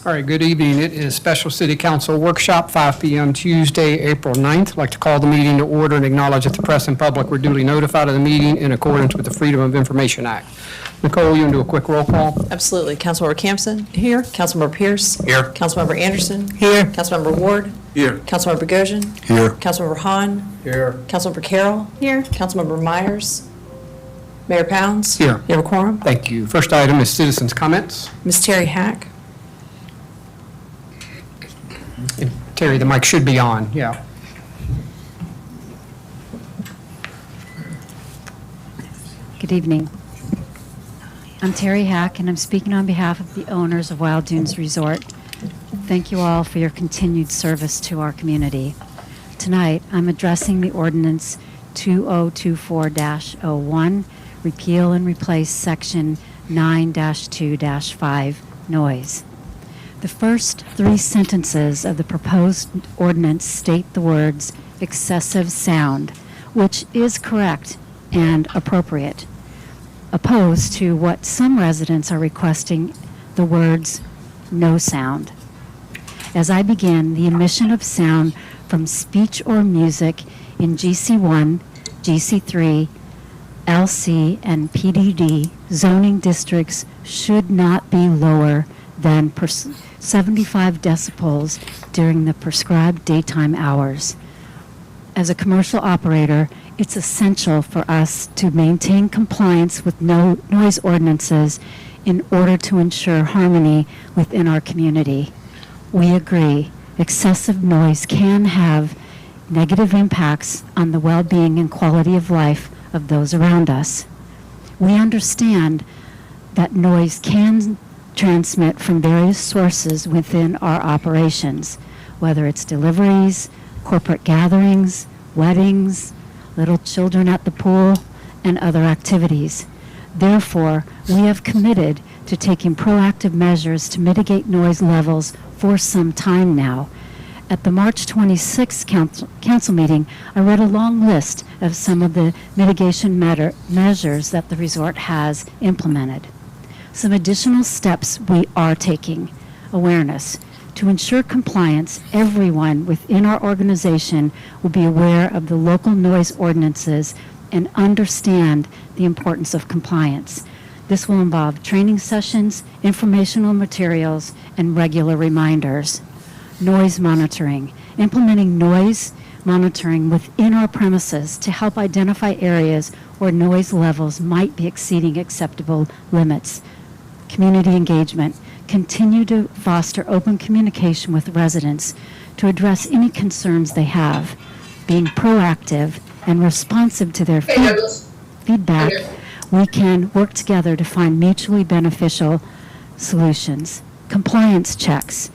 All right, good evening. It is Special City Council Workshop, 5 p.m. Tuesday, April 9th. I'd like to call the meeting to order and acknowledge that the press and public were duly notified of the meeting in accordance with the Freedom of Information Act. Nicole, you can do a quick roll call? Absolutely. Councilmember Campson? Here. Councilmember Pierce? Here. Councilmember Anderson? Here. Councilmember Ward? Here. Councilmember Bogosian? Here. Councilmember Hahn? Here. Councilmember Carroll? Here. Councilmember Myers? Mayor Pounds? Here. You have a quorum? Thank you. First item is citizens' comments. Ms. Terry Hack? And Terry, the mic should be on, yeah. Good evening. I'm Terry Hack, and I'm speaking on behalf of the owners of Wild Dunes Resort. Thank you all for your continued service to our community. Tonight, I'm addressing the ordinance 2024-01, repeal and replace section 9-2-5, noise. The first three sentences of the proposed ordinance state the words excessive sound, which is correct and appropriate, opposed to what some residents are requesting, the words no sound. As I begin, the emission of sound from speech or music in GC1, GC3, LC, and PDD zoning districts should not be lower than 75 decibels during the prescribed daytime hours. As a commercial operator, it's essential for us to maintain compliance with noise ordinances in order to ensure harmony within our community. We agree excessive noise can have negative impacts on the well-being and quality of life of those around us. We understand that noise can transmit from various sources within our operations, whether it's deliveries, corporate gatherings, weddings, little children at the pool, and other activities. Therefore, we have committed to taking proactive measures to mitigate noise levels for some time now. At the March 26th council meeting, I read a long list of some of the mitigation measures that the resort has implemented. Some additional steps we are taking: awareness. To ensure compliance, everyone within our organization will be aware of the local noise ordinances and understand the importance of compliance. This will involve training sessions, informational materials, and regular reminders. Noise monitoring. Implementing noise monitoring within our premises to help identify areas where noise levels might be exceeding acceptable limits. Community engagement. Continue to foster open communication with residents to address any concerns they have. Being proactive and responsive to their feedback, we can work together to find mutually beneficial solutions. Compliance checks.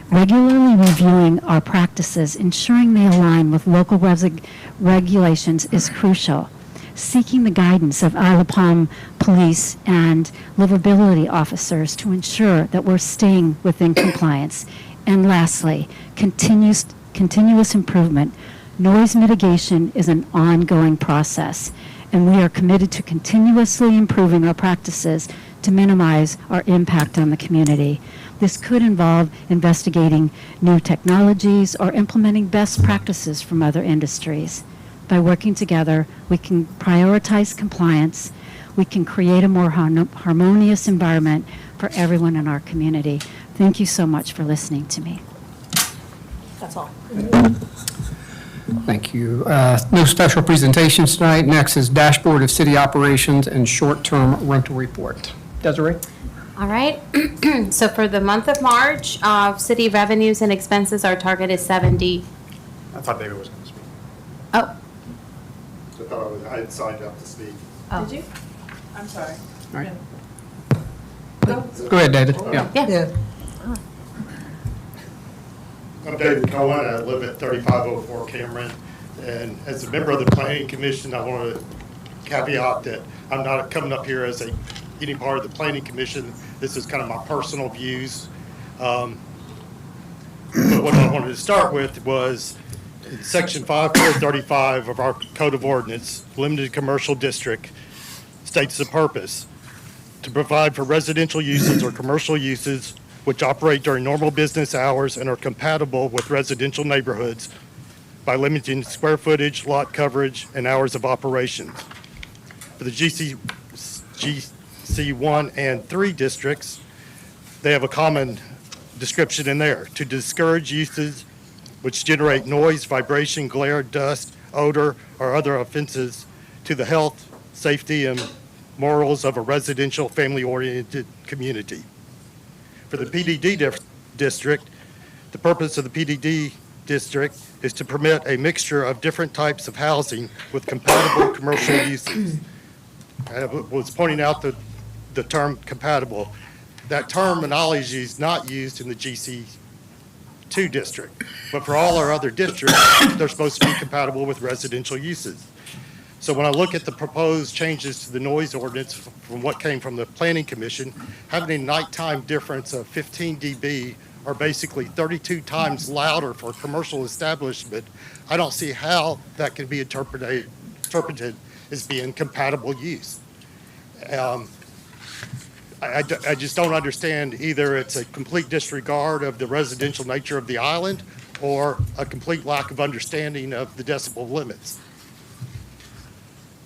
Regularly reviewing our practices, ensuring they align with local regulations is crucial. Seeking the guidance of Isle of Palm police and livability officers to ensure that we're staying within compliance. And lastly, continuous improvement. Noise mitigation is an ongoing process, and we are committed to continuously improving our practices to minimize our impact on the community. This could involve investigating new technologies or implementing best practices from other industries. By working together, we can prioritize compliance, we can create a more harmonious environment for everyone in our community. Thank you so much for listening to me. That's all. Thank you. No special presentations tonight. Next is Dashboard of City Operations and Short-Term Rental Report. Desiree? All right. So for the month of March, city revenues and expenses, our target is 70. I thought David was going to speak. Oh, I thought I had signed up to speak. oh. Did you? I'm sorry. All right. Go ahead, David. Yeah. Yeah. I'm David Cohen. I live at 3504 Cameron. And as a member of the Planning Commission, I want to caveat that I'm not coming up here as any part of the Planning Commission. This is kind of my personal views. But what I wanted to start with was in Section 5435 of our Code of Ordinance, limited commercial district, states the purpose: to provide for residential uses or commercial uses which operate during normal business hours and are compatible with residential neighborhoods by limiting square footage, lot coverage, and hours of operations. For the GC1 and 3 districts, they have a common description in there: to discourage uses which generate noise, vibration, glare, dust, odor, or other offenses to the health, safety, and morals of a residential, family-oriented community. For the PDD district, the purpose of the PDD district is to permit a mixture of different types of housing with compatible commercial uses. I was pointing out the term compatible. That terminology is not used in the GC2 district, but for all our other districts, they're supposed to be compatible with residential uses. So when I look at the proposed changes to the noise ordinance from what came from the Planning Commission, having a nighttime difference of 15 dB, or basically 32 times louder for a commercial establishment, I don't see how that can be interpreted as being compatible use. I just don't understand, either it's a complete disregard of the residential nature of the island or a complete lack of understanding of the decibel limits.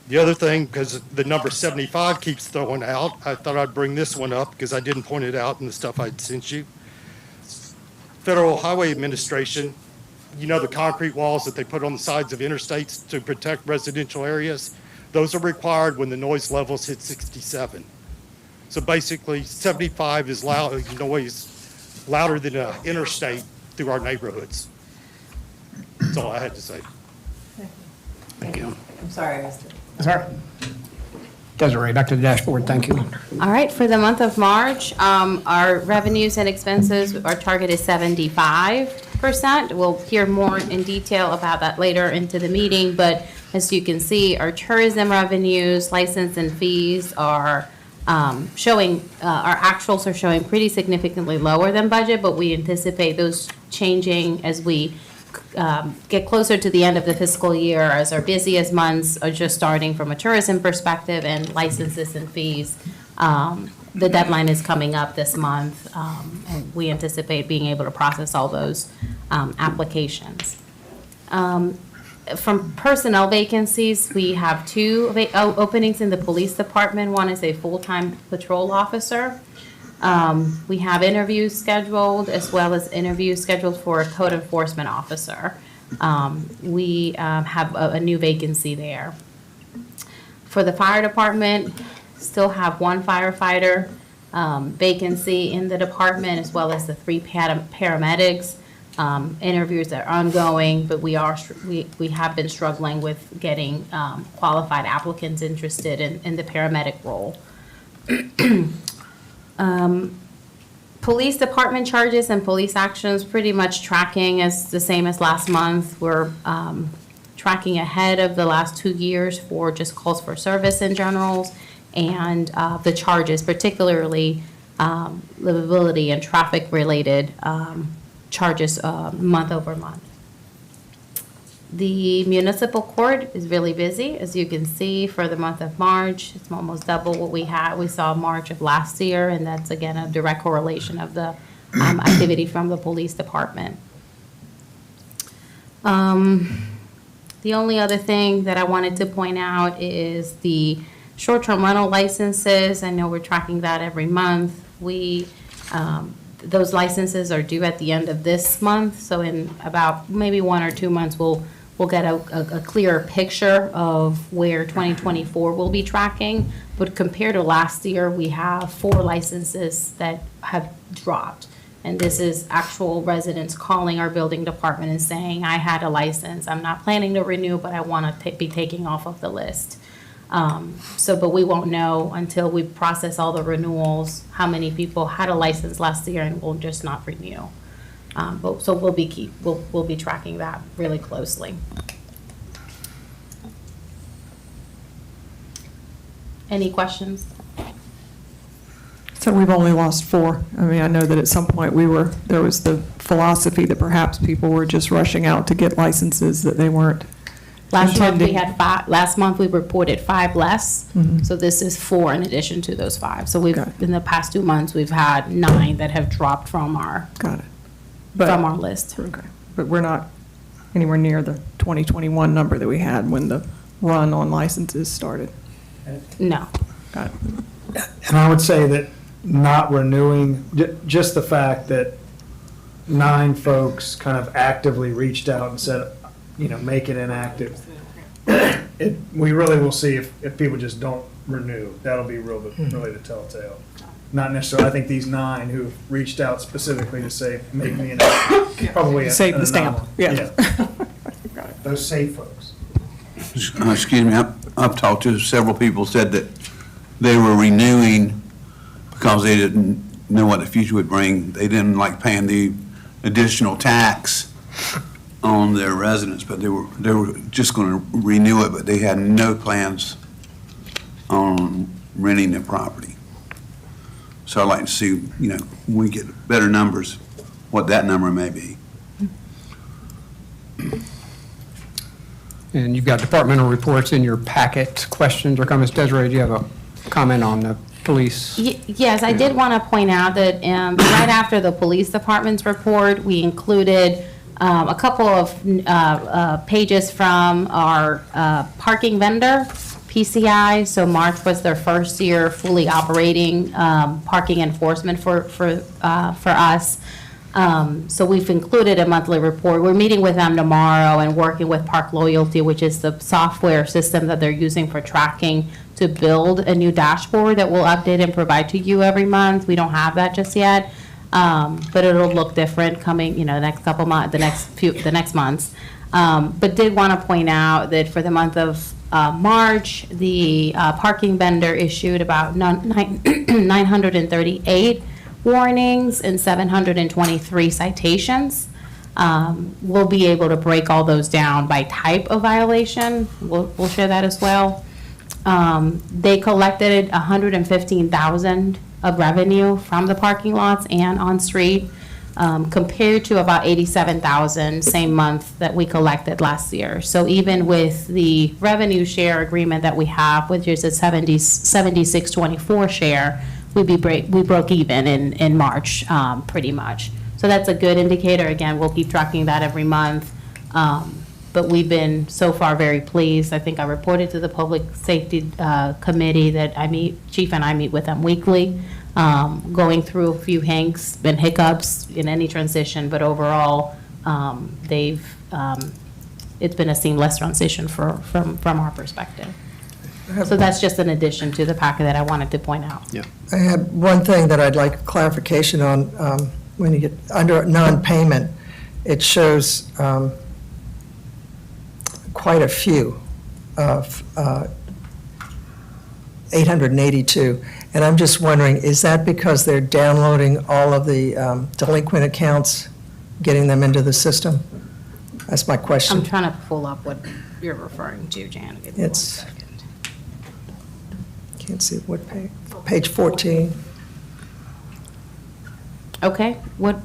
The other thing, because the number 75 keeps throwing out, I thought I'd bring this one up because I didn't point it out in the stuff I'd sent you. Federal Highway Administration, you know the concrete walls that they put on the sides of interstates to protect residential areas? Those are required when the noise levels hit 67. So basically, 75 is noise louder than an interstate through our neighborhoods. That's all I had to say. Thank you. I'm sorry, I missed it. Sir? Desiree, back to the dashboard. Thank you. All right, for the month of March, our revenues and expenses, our target is 75%. We'll hear more in detail about that later into the meeting, but as you can see, our tourism revenues, license and fees are showing, our actuals are showing pretty significantly lower than budget, but we anticipate those changing as we get closer to the end of the fiscal year, as our busiest months are just starting from a tourism perspective, and licenses and fees. The deadline is coming up this month, and we anticipate being able to process all those applications. From personnel vacancies, we have 2 openings in the police department. One is a full-time patrol officer. We have interviews scheduled, as well as interviews scheduled for a code enforcement officer. We have a new vacancy there. For the fire department, still have 1 firefighter vacancy in the department, as well as the 3 paramedics. Interviews are ongoing, but we have been struggling with getting qualified applicants interested in the paramedic role. Police department charges and police actions pretty much tracking as the same as last month. We're tracking ahead of the last 2 years for just calls for service in general, and the charges, particularly livability and traffic related charges month over month. The municipal court is really busy, as you can see, for the month of March. It's almost double what we saw March of last year, and that's again a direct correlation of the activity from the police department. The only other thing that I wanted to point out is the short-term rental licenses. I know we're tracking that every month. Those licenses are due at the end of this month, so in about maybe 1 or 2 months, we'll get a clearer picture of where 2024 will be tracking. But compared to last year, we have 4 licenses that have dropped. And this is actual residents calling our building department and saying, I had a license, I'm not planning to renew, but I want to be taking off of the list. But we won't know until we process all the renewals, how many people had a license last year and will just not renew. So we'll be tracking that really closely. Any questions? So we've only lost 4. I mean, I know that at some point there was the philosophy that perhaps people were just rushing out to get licenses that they weren't Last month, we Intending- had 5, last month, we reported 5 less, so this is 4 in addition to those 5. So we've, Got it. in the past 2 months, we've had 9 that have dropped from our, Got it. from our list. Okay, but we're not anywhere near the 2021 number that we had when the run on licenses started. No. Got it. And I would say that not renewing, just the fact that 9 folks kind of actively reached out and said, make it inactive. We really will see if people just don't renew. That'll be really the telltale. Not necessarily, I think these 9 who've reached out specifically to say, make me inactive, probably. Save an the stamp, anomaly. yeah. Those safe folks. Excuse me, I've talked to several people said that they were renewing because they didn't know what the future would bring. They didn't like paying the additional tax on their residence, but they were just going to renew it, but they had no plans on renting their property. So I'd like to see, when we get better numbers, what that number may be. And you've got departmental reports in your packet. Questions or comments? Desiree, do you have a comment on the police? Yes, I did want to point out that right after the police department's report, we included a couple of pages from our parking vendor, PCI. So March was their first year fully operating parking enforcement for us. So we've included a monthly report. We're meeting with them tomorrow and working with Park Loyalty, which is the software system that they're using for tracking, to build a new dashboard that we'll update and provide to you every month. We don't have that just yet, but it'll look different coming, the next couple months, the next months. But did want to point out that for the month of March, the parking vendor issued about 938 warnings and 723 citations. We'll be able to break all those down by type of violation. We'll share that as well. They collected 115,000 of revenue from the parking lots and on street, compared to about 87,000 same month that we collected last year. So even with the revenue share agreement that we have, which is a 76-24 share, we broke even in March, pretty much. So that's a good indicator. Again, we'll keep tracking that every month. But we've been so far very pleased. I think I reported to the Public Safety Committee that Chief and I meet with them weekly, going through a few hanks and hiccups in any transition, but overall, it's been a seamless transition from our perspective. So that's just an addition to the packet that I wanted to point out. Yeah. I had one thing that I'd like clarification on. When you get under non-payment, it shows quite a few of 882. And I'm just wondering, is that because they're downloading all of the delinquent accounts, getting them into the system? That's my question. I'm trying to pull up what you're referring to, Jan. Give me one It's- second. Can't see what page. Page 14, Okay, what,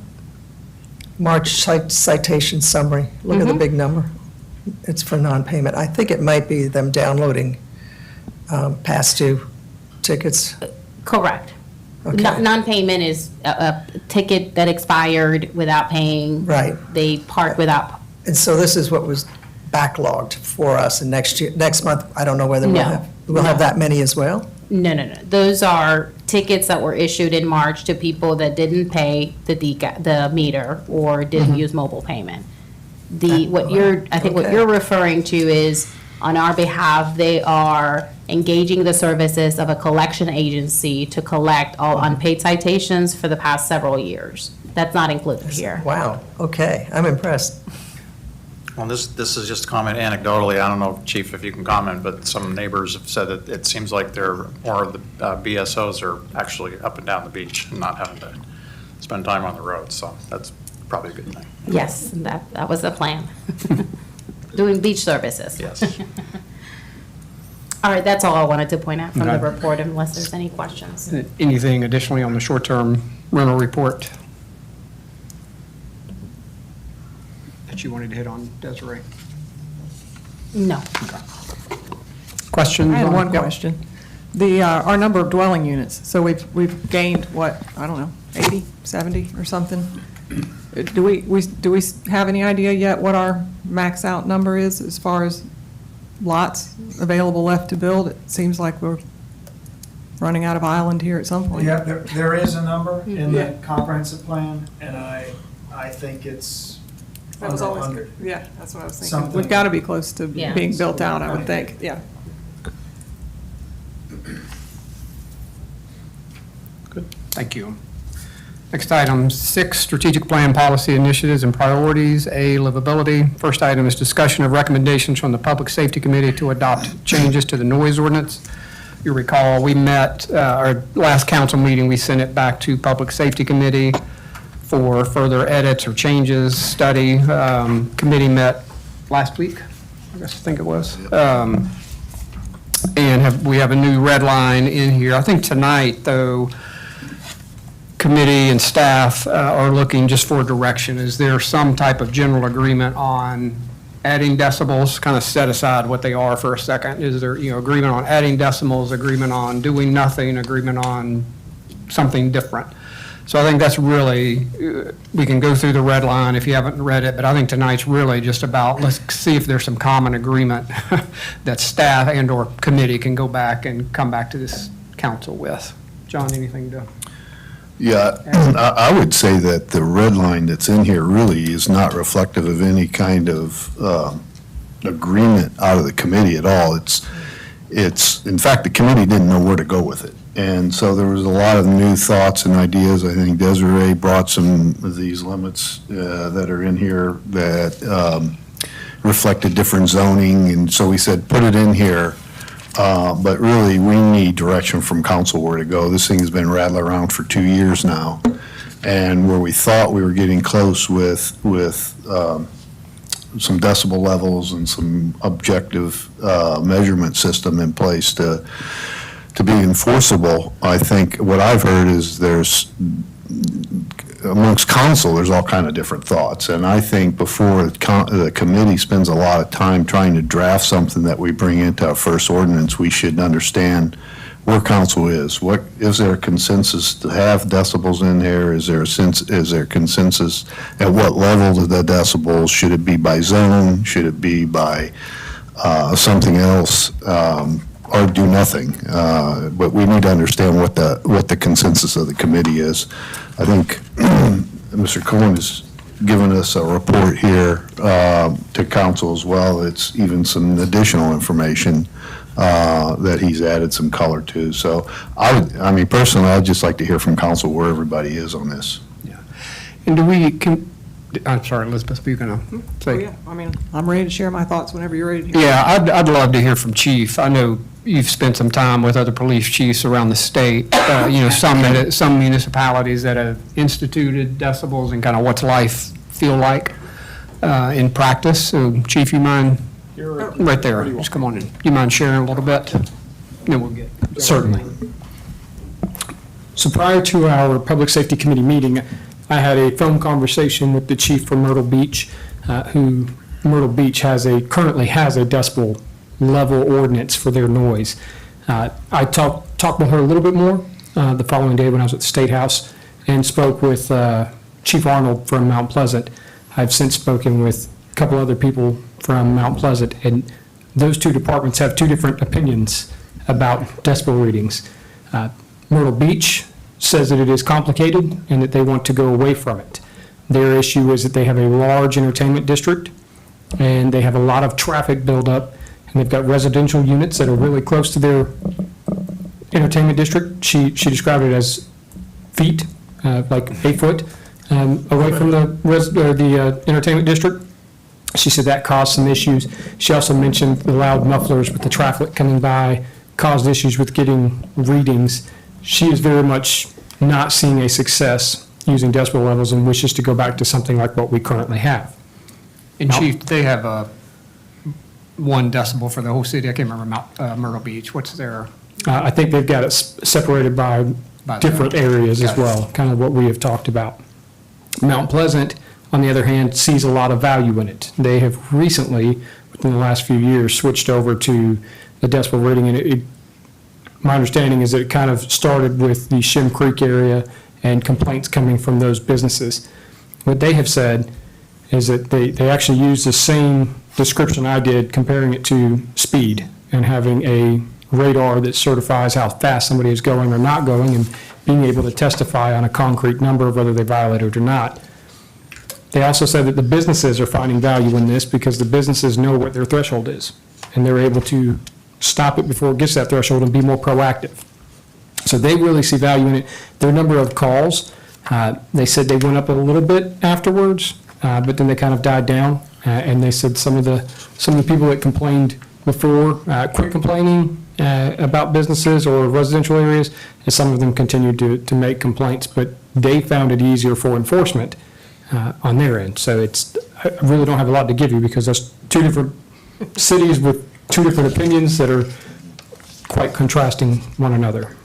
March citation summary. Look at the big number. It's for non-payment. I think it might be them downloading past due tickets. correct. Okay. Non-payment is a ticket that expired without paying. Right. They parked without, And so this is what was backlogged for us, and next month, I don't know whether No. we'll have that many as well? no. Those are tickets that were issued in March to people that didn't pay the meter or didn't use mobile payment. What you're referring to is, on our behalf, they are engaging the services of a collection agency to collect all unpaid citations for the past several years. That's not included here. Wow, okay, I'm impressed. Well, this is just a comment anecdotally. I don't know, Chief, if you can comment, but some neighbors have said that it seems like more of the BSOs are actually up and down the beach and not having to spend time on the road. So that's probably a good thing. Yes, that was the plan. Doing beach services. Yes. All right, that's all I wanted to point out from the Okay. report, unless there's any questions. Anything additionally on the short-term rental report that you wanted to hit on, Desiree? No. Questions? I had on- one Yep. question. The, our number of dwelling units, so we've gained, what, I don't know, 80, 70 or something? Do we have any idea yet what our max out number is as far as lots available left to build? It seems like we're running out of island here at some point. Yeah, there is a number in Yeah. the comprehensive plan, and I think it's That was under always, 100. yeah, that's what I was thinking. Something. We've got to be close to Yeah. being built out, I would think, yeah. Thank you. Next item, 6, strategic plan, policy initiatives and priorities. A, livability. First item is discussion of recommendations from the Public Safety Committee to adopt changes to the noise ordinance. You recall, we met, our last council meeting, we sent it back to Public Safety Committee for further edits or changes, study. Committee met last week, I think it was. And we have a new red line in here. I think tonight, though, committee and staff are looking just for direction. Is there some type of general agreement on adding decibels? Kind of set aside what they are for a second. Is there, agreement on adding decibels, agreement on doing nothing, agreement on something different? So I think that's really, we can go through the red line if you haven't read it, but I think tonight's really just about, let's see if there's some common agreement that staff and/or committee can go back and come back to this council with. John, anything to? Yeah, I would say that the red line that's in here really is not reflective of any kind of agreement out of the committee at all. It's, in fact, the committee didn't know where to go with it. And so there was a lot of new thoughts and ideas. I think Desiree brought some of these limits that are in here that reflected different zoning. And so we said, put it in here. But really, we need direction from council where to go. This thing has been rattling around for 2 years now. And where we thought we were getting close with some decibel levels and some objective measurement system in place to be enforceable, I think what I've heard is there's, amongst council, there's all kind of different thoughts. And I think before the committee spends a lot of time trying to draft something that we bring into our first ordinance, we should understand where council is. What, is there a consensus to have decibels in there? Is there consensus at what level of the decibels? Should it be by zone? Should it be by something else? Or do nothing? But we need to understand what the consensus of the committee is. I think Mr. Cohen has given us a report here to council as well. It's even some additional information that he's added some color to. So I mean, personally, I'd just like to hear from council where everybody is on this. Yeah. And I'm sorry, Elizabeth, were you going to say? Oh, yeah, I mean, I'm ready to share my thoughts whenever you're ready to hear. Yeah, I'd love to hear from Chief. I know you've spent some time with other police chiefs around the state, some municipalities that have instituted decibels and kind of what's life feel like in practice. So Chief, you mind? You're right there. Just come on in. You mind sharing a little bit? Then we'll get. Certainly. So prior to our Public Safety Committee meeting, I had a phone conversation with the chief from Myrtle Beach, who Myrtle Beach currently has a decibel level ordinance for their noise. I talked with her a little bit more the following day when I was at the State House and spoke with Chief Arnold from Mount Pleasant. I've since spoken with a couple other people from Mount Pleasant, and those two departments have two different opinions about decibel readings. Myrtle Beach says that it is complicated and that they want to go away from it. Their issue is that they have a large entertainment district and they have a lot of traffic buildup, and they've got residential units that are really close to their entertainment district. She described it as feet, like 8 foot away from the entertainment district. She said that caused some issues. She also mentioned the loud mufflers with the traffic coming by caused issues with getting readings. She is very much not seeing a success using decibel levels and wishes to go back to something like what we currently have. And Chief, they have a 1 decibel for the whole city. I can't remember Myrtle Beach. What's their? I think they've got it separated by different areas as well, kind of what we have talked about. Mount Pleasant, on the other hand, sees a lot of value in it. They have recently, within the last few years, switched over to the decibel rating. And my understanding is that it kind of started with the Shem Creek area and complaints coming from those businesses. What they have said is that they actually use the same description I did, comparing it to speed and having a radar that certifies how fast somebody is going or not going, and being able to testify on a concrete number of whether they violated or not. They also said that the businesses are finding value in this because the businesses know what their threshold is, and they're able to stop it before it gets to that threshold and be more proactive. So they really see value in it. Their number of calls, they said they went up a little bit afterwards, but then they kind of died down. And they said some of the people that complained before quit complaining about businesses or residential areas, and some of them continued to make complaints, but they found it easier for enforcement on their end. So I really don't have a lot to give you because there's two different cities with two different opinions that are quite contrasting one another.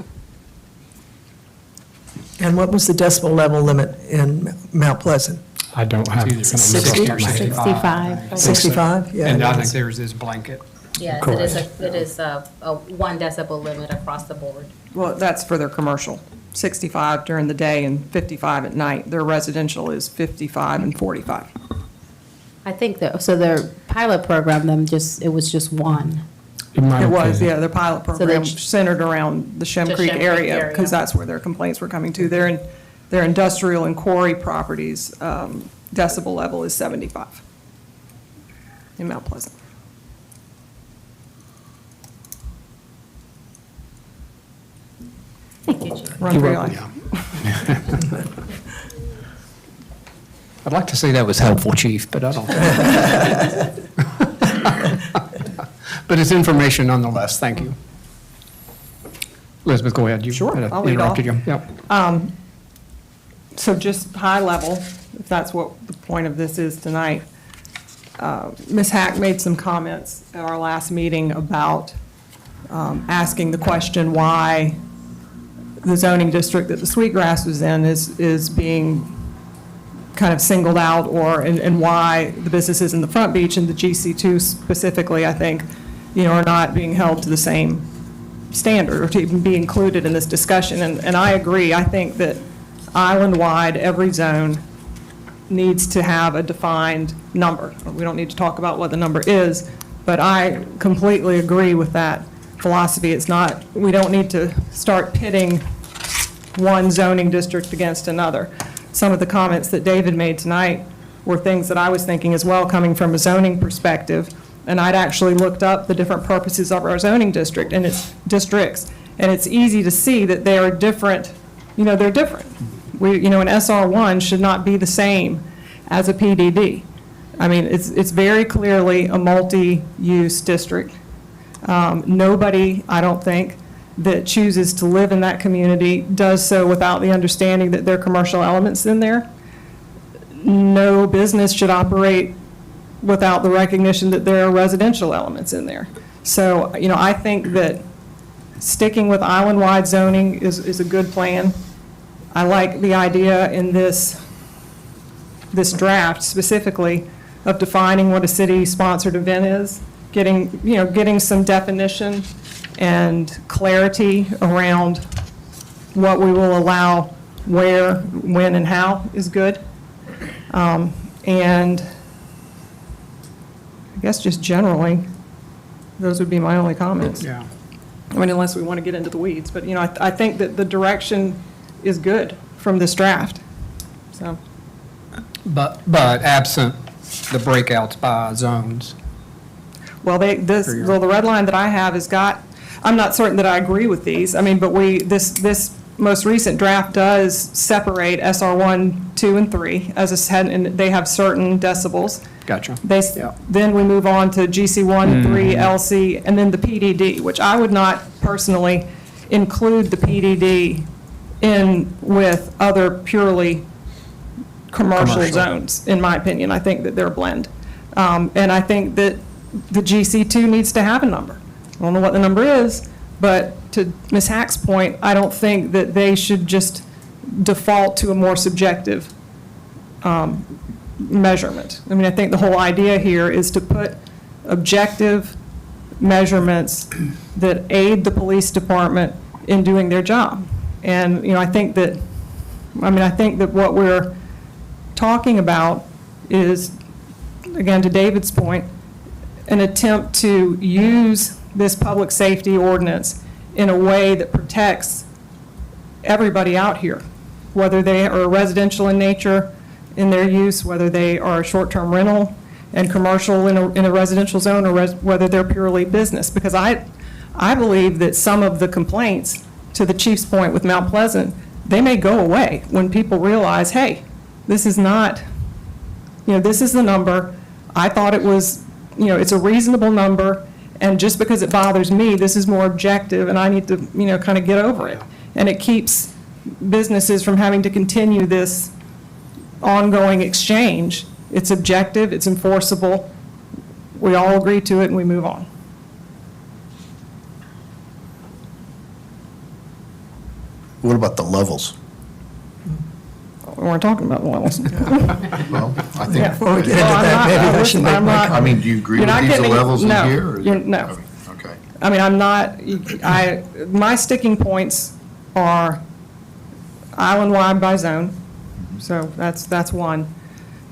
And what was the decibel level limit in Mount Pleasant? I don't have. It's either 60 or 65. 65? Yeah. And I it think is. theirs is blanket. Yes, it is a 1 decibel limit across the board. Well, that's for their commercial, 65 during the day and 55 at night. Their residential is 55 and 45. I think that, so their pilot program, it was just one. in my It was, opinion. yeah, their pilot So program they- centered around the Shem The Creek Shem Creek area, area. because that's where their complaints were coming to. Their industrial and quarry properties, decibel level is 75 in Mount Pleasant. Thank you, Chief. Run You're for your welcome. life. I'd like to say that was helpful, Chief, but I don't. But it's information nonetheless. Thank you. Elizabeth, go ahead. You Sure, had I'll lead off. interrupted you. Yep. So just high level, if that's what the point of this is tonight. Ms. Hack made some comments at our last meeting about asking the question why the zoning district that the Sweetgrass was in is being kind of singled out, and why the businesses in the Front Beach and the GC2 specifically, I think, are not being held to the same standard or to even be included in this discussion. And I agree. I think that island-wide, every zone needs to have a defined number. We don't need to talk about what the number is, but I completely agree with that philosophy. We don't need to start pitting one zoning district against another. Some of the comments that David made tonight were things that I was thinking as well, coming from a zoning perspective. And I'd actually looked up the different purposes of our zoning district and its districts. And it's easy to see that they are different, they're different. An SR1 should not be the same as a PDD. I mean, it's very clearly a multi-use district. Nobody, I don't think, that chooses to live in that community does so without the understanding that there are commercial elements in there. No business should operate without the recognition that there are residential elements in there. So, I think that sticking with island-wide zoning is a good plan. I like the idea in this draft specifically of defining what a city-sponsored event is, getting some definition and clarity around what we will allow, where, when, and how is good. And I guess just generally, those would be my only comments. Yeah. I mean, unless we want to get into the weeds, but, I think that the direction is good from this draft, so. But absent the breakouts by zones. Well, the red line that I have has got, I'm not certain that I agree with these. I mean, but this most recent draft does separate SR1, 2, and 3 and they have certain decibels. Gotcha. Yeah. Then we move on to GC1, 3, LC, and then the PDD, which I would not personally include the PDD in with other purely commercial zones, in my opinion. I think that they're a blend. And I think that the GC2 needs to have a number. I don't know what the number is, but to Ms. Hack's point, I don't think that they should just default to a more subjective measurement. I mean, I think the whole idea here is to put objective measurements that aid the police department in doing their job. And, I think that what we're talking about is, again, to David's point, an attempt to use this public safety ordinance in a way that protects everybody out here, whether they are residential in nature in their use, whether they are short-term rental and commercial in a residential zone, or whether they're purely business. Because I believe that some of the complaints, to the chief's point with Mount Pleasant, they may go away when people realize, hey, this is not, this is the number. I thought it was, it's a reasonable number, and just because it bothers me, this is more objective, and I need to, kind of get over it. And it keeps businesses from having to continue this ongoing exchange. It's objective, it's enforceable, we all agree to it, and we move on. What about the levels? We weren't talking about levels. Well, I think. Yeah. Before we get into that, maybe I should make my I mean, do you agree You're with not these getting- levels in no, here? or- you're- no. Okay. I mean, I'm not, my sticking points are island-wide by zone, so that's one.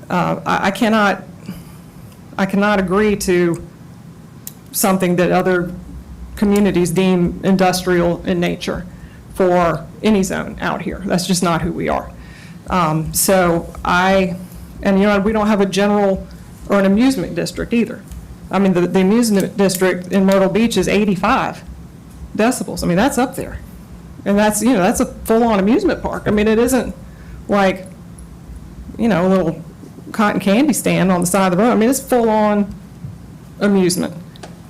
I cannot agree to something that other communities deem industrial in nature for any zone out here. That's just not who we are. We don't have a general or an amusement district either. I mean, the amusement district in Myrtle Beach is 85 decibels. I mean, that's up there. And that's a full-on amusement park. I mean, it isn't like, a little cotton candy stand on the side of the road. I mean, it's full-on amusement.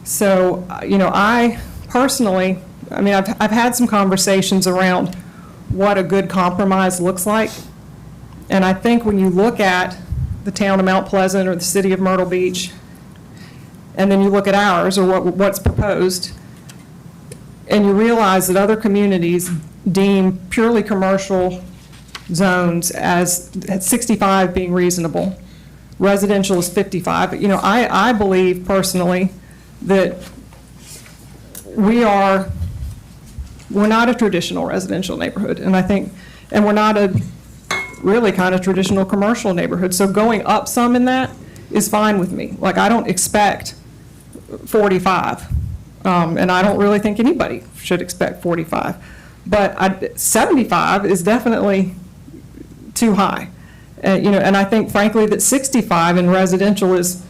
So, I personally, I've had some conversations around what a good compromise looks like. And I think when you look at the town of Mount Pleasant or the city of Myrtle Beach, and then you look at ours or what's proposed, and you realize that other communities deem purely commercial zones as at 65 being reasonable, residential is 55. I believe personally that we're not a traditional residential neighborhood, and we're not a really kind of traditional commercial neighborhood. So going up some in that is fine with me. Like, I don't expect 45, and I don't really think anybody should expect 45. But 75 is definitely too high. And I think frankly that 65 in residential is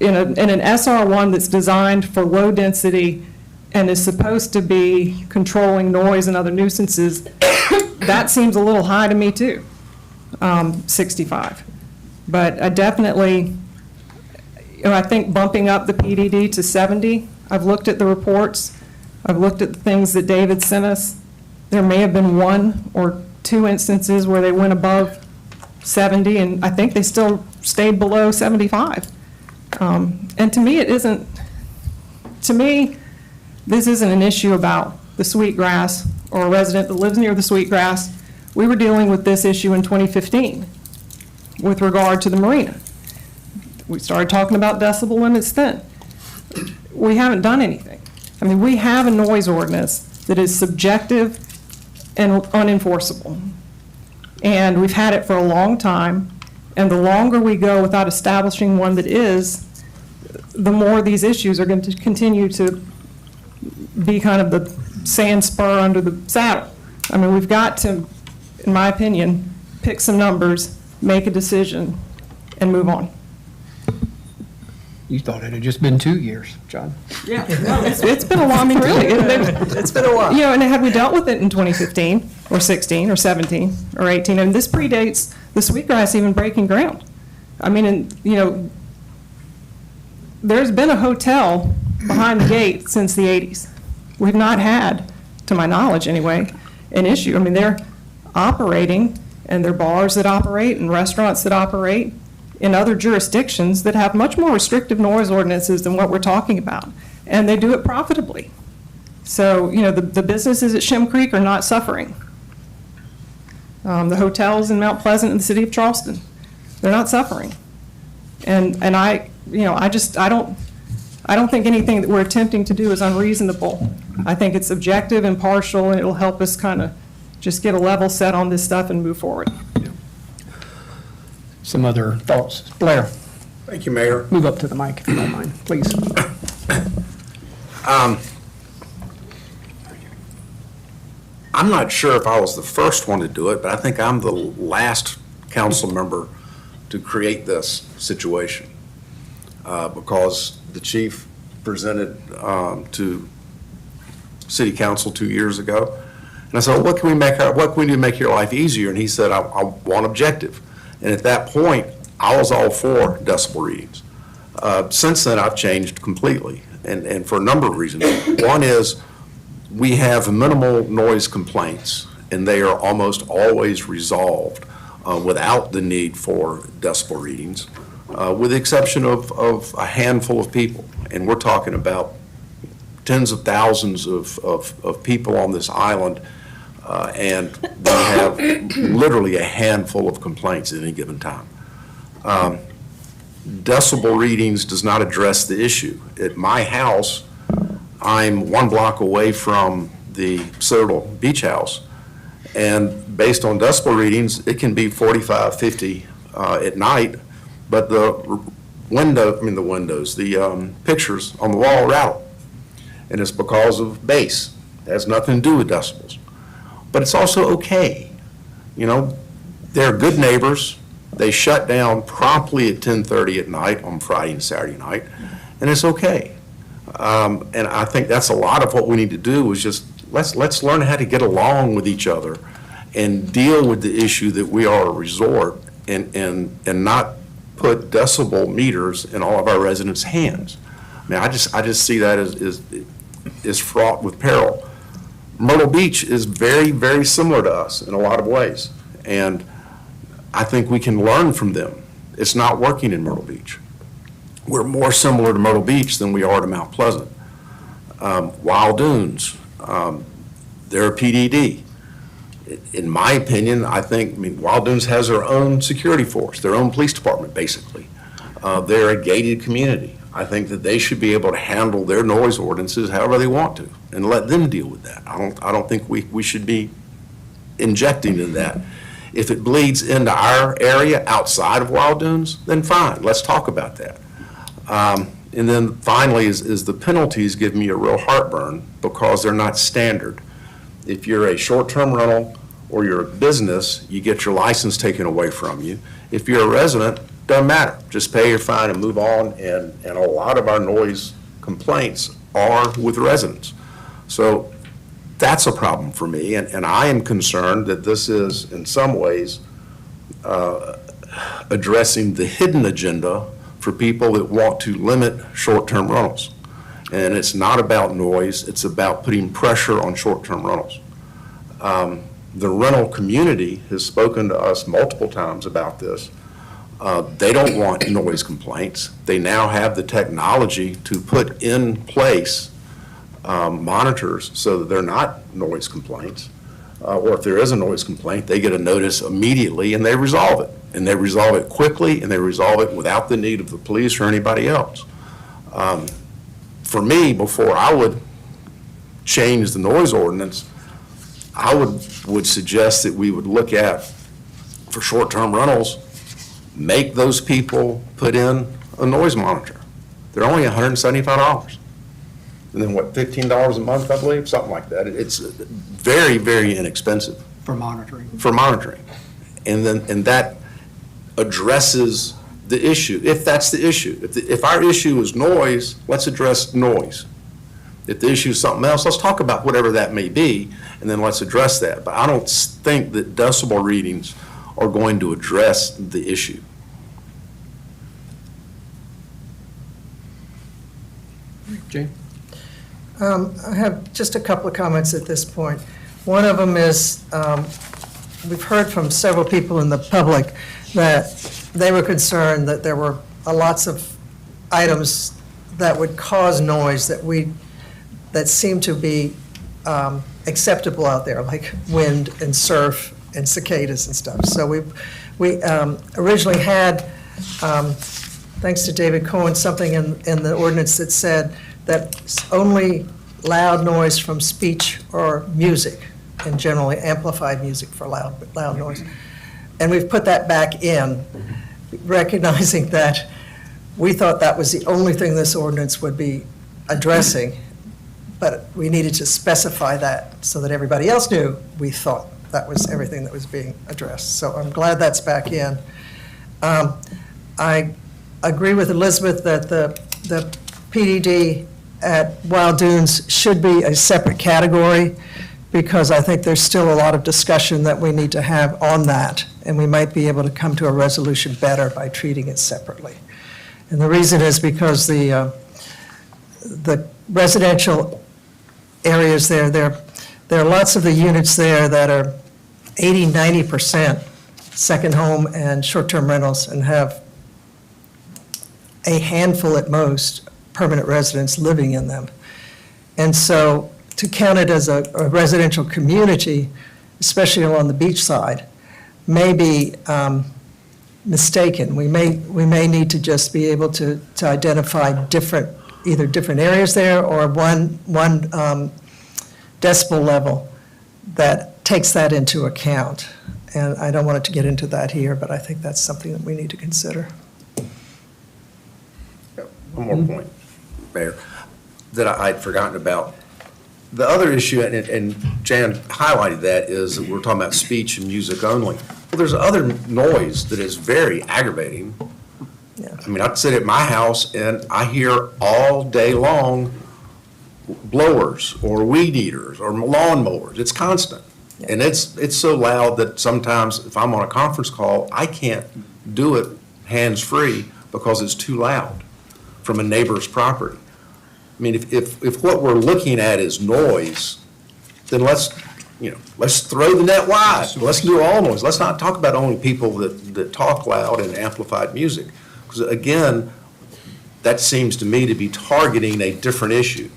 in an SR1 that's designed for low density and is supposed to be controlling noise and other nuisances. That seems a little high to me too, 65. But I definitely, I think bumping up the PDD to 70, I've looked at the reports, I've looked at the things that David sent us. There may have been 1 or 2 instances where they went above 70, and I think they still stayed below 75. And to me, this isn't an issue about the sweetgrass or a resident that lives near the sweetgrass. We were dealing with this issue in 2015 with regard to the marina. We started talking about decibel limits then. We haven't done anything. I mean, we have a noise ordinance that is subjective and unenforceable. And we've had it for a long time, and the longer we go without establishing one that is, the more these issues are going to continue to be kind of the sand spur under the saddle. I mean, we've got to, in my opinion, pick some numbers, make a decision, and move on. You thought it had just been 2 years, John. Yeah, it's been a while, I mean, really. It's been a while. And had we dealt with it in 2015, or 16, or 17, or 18, and this predates the sweetgrass even breaking ground. I mean, there's been a hotel behind the gate since the 80s. We've not had, to my knowledge anyway, an issue. I mean, they're operating, and there are bars that operate and restaurants that operate in other jurisdictions that have much more restrictive noise ordinances than what we're talking about, and they do it profitably. So, the businesses at Shem Creek are not suffering. The hotels in Mount Pleasant and the city of Charleston, they're not suffering. And I don't, I don't think anything that we're attempting to do is unreasonable. I think it's objective, impartial, and it'll help us kind of just get a level set on this stuff and move forward. Some other thoughts? Blair, Thank you, Mayor. move up to the mic if you don't mind, please. I'm not sure if I was the first one to do it, but I think I'm the last council member to create this situation, because the chief presented to city council 2 years ago. And I said, well, what can we do to make your life easier? And he said, I want objective. And at that point, I was all for decibel readings. Since then, I've changed completely, and for a number of reasons. One is, we have minimal noise complaints, and they are almost always resolved without the need for decibel readings, with the exception of a handful of people. And we're talking about tens of thousands of people on this island, and we have literally a handful of complaints at any given time. Decibel readings does not address the issue. At my house, I'm 1 block away from the Citadel Beach House, and based on decibel readings, it can be 45, 50 at night, but the pictures on the wall rattle, and it's because of bass. It has nothing to do with decibels. But it's also okay. You know, they're good neighbors. They shut down promptly at 10:30 at night on Friday and Saturday night, and it's okay. And I think that's a lot of what we need to do is just let's learn how to get along with each other and deal with the issue that we are a resort, and not put decibel meters in all of our residents' hands. I mean, I just see that as fraught with peril. Myrtle Beach is very, very similar to us in a lot of ways, and I think we can learn from them. It's not working in Myrtle Beach. We're more similar to Myrtle Beach than we are to Mount Pleasant. Wild Dunes, they're a PDD. In my opinion, Wild Dunes has their own security force, their own police department, basically. They're a gated community. I think that they should be able to handle their noise ordinances however they want to, and let them deal with that. I don't think we should be injecting in that. If it bleeds into our area outside of Wild Dunes, then fine, let's talk about that. And then finally is the penalties give me a real heartburn because they're not standard. If you're a short-term rental or you're a business, you get your license taken away from you. If you're a resident, doesn't matter. Just pay your fine and move on, and a lot of our noise complaints are with residents. So that's a problem for me, and I am concerned that this is, in some ways, addressing the hidden agenda for people that want to limit short-term rentals. And it's not about noise, it's about putting pressure on short-term rentals. The rental community has spoken to us multiple times about this. They don't want noise complaints. They now have the technology to put in place monitors so that they're not noise complaints. Or if there is a noise complaint, they get a notice immediately and they resolve it. And they resolve it quickly, and they resolve it without the need of the police or anybody else. For me, before I would change the noise ordinance, I would suggest that we would look at, for short-term rentals, make those people put in a noise monitor. They're only $175. And then what, $15 a month, I believe, something like that. It's very, very inexpensive. For monitoring. For monitoring. And that addresses the issue, if that's the issue. If our issue is noise, let's address noise. If the issue is something else, let's talk about whatever that may be, and then let's address that. But I don't think that decibel readings are going to address the issue. Jane? I have just a couple of comments at this point. One of them is, we've heard from several people in the public that they were concerned that there were lots of items that would cause noise that seem to be acceptable out there, like wind and surf and cicadas and stuff. So we originally had, I thanks to David Cohen, something in the ordinance that said that only loud noise from speech or music, and generally amplified music for loud noise. And we've put that back in, recognizing that we thought that was the only thing this ordinance would be addressing, but we needed to specify that so that everybody else knew we thought that was everything that was being addressed. So I'm glad that's back in. I agree with Elizabeth that the PDD at Wild Dunes should be a separate category, because I think there's still a lot of discussion that we need to have on that, and we might be able to come to a resolution better by treating it separately. And the reason is because the residential areas there are lots of the units there that are 80, 90% second home and short-term rentals, and have a handful at most permanent residents living in them. And so to count it as a residential community, especially along the beach side, may be mistaken. We may need to just be able to identify either different areas there, or one decibel level that takes that into account. And I don't want it to get into that here, but I think that's something that we need to consider. One more point, Mayor, that I'd forgotten about. The other issue, and Jan highlighted that, is that we're talking about speech and music only. Well, there's other noise that is very aggravating. Yeah. I mean, I sit at my house and I hear all day long blowers or weed eaters or lawn mowers. It's constant. Yeah. And it's so loud that sometimes if I'm on a conference call, I can't do it hands-free because it's too loud from a neighbor's property. I mean, if what we're looking at is noise, then let's throw the net wide. Let's do all noise. Let's not talk about only people that talk loud and amplified music. Because again, that seems to me to be targeting a different issue.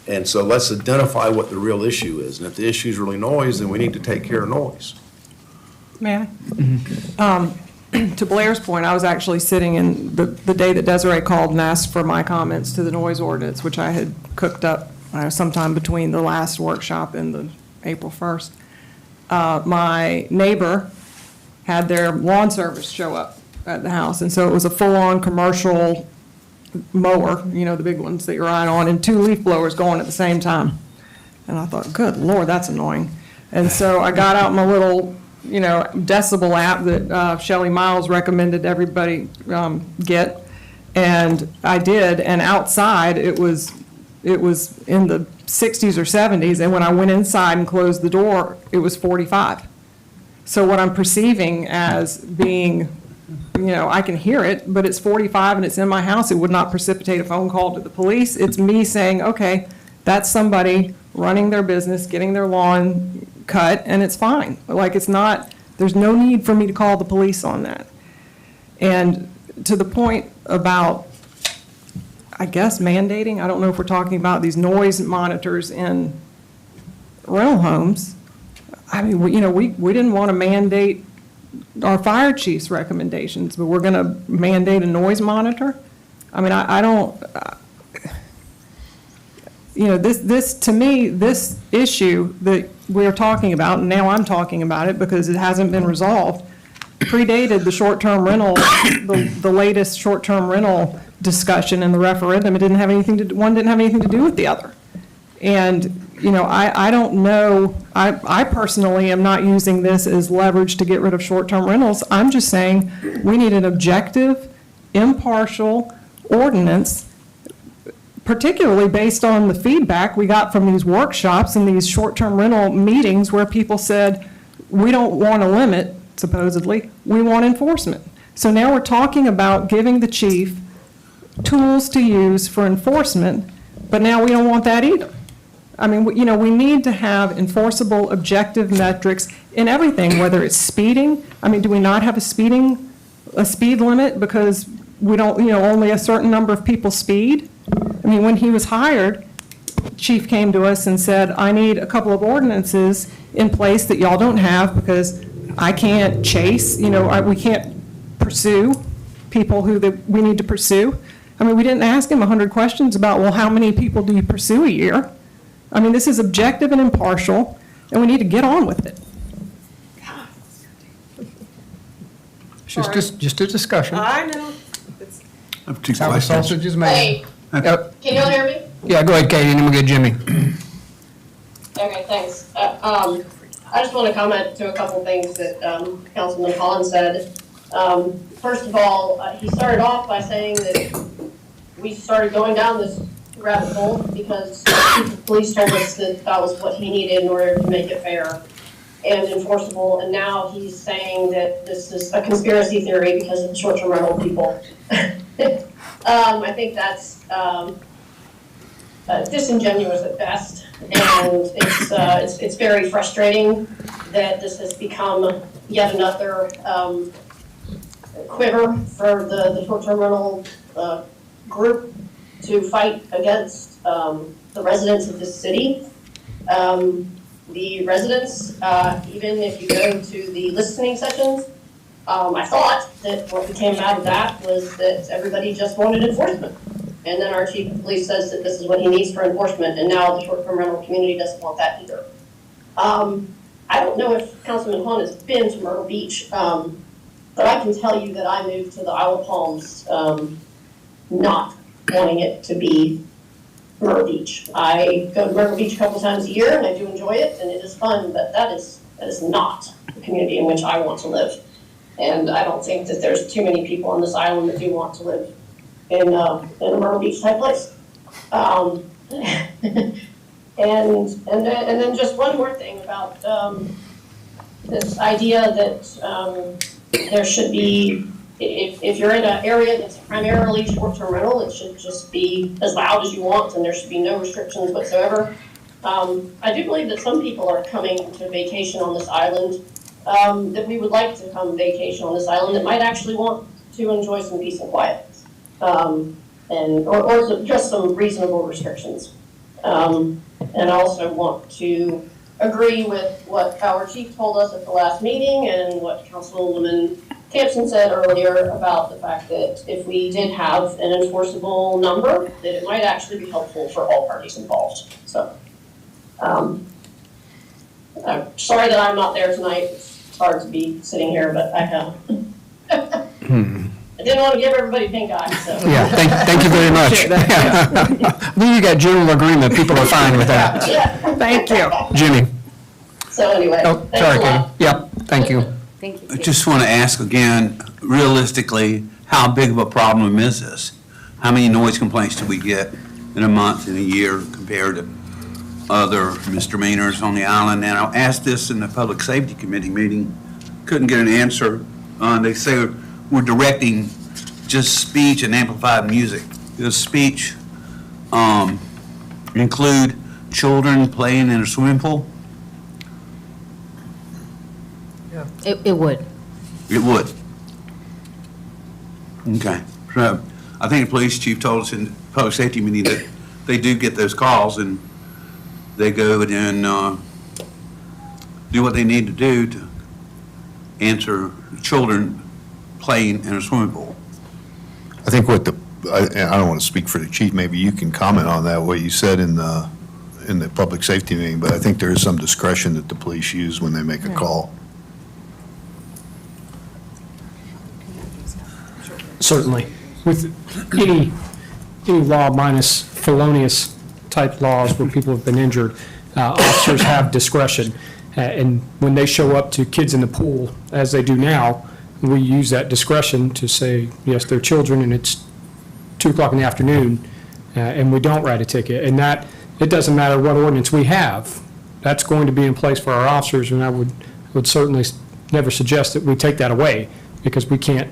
And so let's identify what the real issue is. And if the issue is really noise, then we need to take care of noise. May I? To Blair's point, I was actually sitting in the day that Desiree called and asked for my comments to the noise ordinance, which I had cooked up sometime between the last workshop and the April 1st. My neighbor had their lawn service show up at the house, and so it was a full-on commercial mower, the big ones that you ride on, and 2 leaf blowers going at the same time. And I thought, good Lord, that's annoying. And so I got out my little decibel app that Shelley Miles recommended everybody get, and I did, and outside it was in the 60s or 70s, and when I went inside and closed the door, it was 45. So what I'm perceiving as being, I can hear it, but it's 45 and it's in my house, it would not precipitate a phone call to the police. It's me saying, okay, that's somebody running their business, getting their lawn cut, and it's fine. Like, it's not, there's no need for me to call the police on that. And to the point about, I guess, mandating, I don't know if we're talking about these noise monitors in rental homes. I mean, we didn't want to mandate our fire chief's recommendations, but we're going to mandate a noise monitor? I mean, I don't, this, to me, this issue that we're talking about, and now I'm talking about it because it hasn't been resolved, predated the short-term rental, the latest short-term rental discussion in the referendum. It didn't have anything to, one didn't have anything to do with the other. And, I don't know, I personally am not using this as leverage to get rid of short-term rentals. I'm just saying we need an objective, impartial ordinance, particularly based on the feedback we got from these workshops and these short-term rental meetings where people said, we don't want a limit, supposedly, we want enforcement. So now we're talking about giving the chief tools to use for enforcement, but now we don't want that either. I mean, we need to have enforceable, objective metrics in everything, whether it's speeding. I mean, do we not have a speed limit because we don't, only a certain number of people speed? I mean, when he was hired, chief came to us and said, I need a couple of ordinances in place that y'all don't have because I can't chase, we can't pursue people who we need to pursue. I mean, we didn't ask him 100 questions about, well, how many people do you pursue a year? I mean, this is objective and impartial, and we need to get on with it. Just a discussion. I know. I have two That's how the questions. sausage is made. Yep. Can y'all hear me? Yeah, go ahead, Katie, and then we'll get Jimmy. Okay, thanks. I just want to comment to a couple things that Councilman Collins said. First of all, he started off by saying that we started going down this rabbit hole because the police told us that that was what he needed in order to make it fair and enforceable, and now he's saying that this is a conspiracy theory because of the short-term rental people. I think that's disingenuous at best, and it's very frustrating that this has become yet another quiver for the short-term rental group to fight against the residents of this city. The residents, even if you go to the listening sessions, I thought that what came out of that was that everybody just wanted enforcement. And then our chief of police says that this is what he needs for enforcement, and now the short-term rental community doesn't want that either. I don't know if Councilman Hahn has been to Myrtle Beach, but I can tell you that I moved to the Isle of Palms not wanting it to be Myrtle Beach. I go to Myrtle Beach a couple times a year, and I do enjoy it, and it is fun, but that is not the community in which I want to live. And I don't think that there's too many people on this island that do want to live in a Myrtle Beach type place. And then just one more thing about this idea that there should be, if you're in an area that's primarily short-term rental, it should just be as loud as you want and there should be no restrictions whatsoever. I do believe that some people are coming to vacation on this island that we would like to come vacation on this island that might actually want to enjoy some peace and quiet. Or just some reasonable restrictions. And I also want to agree with what our chief told us at the last meeting and what Councilwoman Captions said earlier about the fact that if we did have an enforceable number, that it might actually be helpful for all parties involved. So, I'm sorry that I'm not there tonight. It's hard to be sitting here, but I have. I didn't want to give everybody pink eye, so. Yeah, thank you very much. I think you got general agreement, people are fine with that. Yeah. Thank you. Jimmy? So anyway, Oh, thanks sorry, a lot. Katie. Yep, thank you. Thank you. I just want to ask again, realistically, how big of a problem is this? How many noise complaints do we get in a month, in a year, compared to other misdemeanors on the island? And I asked this in the Public Safety Committee meeting, couldn't get an answer. They say we're directing just speech and amplified music. Does speech include children playing in a swimming pool? It would. It would. Okay. So I think the police chief told us in the public safety meeting that they do get those calls and they go and do what they need to do to answer children playing in a swimming pool. I think I don't want to speak for the chief, maybe you can comment on that, what you said in the public safety meeting, but I think there is some discretion that the police use when they make a call. Certainly. With any law minus felonious type laws where people have been injured, officers have discretion. And when they show up to kids in the pool, as they do now, we use that discretion to say, yes, they're children and it's 2 o'clock in the afternoon, and we don't write a ticket. And that, it doesn't matter what ordinance we have, that's going to be in place for our officers, and I would certainly never suggest that we take that away, because we can't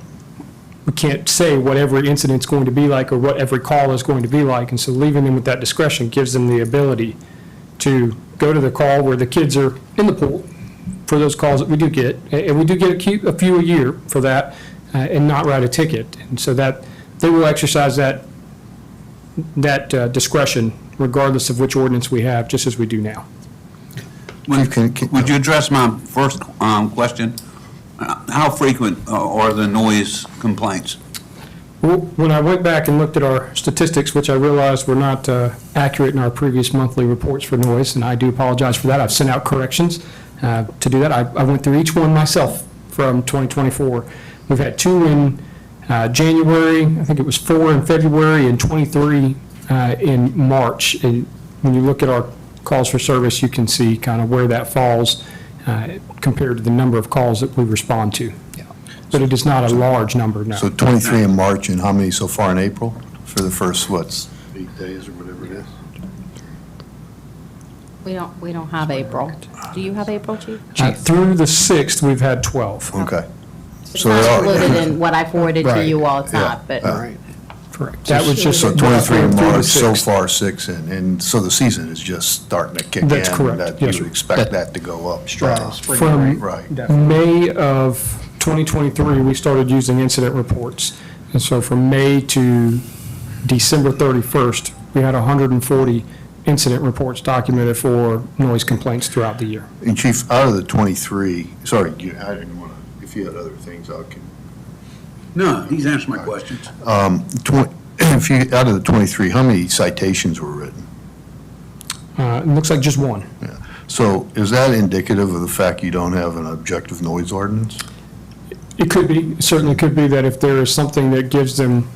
say what every incident's going to be like or what every call is going to be like. And so leaving them with that discretion gives them the ability to go to the call where the kids are in the pool for those calls that we do get. And we do get a few a year for that, and not write a ticket. And so that they will exercise that discretion regardless of which ordinance we have, just as we do now. Would you address my first question? How frequent are the noise complaints? Well, when I went back and looked at our statistics, which I realized were not accurate in our previous monthly reports for noise, and I do apologize for that. I've sent out corrections to do that. I went through each one myself from 2024. We've had 2 in January, I think it was 4 in February, and 23 in March. And when you look at our calls for service, you can see kind of where that falls compared to the number of calls that we respond to. But it is not a large number, no. So 23 in March, and how many so far in April for the first, 8 days or whatever it is? We don't have April. Do you have April, Chief? Through the 6th, we've had 12. Okay. It's So not they are- included in what I forwarded to Right. you all, it's Yeah. not, but. Right. Correct. That was just. So 23 in through the March, so 6th. far 6 in, and so the season is just starting to kick in. That's correct. That Yes, you sir. would expect that to go up strong. From Right. May of 2023, we started using incident reports. And so from May to December 31st, we had 140 incident reports documented for noise complaints throughout the year. And Chief, out of the 23, sorry, I didn't want to, if you had other things, I can. No, he's answered my questions. If you, out of the 23, how many citations were written? It looks like just one. So is that indicative of the fact you don't have an objective noise ordinance? It could be, it certainly could be that if there is something that gives them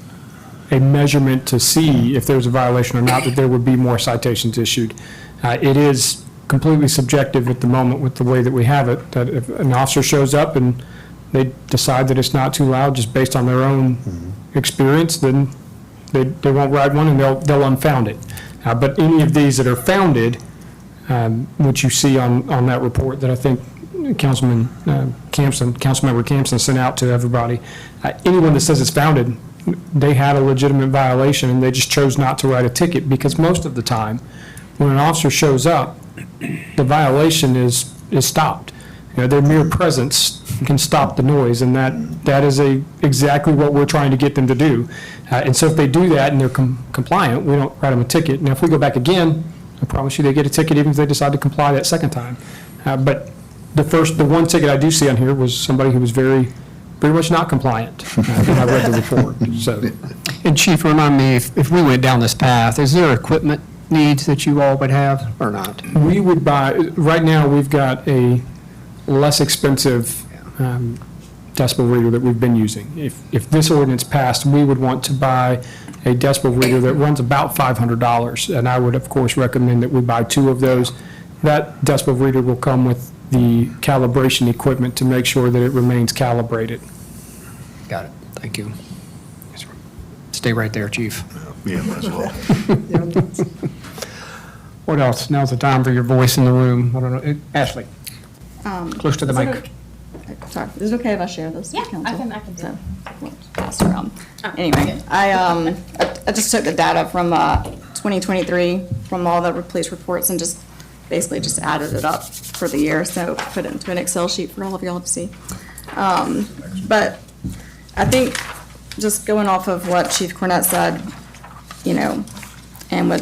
a measurement to see if there's a violation or not, that there would be more citations issued. It is completely subjective at the moment with the way that we have it, that if an officer shows up and they decide that it's not too loud just based on their own experience, then they won't write one and they'll unfound it. But any of these that are founded, which you see on that report that I think Councilmember Campson sent out to everybody, anyone that says it's founded, they had a legitimate violation and they just chose not to write a ticket, because most of the time, when an officer shows up, the violation is stopped. You know, their mere presence can stop the noise, and that is exactly what we're trying to get them to do. And so if they do that and they're compliant, we don't write them a ticket. Now, if we go back again, I promise you they get a ticket even if they decide to comply that second time. But the one ticket I do see on here was somebody who was very much not compliant when I read the report, so. And Chief, remind me, if we went down this path, is there equipment needs that you all would have or not? We would buy, right now, we've got a less expensive decibel reader that we've been using. If this ordinance passed, we would want to buy a decibel reader that runs about $500, and I would, of course, recommend that we buy 2 of those. That decibel reader will come with the calibration equipment to make sure that it remains calibrated. Got it. Thank you. Stay right there, Chief. Yeah, might as well. What else? Now's the time for your voice in the room. I don't know. Ashley, close to the mic. Sorry, is it okay if I share this with council? I can do So, we'll pass it around. Anyway, I just took the data from 2023 from all the police reports and just basically just added it up for the year, so put it into an Excel sheet for all of y'all to see. But I think just going off of what Chief Cornett said, you know, and what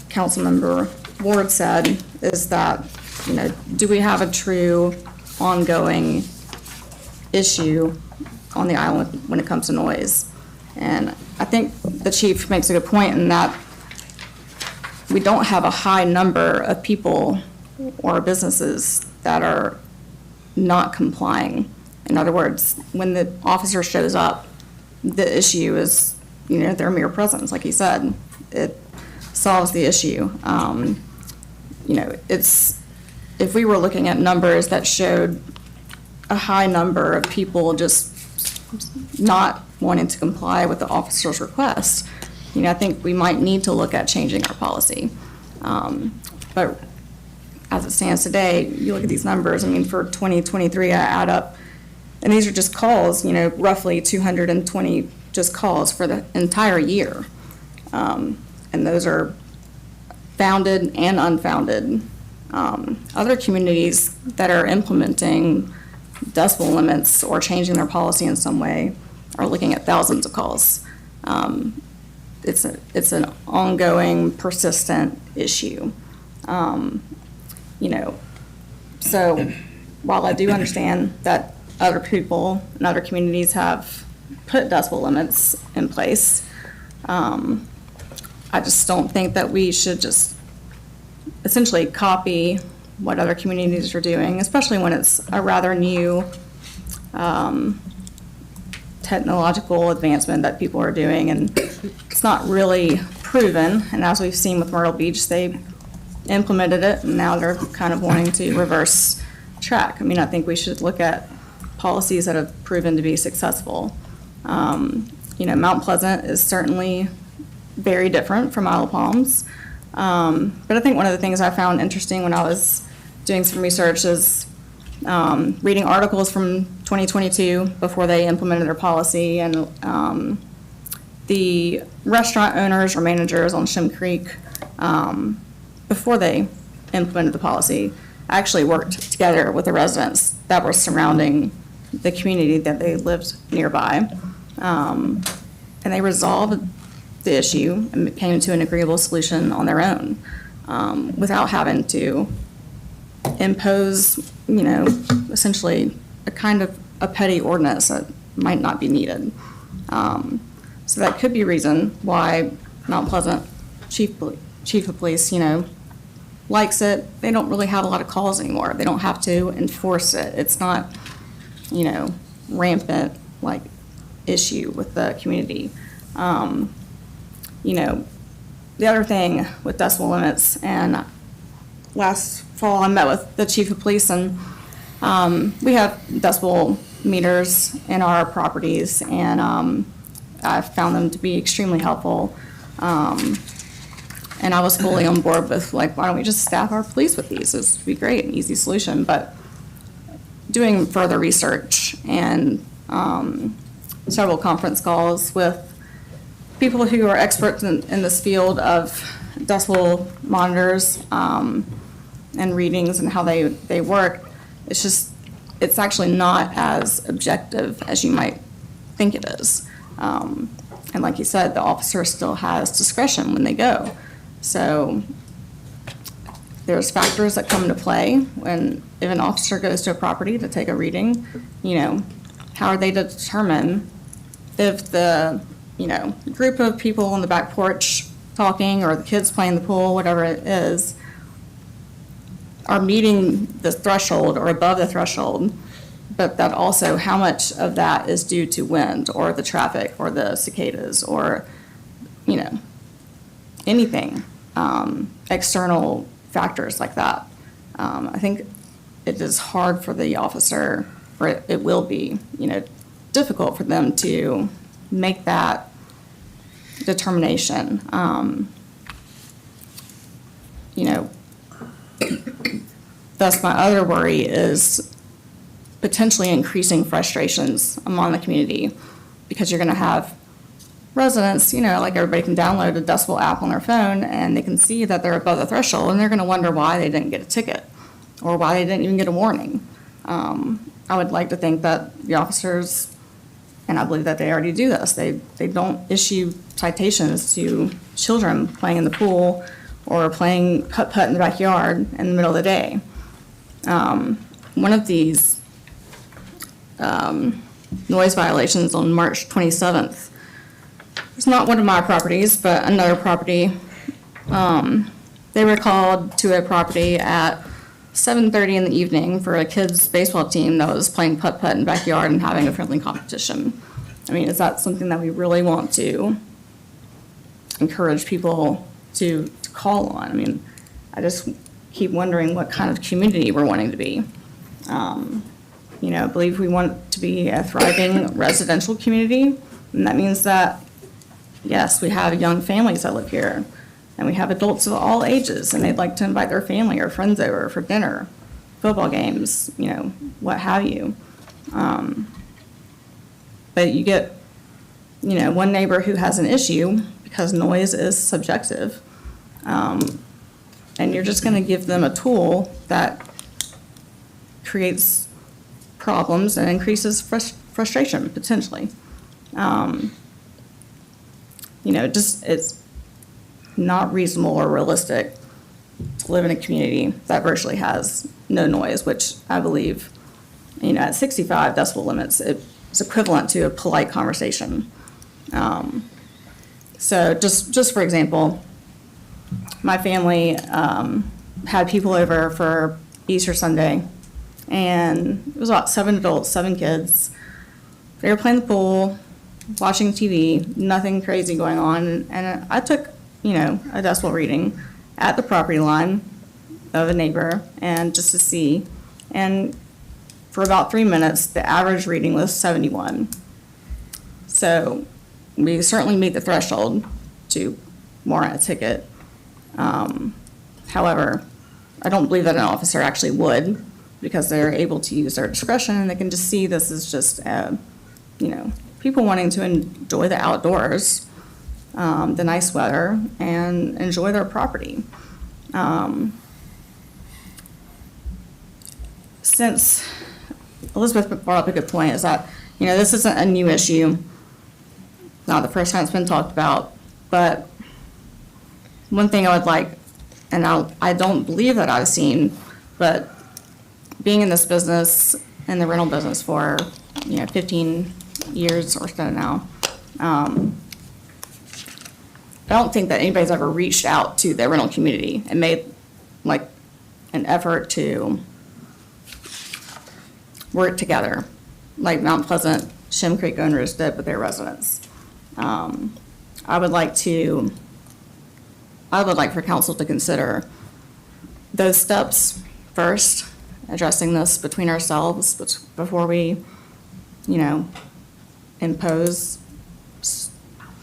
Councilmember Ward said, is that, you know, do we have a true ongoing issue on the island when it comes to noise? And I think the chief makes a good point in that we don't have a high number of people or businesses that are not complying. In other words, when the officer shows up, the issue is, you know, their mere presence, like he said. It solves the issue. You know, if we were looking at numbers that showed a high number of people just not wanting to comply with the officer's request, you know, I think we might need to look at changing our policy. But as it stands today, you look at these numbers, I mean, for 2023, I add up, and these are just calls, you know, roughly 220 just calls for the entire year. And those are founded and unfounded. Other communities that are implementing decibel limits or changing their policy in some way are looking at thousands of calls. It's an ongoing, persistent issue. You know, so while I do understand that other people and other communities have put decibel limits in place. I just don't think that we should just essentially copy what other communities are doing, especially when it's a rather new technological advancement that people are doing, and it's not really proven. And as we've seen with Myrtle Beach, they implemented it, and now they're kind of wanting to reverse track. I mean, I think we should look at policies that have proven to be successful. Mount Pleasant is certainly very different from Isle of Palms. But I think one of the things I found interesting when I was doing some research is reading articles from 2022 before they implemented their policy, and the restaurant owners or managers on Shem Creek, before they implemented the policy, actually worked together with the residents that were surrounding the community that they lived nearby. And they resolved the issue and came to an agreeable solution on their own, without having to impose, essentially a kind of a petty ordinance that might not be needed. So that could be a reason why Mount Pleasant chief of police, likes it. They don't really have a lot of calls anymore. They don't have to enforce it. It's not, rampant like issue with the community. The other thing with decibel limits, and last fall I met with the chief of police, and we have decibel meters in our properties, and I found them to be extremely helpful. And I was fully on board with, why don't we just staff our police with these? This would be great, an easy solution. But doing further research and several conference calls with people who are experts in this field of decibel monitors and readings and how they work, it's actually not as objective as you might think it is. And like you said, the officer still has discretion when they go. So there's factors that come into play if an officer goes to a property to take a reading, how are they to determine if the, group of people on the back porch talking or the kids playing the pool, whatever it is, are meeting the threshold or above the threshold, but that also how much of that is due to wind or the traffic or the cicadas or, anything, external factors like that. I think it is hard for the officer, or it will be, difficult for them to make that determination. Thus my other worry is potentially increasing frustrations among the community, because you're going to have residents, like everybody can download a decibel app on their phone and they can see that they're above the threshold, and they're going to wonder why they didn't get a ticket or why they didn't even get a warning. I would like to think that the officers, and I believe that they already do this, they don't issue citations to children playing in the pool or playing putt-putt in the backyard in the middle of the day. One of these noise violations on March 27th, it's not one of my properties, but another property. They were called to a property at 7:30 in the evening for a kids' baseball team that was playing putt-putt in the backyard and having a friendly competition. I mean, is that something that we really want to encourage people to call on? I mean, I just keep wondering what kind of community we're wanting to be. I believe we want to be a thriving residential community, and that means that, yes, we have young families that live here, and we have adults of all ages, and they'd like to invite their family or friends over for dinner, football games, what have you. But you get, one neighbor who has an issue because noise is subjective, and you're just going to give them a tool that creates problems and increases frustration potentially. It's not reasonable or realistic to live in a community that virtually has no noise, which I believe, at 65 decibel limits, it is equivalent to a polite conversation. So just for example, my family had people over for Easter Sunday, and it was about 7 adults, 7 kids. They were playing the pool, watching TV, nothing crazy going on, and I took, a decibel reading at the property line of a neighbor, and just to see, and for about 3 minutes, the average reading was 71. So we certainly meet the threshold to warrant a ticket. However, I don't believe that an officer actually would, because they're able to use their discretion and they can just see this is just, people wanting to enjoy the outdoors, the nice weather, and enjoy their property. Since Elizabeth brought up a good point, is that, this isn't a new issue, not the first time it's been talked about, but one thing I would like, and I don't believe that I've seen, but being in this business, in the rental business for, 15 years or so now, I don't think that anybody's ever reached out to the rental community and made like an effort to work together, like Mount Pleasant, Shem Creek owners did with their residents. I would like for council to consider those steps first, addressing this between ourselves before we, impose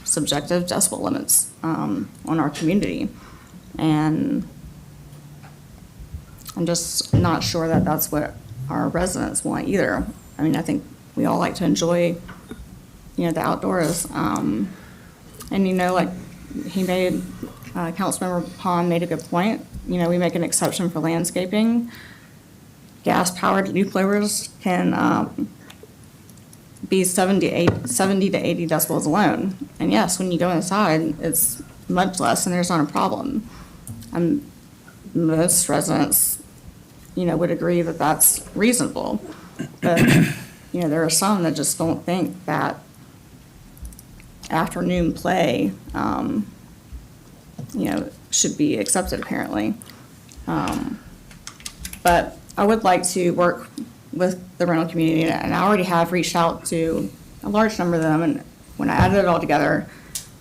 subjective decibel limits on our community. And I'm just not sure that that's what our residents want either. I mean, I think we all like to enjoy, the outdoors. And, like he made, Councilmember Pond made a good point. We make an exception for landscaping. Gas-powered leaf blowers can be 70 to 80 decibels alone. And yes, when you go inside, it's much less and there's not a problem. Most residents, would agree that that's reasonable. But, there are some that just don't think that afternoon play, should be accepted apparently. But I would like to work with the rental community, and I already have reached out to a large number of them, and when I added it all together,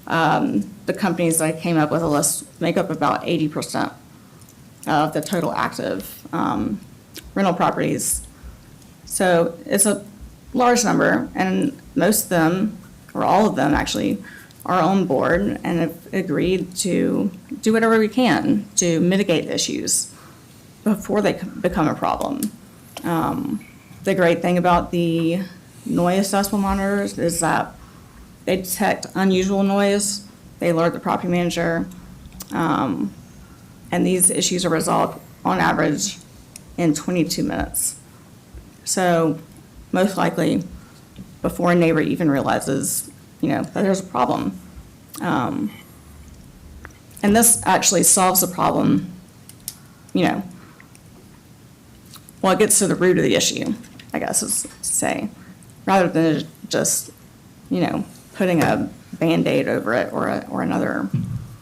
the companies that I came up with a list make up about 80% of the total active rental properties. So it's a large number, and most of them, or all of them actually, are on board and have agreed to do whatever we can to mitigate issues before they become a problem. The great thing about the noise decibel monitors is that they detect unusual noise, they alert the property manager, and these issues are resolved on average in 22 minutes. So most likely before a neighbor even realizes, that there's a problem. And this actually solves the problem, it gets to the root of the issue, I guess is to say, rather than just, putting a Band-Aid over it or another,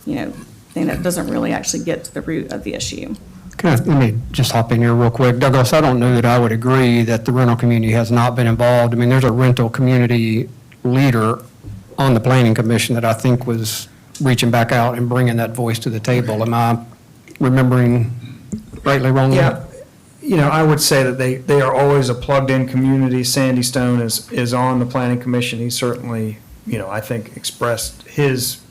thing that doesn't really actually get to the root of the issue. Let me just hop in here real quick. Douglas, I don't know that I would agree that the rental community has not been involved. I mean, there's a rental community leader on the planning commission that I think was reaching back out and bringing that voice to the table. Am I remembering rightly, wrongly? Yeah, I would say that they are always a plugged-in community. Sandy Stone is on the planning commission. He certainly, I think expressed his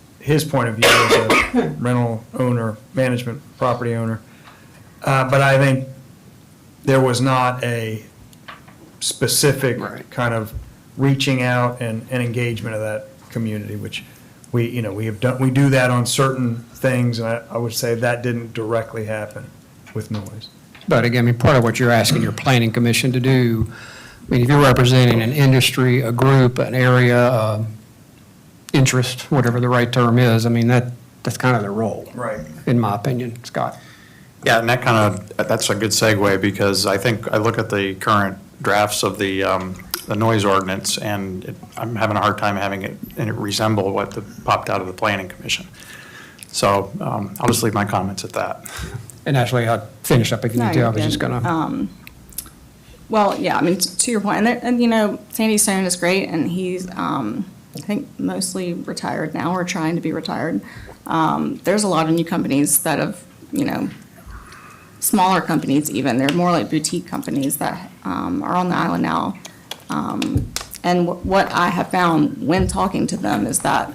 point of view as a rental owner, management property owner. But I think there was not a specific kind of reaching out and engagement of that community, which we have done. We do that on certain things, and I would say that didn't directly happen with noise. But again, part of what you're asking your planning commission to do, if you're representing an industry, a group, an area, interest, whatever the right term is, that's kind of their role. Right. In my opinion, Scott. Yeah, and that's a good segue, because I think I look at the current drafts of the the noise ordinance, and I'm having a hard time having it resemble what popped out of the planning commission. So I'll just leave my comments at that. And actually, I'll finish up if you No, need to. I you're was just good. gonna. Well, yeah, I mean, to your point, and you know, Sandy Stone is great, and he's, I think, mostly retired now, or trying to be retired. There's a lot of new companies that have, you know, smaller companies even, they're more like boutique companies that are on the island now. And what I have found when talking to them is that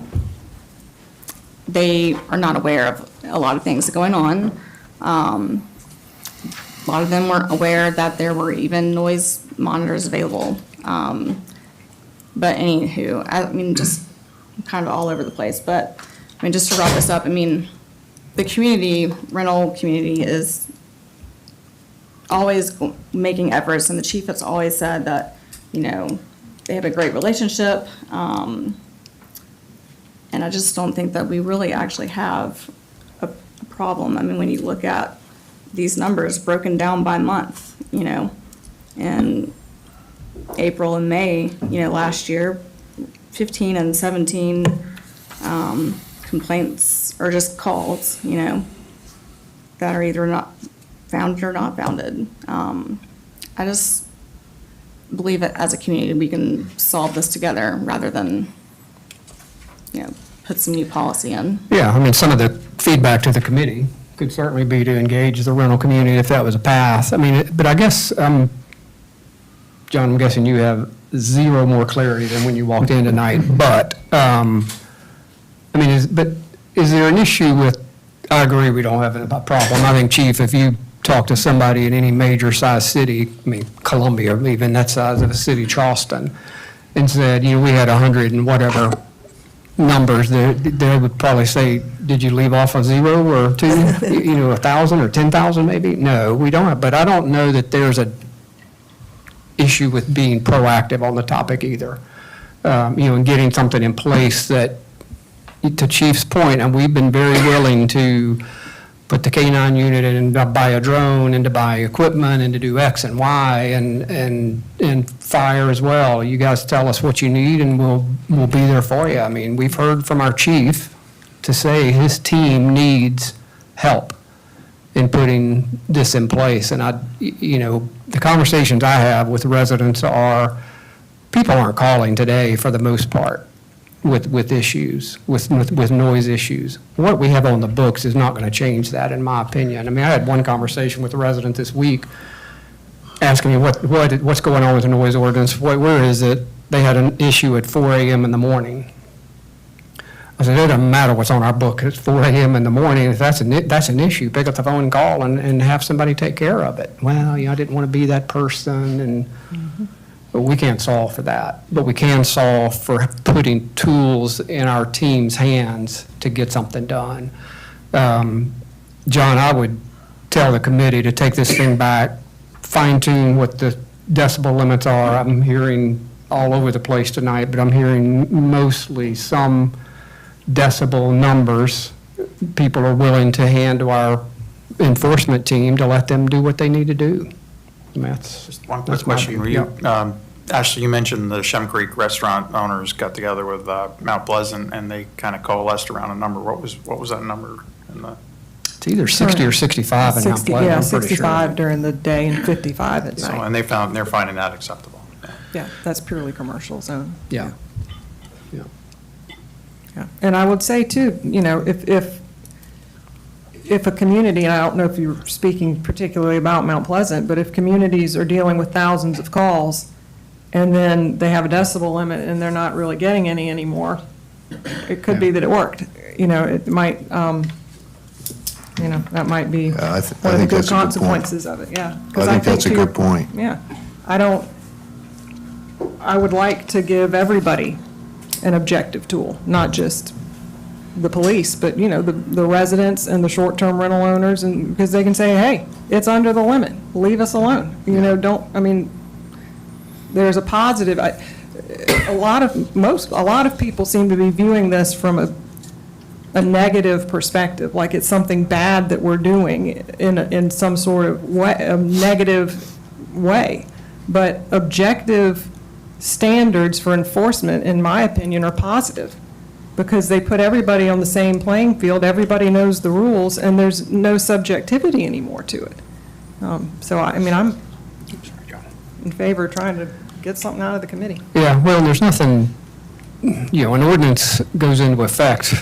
they are not aware of a lot of things going on. A lot of them weren't aware that there were even noise monitors available. But anywho, I mean, just kind of all over the place. But, I mean, just to wrap this up, I mean, the rental community is always making efforts, and the chief has always said that, you know, they have a great relationship. And I just don't think that we really actually have a problem. I mean, when you look at these numbers broken down by month, you know, and April and May, you know, last year, 15 and 17 complaints or just calls, you know, that are either not founded or not founded. I just believe that as a community, we can solve this together rather than, you know, put some new policy in. Yeah, I mean, some of the feedback to the committee could certainly be to engage the rental community if that was a path. I mean, but I guess, John, I'm guessing you have zero more clarity than when you walked in tonight. But, I mean, is there an issue with, I agree we don't have a problem. I think, Chief, if you talk to somebody in any major size city, I mean, Columbia, even that size of a city, Charleston, and said, you know, we had 100 and whatever numbers, they would probably say, did you leave off a 0 or 2, you know, 1,000 or 10,000 maybe? No, we don't have, but I don't know that there's a issue with being proactive on the topic either. You know, and getting something in place that, to Chief's point, and we've been very willing to put the K-9 unit in and buy a drone and to buy equipment and to do X and Y and fire as well. You guys tell us what you need and we'll be there for you. I mean, we've heard from our chief to say his team needs help in putting this in place. And you know, the conversations I have with residents are, people aren't calling today for the most part with issues, with noise issues. What we have on the books is not going to change that, in my opinion. I mean, I had one conversation with a resident this week asking me what's going on with the noise ordinance, where is it? They had an issue at 4 a.m. in the morning. I said, it doesn't matter what's on our book. It's 4 a.m. in the morning. If that's an issue, pick up the phone and call and have somebody take care of it. Well, you know, I didn't want to be that person, and but we can't solve for that. But we can solve for putting tools in our team's hands to get something done. John, I would tell the committee to take this thing back, fine tune what the decibel limits are. I'm hearing all over the place tonight, but I'm hearing mostly some decibel numbers people are willing to hand to our enforcement team to let them do what they need to do. I mean, Just one quick that's my question. view. Ashley, you mentioned the Shem Creek restaurant owners got together with Mount Pleasant, and they kind of coalesced around a number. What was that number? It's either 60 or 65 in Mount 60, Pleasant, yeah, I'm pretty sure. 65 during the day and 55 at So, night. and they're finding that acceptable. Yeah, that's purely commercial zone. Yeah. Yeah. And I would say too, you know, if a community, and I don't know if you're speaking particularly about Mount Pleasant, but if communities are dealing with thousands of calls and then they have a decibel limit and they're not really getting any anymore, it could be that it worked. You know, it might, you know, that might be I one of the think good that's a good point. consequences of it, yeah. 'Cause I think that's a to your- good point. Yeah. I would like to give everybody an objective tool, not just the police, but, you know, the residents and the short-term rental owners, and, because they can say, hey, it's under the limit, leave us alone. You know, there's a positive, a lot of people seem to be viewing this from a negative perspective, like it's something bad that we're doing in some sort of way, a negative way. But objective standards for enforcement, in my opinion, are positive, because they put everybody on the same playing field, everybody knows the rules, and there's no subjectivity anymore to it. So, I mean, I'm in favor of trying to get something out of the committee. Yeah, well, there's nothing, an ordinance goes into effect.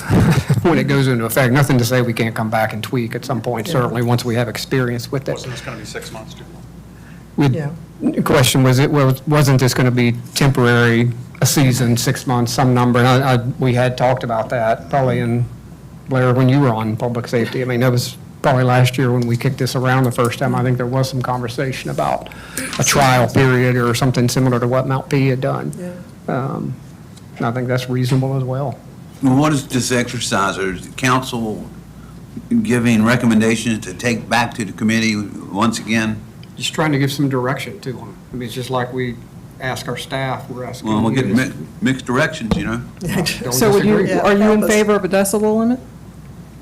When it goes into effect, nothing to say we can't come back and tweak at some point, certainly, once we have experience with it. Wasn't this going to be 6 months too long? Yeah. The question was, wasn't this going to be temporary, a season, 6 months, some number? And we had talked about that probably in, Blair, when you were on public safety. I mean, that was probably last year when we kicked this around the first time. I think there was some conversation about a trial period or something similar to what Mount P had done. And I think that's reasonable as well. Well, what is this exercise, or is the council giving recommendations to take back to the committee once again? Just trying to give some direction to them. I mean, it's just like we ask our staff, we're asking. Well, we're you getting to- mixed directions, you know? Don't So would you, disagree. are you in help us. favor of a decibel limit?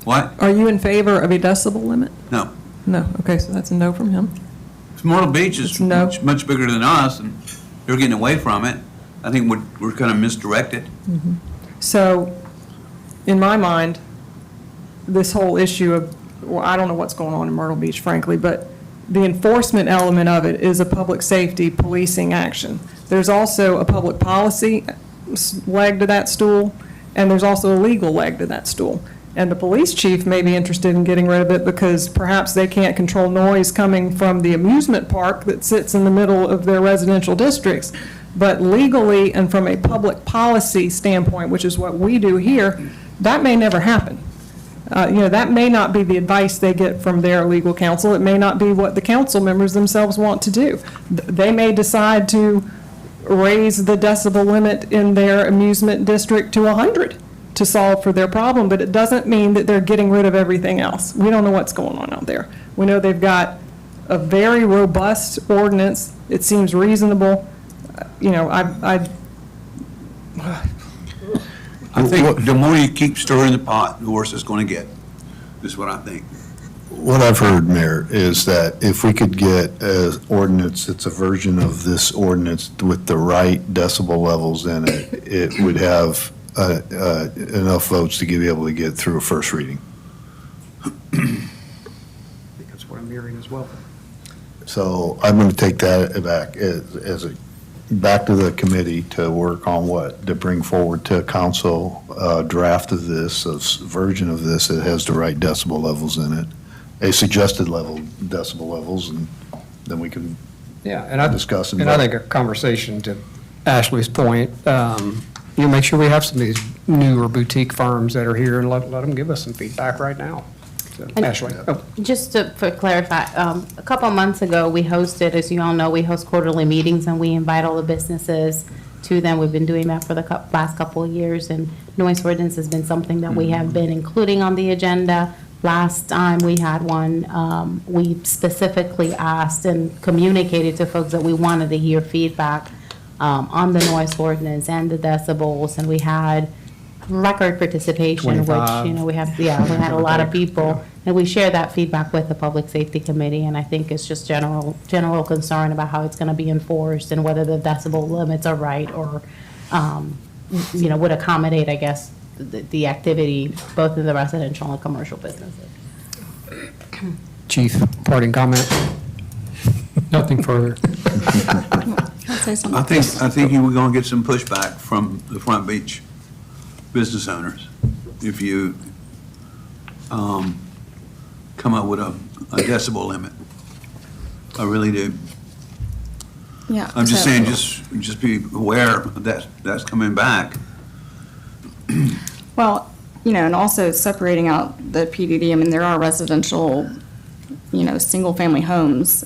What? Are you in favor of a decibel limit? No. No, okay, so that's a no from him. Myrtle Beach is It's no. much bigger than us, and they're getting away from it. I think we're kind of misdirected. So, in my mind, this whole issue of, well, I don't know what's going on in Myrtle Beach, frankly, but the enforcement element of it is a public safety policing action. There's also a public policy leg to that stool, and there's also a legal leg to that stool. And the police chief may be interested in getting rid of it because perhaps they can't control noise coming from the amusement park that sits in the middle of their residential districts. But legally and from a public policy standpoint, which is what we do here, that may never happen. That may not be the advice they get from their legal counsel. It may not be what the council members themselves want to do. They may decide to raise the decibel limit in their amusement district to 100 to solve for their problem, but it doesn't mean that they're getting rid of everything else. We don't know what's going on out there. We know they've got a very robust ordinance. It seems reasonable. I think the more you keep stirring the pot, the worse it's going to get, is what I think. What I've heard, Mayor, is that if we could get an ordinance, it's a version of this ordinance with the right decibel levels in it, it would have enough votes to be able to get through a first reading. I think that's what I'm hearing as well. So I'm going to take that back back to the committee to work on to bring forward to council a draft of this, a version of this that has the right decibel levels in it, a suggested decibel levels, and then we can discuss and And I think a conversation to Ashley's point, make sure we have some of these newer boutique firms that are here and let them give us some feedback right now. So, And- Ashley. Oh. Just to clarify, a couple of months ago, we hosted, as you all know, we host quarterly meetings and we invite all the businesses to them. We've been doing that for the last couple of years, and noise ordinance has been something that we have been including on the agenda. Last time we had one, we specifically asked and communicated to folks that we wanted to hear feedback on the noise ordinance and the decibels, and we had record participation, which, 25. we had a lot of people, and we share that feedback with the Public Safety Committee, and I think it's just general concern about how it's going to be enforced and whether the decibel limits are right or, would accommodate, I guess, the activity both in the residential and commercial businesses. Chief, parting comment? Nothing further. Say something. I think you were going to get some pushback from the Front Beach business owners if you come up with a decibel limit. I really do. Yeah. I'm just so- saying, just be aware that that's coming back. Well, and also separating out the PDD, I mean, there are residential, single-family homes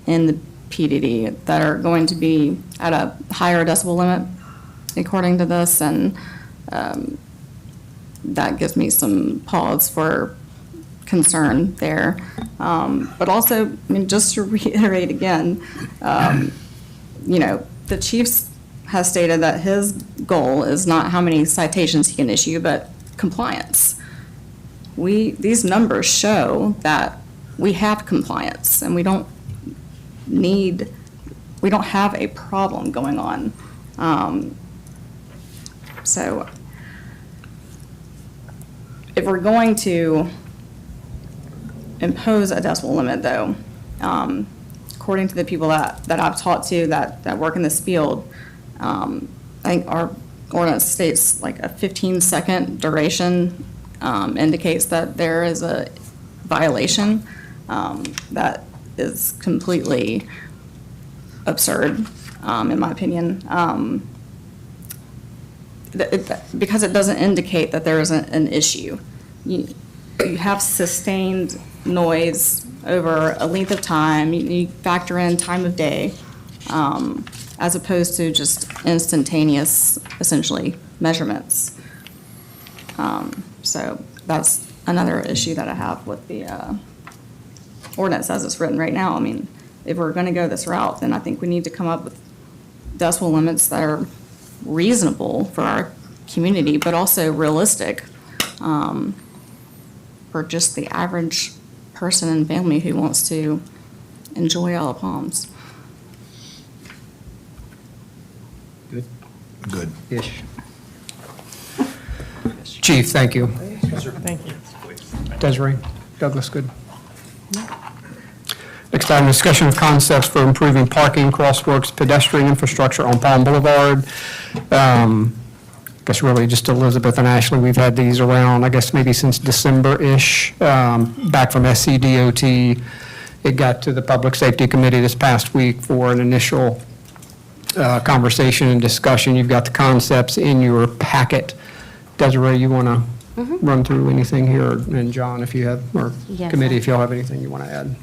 in the PDD that are going to be at a higher decibel limit, according to this, and that gives me some pause for concern there. But also, I mean, just to reiterate again, the chief has stated that his goal is not how many citations he can issue, but compliance. These numbers show that we have compliance, and we don't have a problem going on So if we're going to impose a decibel limit, though, according to the people that I've talked to that work in this field, I think our ordinance states like a 15-second duration indicates that there is a violation. That is completely absurd, in my opinion. Because it doesn't indicate that there is an issue. You have sustained noise over a length of time. You factor in time of day, as opposed to just instantaneous, essentially, measurements. So that's another issue that I have with the ordinance as it's written right now. I mean, if we're going to go this route, then I think we need to come up with decibel limits that are reasonable for our community, but also realistic for just the average person and family who wants to enjoy Isle of Palms. Good. Ish. Chief, thank you. Thank you. Desiree, Douglas, good. Next item, discussion of concepts for improving parking, crosswalks, pedestrian infrastructure on Palm Boulevard. I guess really just Elizabeth and Ashley, we've had these around, I guess maybe since December-ish, back from SCDOT. It got to the Public Safety Committee this past week for an initial conversation and discussion. You've got the concepts in your packet. Desiree, you want to run through anything here? And John, if you have, or Yes, committee, I- if y'all have anything you want to add?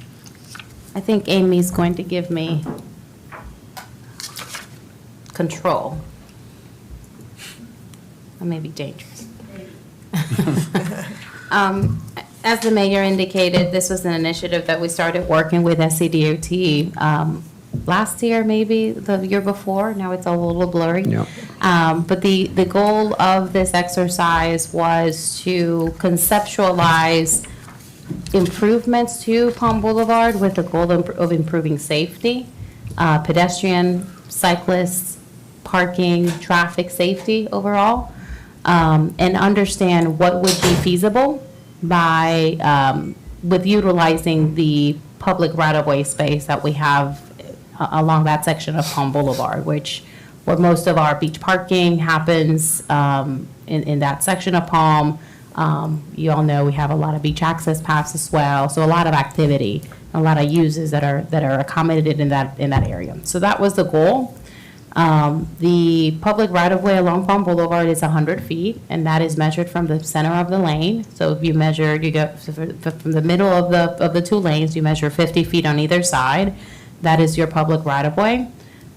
I think Amy's going to give me control. That may be dangerous. As the mayor indicated, this was an initiative that we started working with SCDOT last year, maybe the year before. Now it's a little blurry. Yep. But the goal of this exercise was to conceptualize improvements to Palm Boulevard with the goal of improving safety, pedestrian, cyclists, parking, traffic safety overall, and understand what would be feasible by, with utilizing the public right-of-way space that we have along that section of Palm Boulevard, where most of our beach parking happens in that section of Palm. You all know we have a lot of beach access paths as well, so a lot of activity, a lot of uses that are accommodated in that area. So that was the goal. The public right-of-way along Palm Boulevard is 100 feet, and that is measured from the center of the lane. So if you measure, you go from the middle of the two lanes, you measure 50 feet on either side. That is your public right-of-way.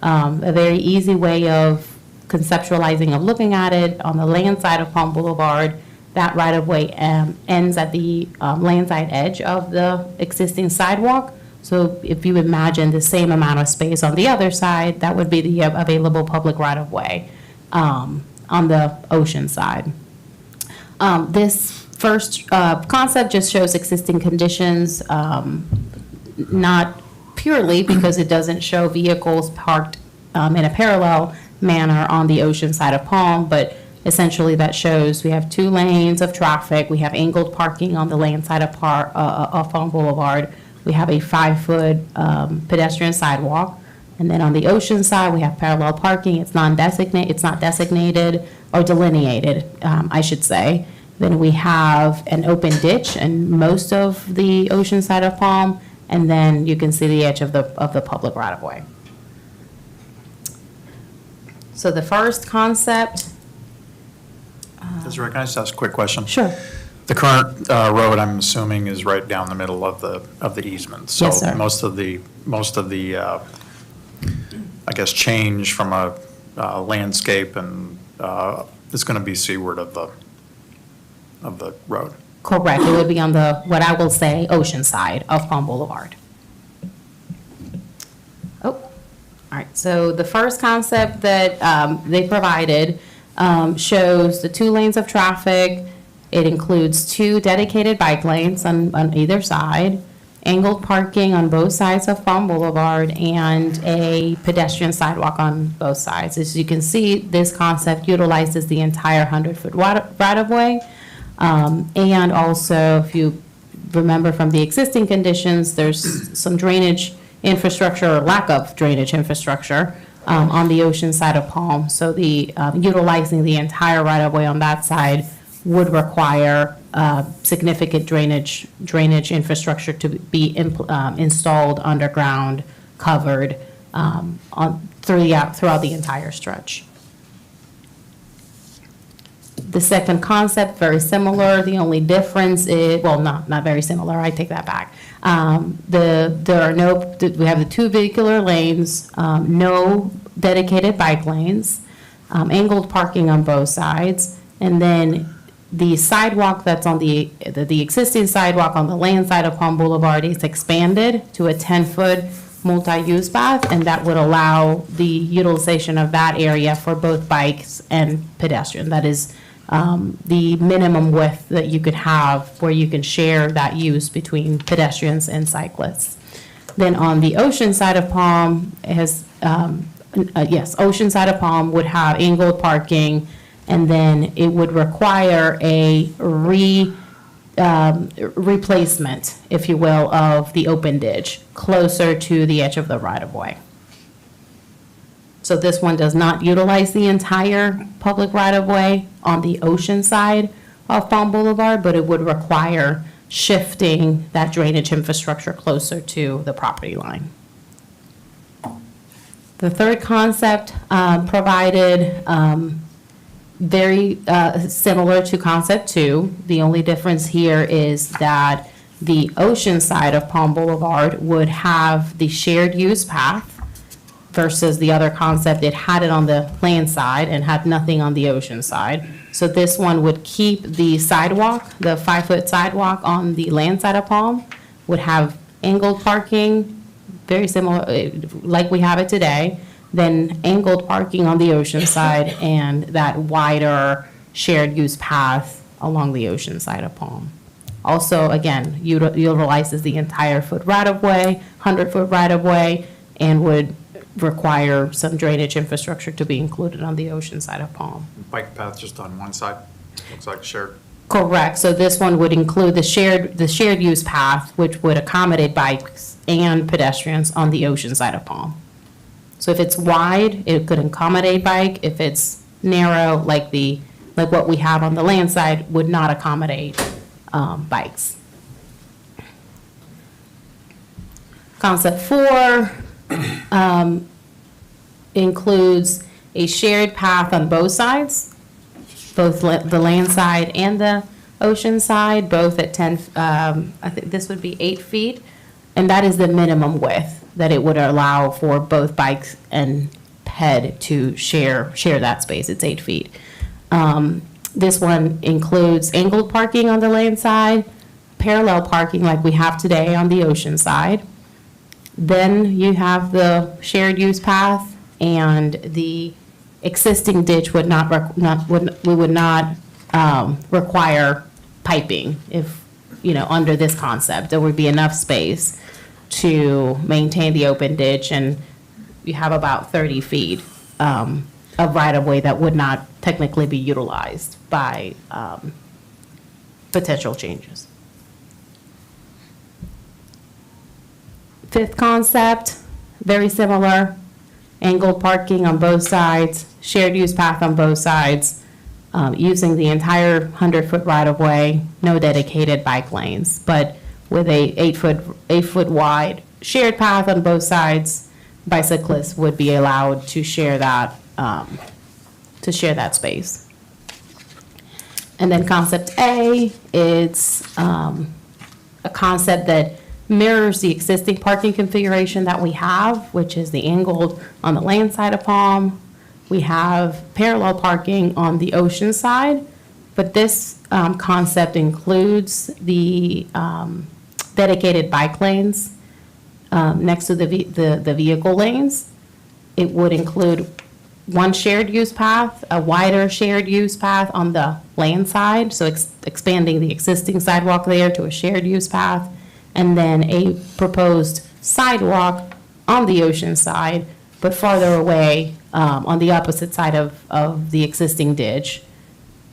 A very easy way of conceptualizing, of looking at it, on the land side of Palm Boulevard, that right-of-way ends at the landside edge of the existing sidewalk. So if you imagine the same amount of space on the other side, that would be the available public right-of-way on the ocean side. This first concept just shows existing conditions, not purely because it doesn't show vehicles parked in a parallel manner on the ocean side of Palm, but essentially that shows we have 2 lanes of traffic, we have angled parking on the land side of Palm Boulevard, we have a 5-foot pedestrian sidewalk, and then on the ocean side, we have parallel parking. It's not designated or delineated, I should say. Then we have an open ditch in most of the ocean side of Palm, and then you can see the edge of the public right-of-way. So the first concept. Desiree, can I just ask a quick question? Sure. The current road, I'm assuming, is right down the middle of the easement. Yes, sir. So most of the I guess, change from a landscape and is going to be seaward of the road. Correct. It would be on the, what I will say, ocean side of Palm Boulevard. Oh, all right. So the first concept that they provided shows the 2 lanes of traffic. It includes 2 dedicated bike lanes on either side. angled parking on both sides of Palm Boulevard, and a pedestrian sidewalk on both sides. As you can see, this concept utilizes the entire 100-foot right-of-way. And also, if you remember from the existing conditions, there's some drainage infrastructure or lack of drainage infrastructure on the ocean side of Palm. So the utilizing the entire right-of-way on that side would require significant drainage infrastructure to be installed underground, covered throughout the entire stretch. The second concept, very similar. The only difference is, well, not very similar. I take that back. We have the two vehicular lanes, no dedicated bike lanes, angled parking on both sides, and then the sidewalk that's on the existing sidewalk on the land side of Palm Boulevard is expanded to a 10-foot multi-use path, and that would allow the utilization of that area for both bikes and pedestrian. That is the minimum width that you could have where you can share that use between pedestrians and cyclists. Then on the ocean side of Palm, ocean side of Palm would have angled parking, and then it would require a replacement, if you will, of the open ditch closer to the edge of the right-of-way. So this one does not utilize the entire public right-of-way on the ocean side of Palm Boulevard, but it would require shifting that drainage infrastructure closer to the property line. The third concept provided very similar to concept 2. The only difference here is that the ocean side of Palm Boulevard would have the shared use path versus the other concept, it had it on the land side and had nothing on the ocean side. So this one would keep the sidewalk, the 5-foot sidewalk on the land side of Palm, would have angled parking, very similar, like we have it today, then angled parking on the ocean side, and that wider shared use path along the ocean side of Palm. Also, again, utilizes the entire foot right-of-way, 100-foot right-of-way, and would require some drainage infrastructure to be included on the ocean side of Palm. Bike path just on one side, looks like shared. Correct. So this one would include the shared use path, which would accommodate bikes and pedestrians on the ocean side of Palm. So if it's wide, it could accommodate bike. If it's narrow, like what we have on the land side, would not accommodate bikes. Concept 4 includes a shared path on both sides, both the land side and the ocean side, both at 10, I think this would be 8 feet, and that is the minimum width that it would allow for both bikes and ped to share that space. It's 8 feet. This one includes angled parking on the land side, parallel parking like we have today on the ocean side. Then you have the shared use path, and the existing ditch would not require piping if, under this concept. There would be enough space to maintain the open ditch, and you have about 30 feet of right-of-way that would not technically be utilized by potential changes. Fifth concept, very similar, angled parking on both sides, shared use path on both sides, using the entire 100-foot right-of-way, no dedicated bike lanes, but with a 8-foot wide shared path on both sides, bicyclists would be allowed to share that space. And then concept A, it's a concept that mirrors the existing parking configuration that we have, which is the angled on the land side of Palm. We have parallel parking on the ocean side, but this concept includes the dedicated bike lanes next to the vehicle lanes. It would include one shared use path, a wider shared use path on the land side, so expanding the existing sidewalk there to a shared use path, and then a proposed sidewalk on the ocean side, but farther away, on the opposite side of the existing ditch.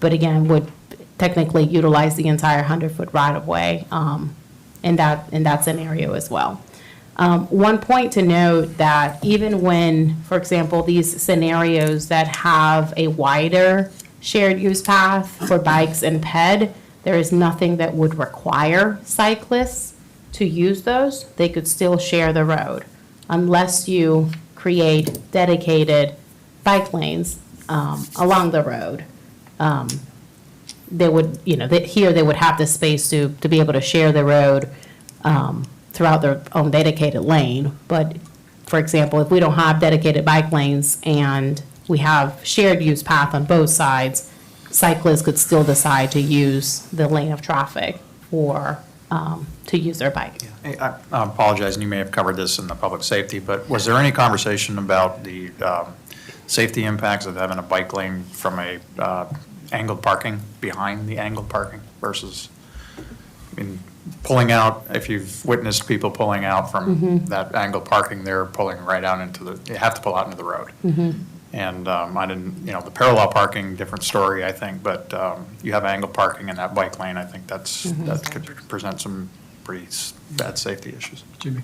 But again, would technically utilize the entire 100-foot right-of-way in that scenario as well. One point to note that even when, for example, these scenarios that have a wider shared use path for bikes and ped, there is nothing that would require cyclists to use those. They could still share the road unless you create dedicated bike lanes along the road. They would, here they would have the space to be able to share the road throughout their own dedicated lane. But, for example, if we don't have dedicated bike lanes and we have shared use path on both sides, cyclists could still decide to use the lane of traffic to use their bike. Hey, I apologize, and you may have covered this in the public safety, but was there any conversation about the safety impacts of having a bike lane from a angled parking behind the angled parking versus, pulling out, if you've witnessed people pulling out from that angled parking, they're pulling right out they have to pull out into the road. And I didn't, the parallel parking, different story, I think, but you have angled parking in that bike lane, I think that could present some pretty bad safety issues. Jimmy?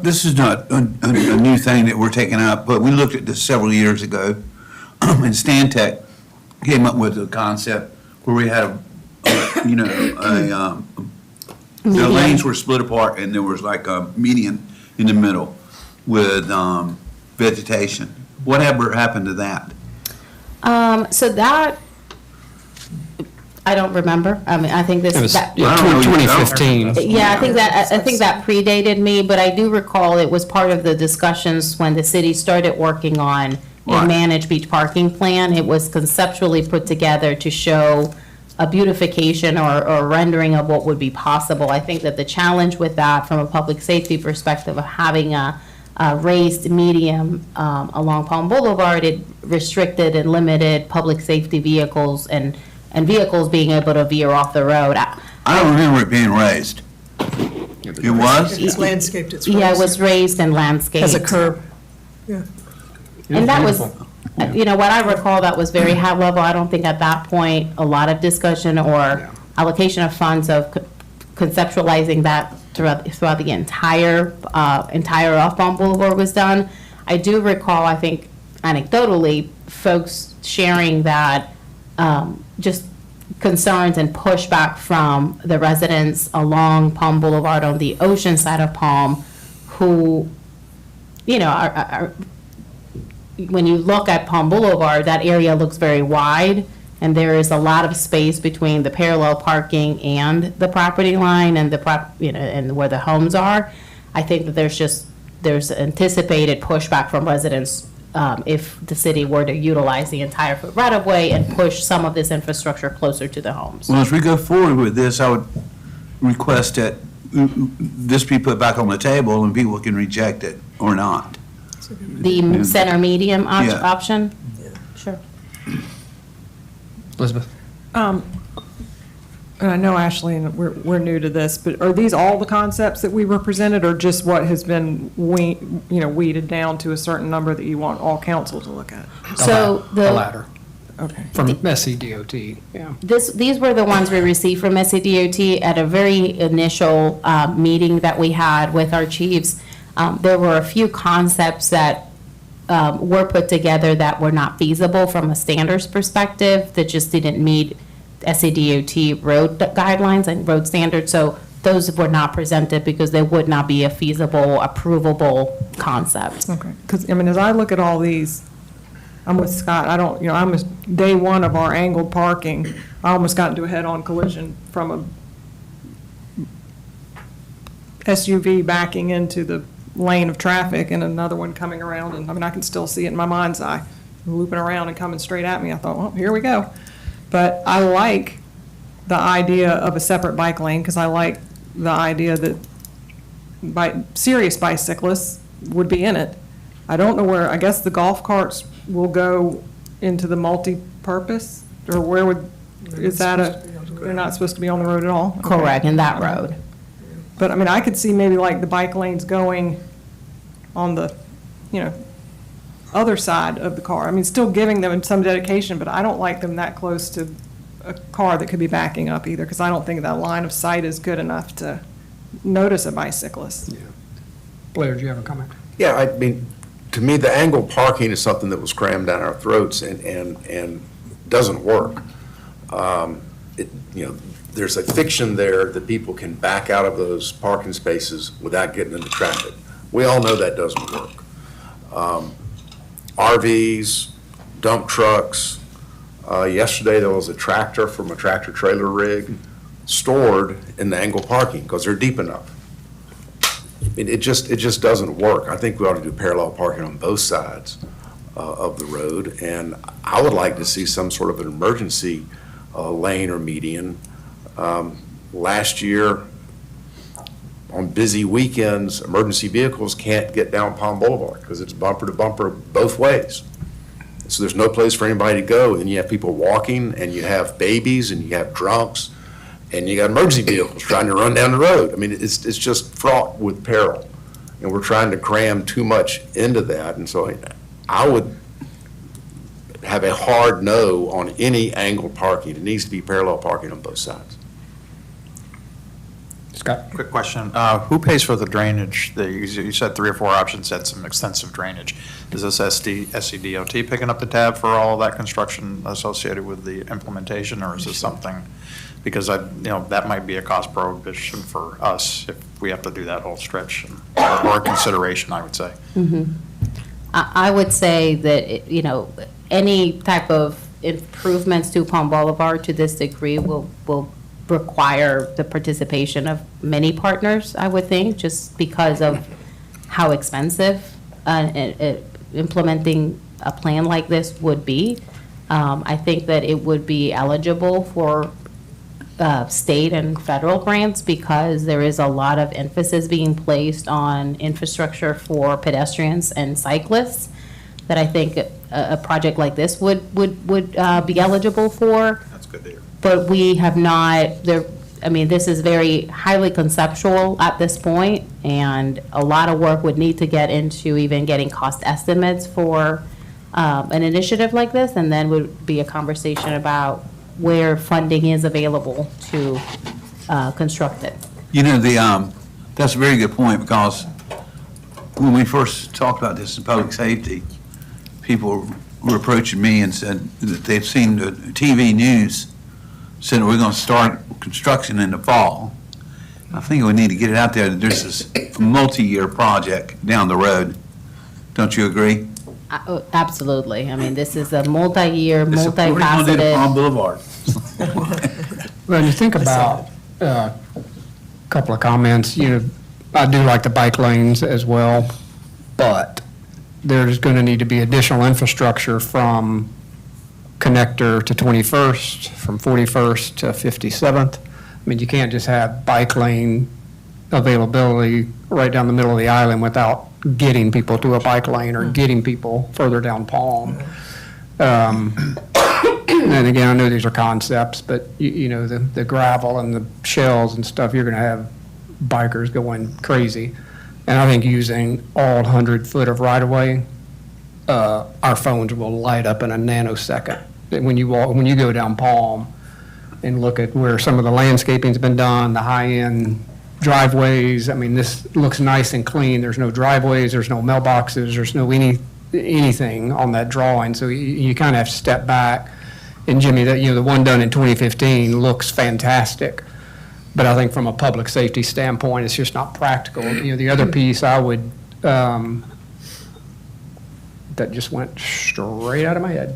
This is not a new thing that we're taking up, but we looked at this several years ago, and Stantec came up with a concept where we had the lanes were split apart, and there was like a median in the middle with vegetation. Whatever happened to that? So that, I don't remember. I think this. It was, that- yeah, I don't know, 2015. Yeah, I think that predated me, but I do recall it was part of the discussions when the city started working on a Right. managed beach parking plan. It was conceptually put together to show a beautification or rendering of what would be possible. I think that the challenge with that, from a public safety perspective, of having a raised medium along Palm Boulevard, it restricted and limited public safety vehicles and vehicles being able to veer off the road. I don't remember it being raised. It was? It's landscaped, it's. Yeah, it was raised and landscaped. Has a curb. Yeah. And that was, what I recall, that was very high level. I don't think at that point, a lot of discussion or allocation of funds of conceptualizing that throughout the entire off Palm Boulevard was done. I do recall, I think anecdotally, folks sharing that just concerns and pushback from the residents along Palm Boulevard on the ocean side of Palm, who, are when you look at Palm Boulevard, that area looks very wide, and there is a lot of space between the parallel parking and the property line and and where the homes are. I think that there's anticipated pushback from residents if the city were to utilize the entire foot right-of-way and push some of this infrastructure closer to the homes. Well, as we go forward with this, I would request that this be put back on the table and people can reject it or not. The center medium Yeah. option? Sure. Elizabeth? And I know, Ashley, and we're new to this, but are these all the concepts that we were presented, or just what has been weeded down to a certain number that you want all council to look at? So The latter, Okay. from SCDOT, yeah. These were the ones we received from SCDOT at a very initial meeting that we had with our chiefs. There were a few concepts that were put together that were not feasible from a standards perspective, that just didn't meet SCDOT road guidelines and road standards. So those were not presented because they would not be a feasible, approvable concept. Okay, because, as I look at all these, I'm with Scott, I'm day one of our angled parking, I almost got into a head-on collision from a SUV backing into the lane of traffic and another one coming around, and I can still see it in my mind's eye, looping around and coming straight at me. I thought, well, here we go. But I like the idea of a separate bike lane, because I like the idea that serious bicyclists would be in it. I don't know where, I guess the golf carts will go into the multi-purpose, or where would, is that they're not supposed to be on the road at all? Okay. Correct, in that road. But, I mean, I could see maybe like the bike lanes going on the, other side of the car. I mean, still giving them some dedication, but I don't like them that close to a car that could be backing up either, because I don't think that line of sight is good enough to notice a bicyclist. Blair, do you have a comment? Yeah, I mean, to me, the angled parking is something that was crammed down our throats and doesn't work. There's a fiction there that people can back out of those parking spaces without getting into traffic. We all know that doesn't work. RVs, dump trucks. Yesterday, there was a tractor from a tractor trailer rig stored in the angled parking because they're deep enough. It just doesn't work. I think we ought to do parallel parking on both sides of the road, and I would like to see some sort of an emergency lane or median. Last year, on busy weekends, emergency vehicles can't get down Palm Boulevard because it's bumper to bumper both ways. So there's no place for anybody to go, and you have people walking, and you have babies, and you have drunks, and you got emergency vehicles trying to run down the road. I mean, it's just fraught with peril, and we're trying to cram too much into that, and so I would have a hard no on any angled parking. It needs to be parallel parking on both sides. Scott? Quick question. Who pays for the drainage? You said 3 or 4 options had some extensive drainage. Is this SCDOT picking up the tab for all that construction associated with the implementation, or is this something, because that might be a cost prohibition for us if we have to do that whole stretch, or consideration, I would say. I would say that, any type of improvements to Palm Boulevard to this degree will require the participation of many partners, I would think, just because of how expensive implementing a plan like this would be. I think that it would be eligible for state and federal grants because there is a lot of emphasis being placed on infrastructure for pedestrians and cyclists that I think a project like this would be eligible for. That's good to hear. But we have not, this is very highly conceptual at this point, and a lot of work would need to get into even getting cost estimates for an initiative like this, and then would be a conversation about where funding is available to construct it. That's a very good point, because when we first talked about this in public safety, people were approaching me and said that they've seen the TV news said we're going to start construction in the fall. I think we need to get it out there that there's this multi-year project down the road. Don't you agree? Absolutely. This is a multi-year, What are you going to do to Palm multifaceted. Boulevard? When you think about a couple of comments, I do like the bike lanes as well, but there's going to need to be additional infrastructure from connector to 21st, from 41st to 57th. You can't just have bike lane availability right down the middle of the island without getting people to a bike lane or getting people further down Palm. And again, I know these are concepts, but the gravel and the shells and stuff, you're going to have bikers going crazy. And I think using all 100 foot of right-of-way, our phones will light up in a nanosecond. When you go down Palm and look at where some of the landscaping's been done, the high-end driveways, this looks nice and clean. There's no driveways, there's no mailboxes, there's no anything on that drawing. So you kind of have to step back. And Jimmy, the one done in 2015 looks fantastic. But I think from a public safety standpoint, it's just not practical. The other piece I would, that just went straight out of my head.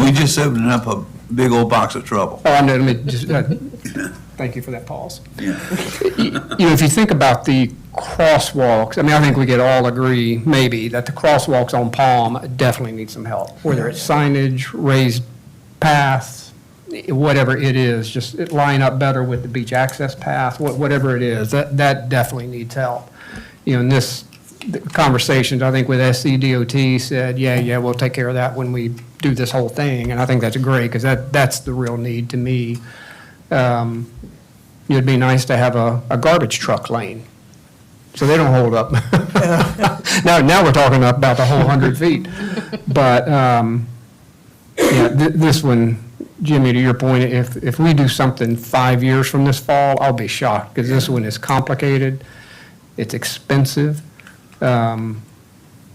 We just opened up a big old box of trouble. Oh, I know, let me just, thank you for that pause. If you think about the crosswalks, I think we could all agree, maybe, that the crosswalks on Palm definitely need some help. Whether it's signage, raised paths, whatever it is, just line up better with the beach access path, whatever it is, that definitely needs help. In this conversations, I think with SCDOT said, yeah, we'll take care of that when we do this whole thing, and I think that's great, because that's the real need to me. it'd be nice to have a garbage truck lane, so they don't hold up. Now we're talking about the whole 100 feet. But, yeah, this one, Jimmy, to your point, if we do something 5 years from this fall, I'll be shocked, because this one is complicated, it's expensive.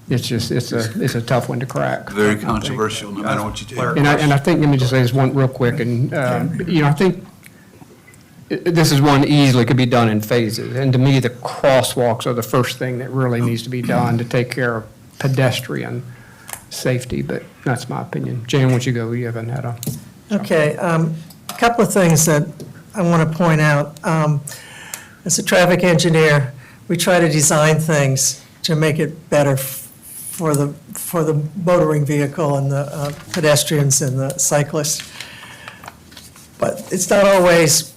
It's just, it's a tough one to crack. Very controversial, no matter what you do. And I think, let me just say this one real quick, and, I think this is one easily could be done in phases. And to me, the crosswalks are the first thing that really needs to be done to take care of pedestrian safety, but that's my opinion. Jan, once you go, you haven't had a. Okay, a couple of things that I want to point out. As a traffic engineer, we try to design things to make it better for the motoring vehicle and the pedestrians and the cyclists. But it's not always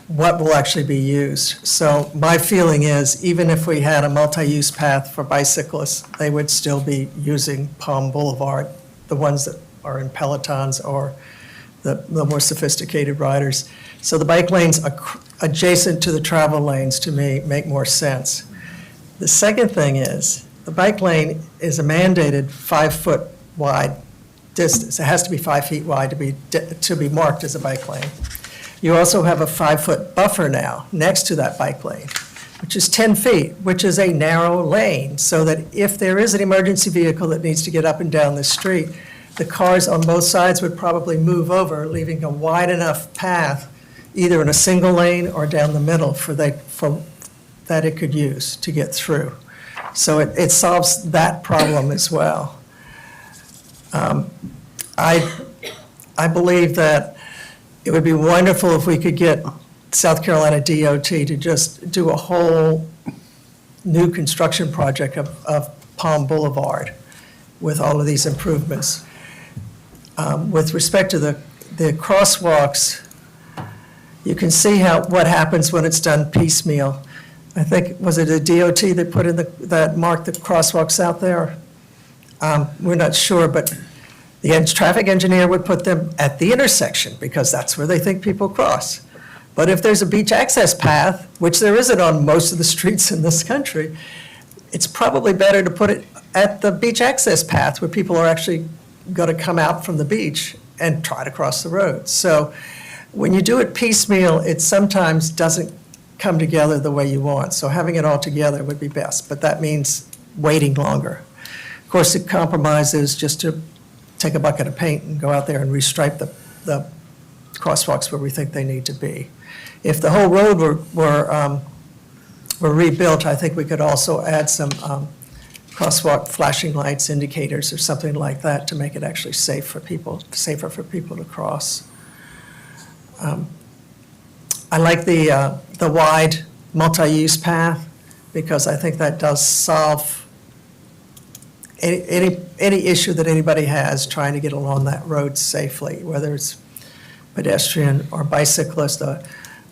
what will actually be used. So my feeling is, even if we had a multi-use path for bicyclists, they would still be using Palm Boulevard, the ones that are in pelotons or the more sophisticated riders. So the bike lanes adjacent to the travel lanes, to me, make more sense. The second thing is, the bike lane is a mandated 5-foot wide distance. It has to be 5 feet wide to be marked as a bike lane. You also have a 5-foot buffer now next to that bike lane, which is 10 feet, which is a narrow lane, so that if there is an emergency vehicle that needs to get up and down the street, the cars on both sides would probably move over, leaving a wide enough path, either in a single lane or down the middle that it could use to get through. So it solves that problem as well. I believe that it would be wonderful if we could get South Carolina DOT to just do a whole new construction project of Palm Boulevard with all of these improvements. With respect to the crosswalks, you can see what happens when it's done piecemeal. I think, was it a DOT that put in that marked the crosswalks out there? We're not sure, but the traffic engineer would put them at the intersection because that's where they think people cross. But if there's a beach access path, which there isn't on most of the streets in this country, it's probably better to put it at the beach access path where people are actually going to come out from the beach and try to cross the road. So when you do it piecemeal, it sometimes doesn't come together the way you want. So having it all together would be best, but that means waiting longer. Of course, the compromise is just to take a bucket of paint and go out there and restripe the crosswalks where we think they need to be. If the whole road were rebuilt, I think we could also add some crosswalk flashing lights, indicators, or something like that to make it actually safer for people to cross. I like the wide multi-use path because I think that does solve any issue that anybody has trying to get along that road safely, whether it's pedestrian or bicyclist. A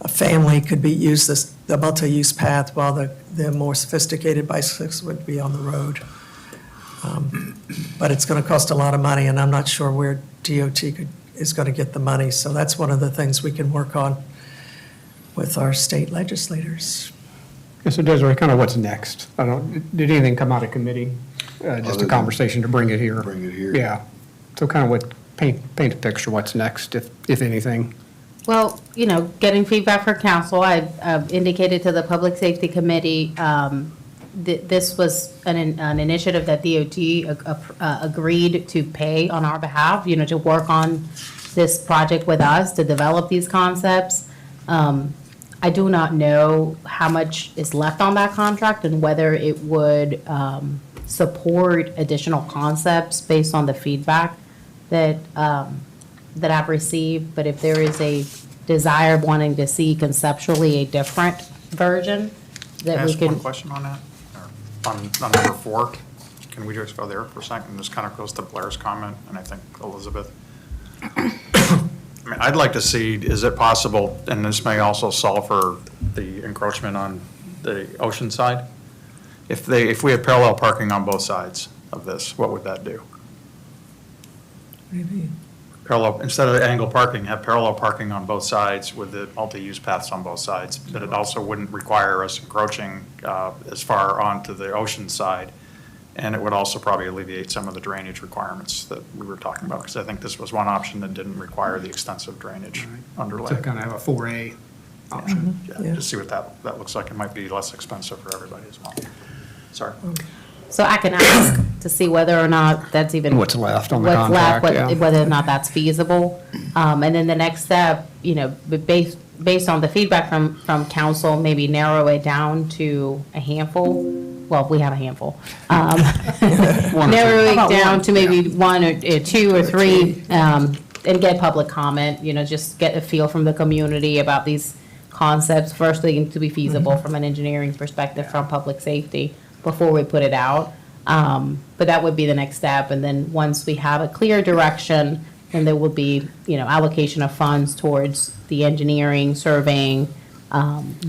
family could use the multi-use path while the more sophisticated bicyclists would be on the road. But it's going to cost a lot of money, and I'm not sure where DOT is going to get the money. So that's one of the things we can work on with our state legislators. Yeah, so Desiree, kind of what's next? Did anything come out of committee? Just a conversation to bring it here? Bring it here. Yeah. So kind of paint a picture, what's next, if anything? Well, getting feedback from council, I've indicated to the Public Safety Committee, this was an initiative that DOT agreed to pay on our behalf, to work on this project with us, to develop these concepts. I do not know how much is left on that contract and whether it would support additional concepts based on the feedback that I've received. But if there is a desire of wanting to see conceptually a different version, that we Can I ask one can. question on that? Or on number 4, can we just go there for a second? This kind of goes to Blair's comment, and I think Elizabeth. I mean, I'd like to see, is it possible, and this may also solve for the encroachment on the ocean side? If we had parallel parking on both sides of this, what would that do? Maybe. parallel, instead of angle parking, have parallel parking on both sides with the multi-use paths on both sides. But it also wouldn't require us encroaching as far onto the ocean side. And it would also probably alleviate some of the drainage requirements that we were talking about, because I think this was one option that didn't require the extensive drainage underlay. To kind of have a 4A option. Yeah, just see what that looks like. It might be less expensive for everybody as well. Sorry. So I can ask to see whether or not that's even. What's left on the what's left, contract, yeah. Whether or not that's feasible. And then the next step, based on the feedback from council, maybe narrow it down to a handful. Well, we have a handful. Narrow it down to maybe one or two or three, and get public comment, just get a feel from the community about these concepts. First, they need to be feasible from an engineering perspective, from public safety, before we put it out. But that would be the next step. And then once we have a clear direction, then there will be, allocation of funds towards the engineering, surveying,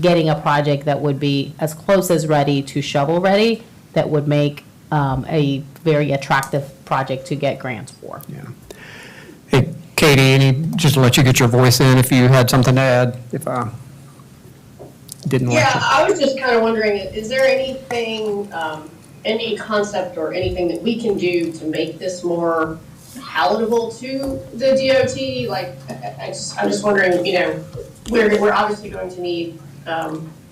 getting a project that would be as close as ready to shovel ready, that would make a very attractive project to get grants for. Yeah. Hey, Katie, just to let you get your voice in, if you had something to add, if I didn't let you. Yeah, I was just kind of wondering, is there anything, any concept or anything that we can do to make this more palatable to the DOT? Like, I'm just wondering, we're obviously going to need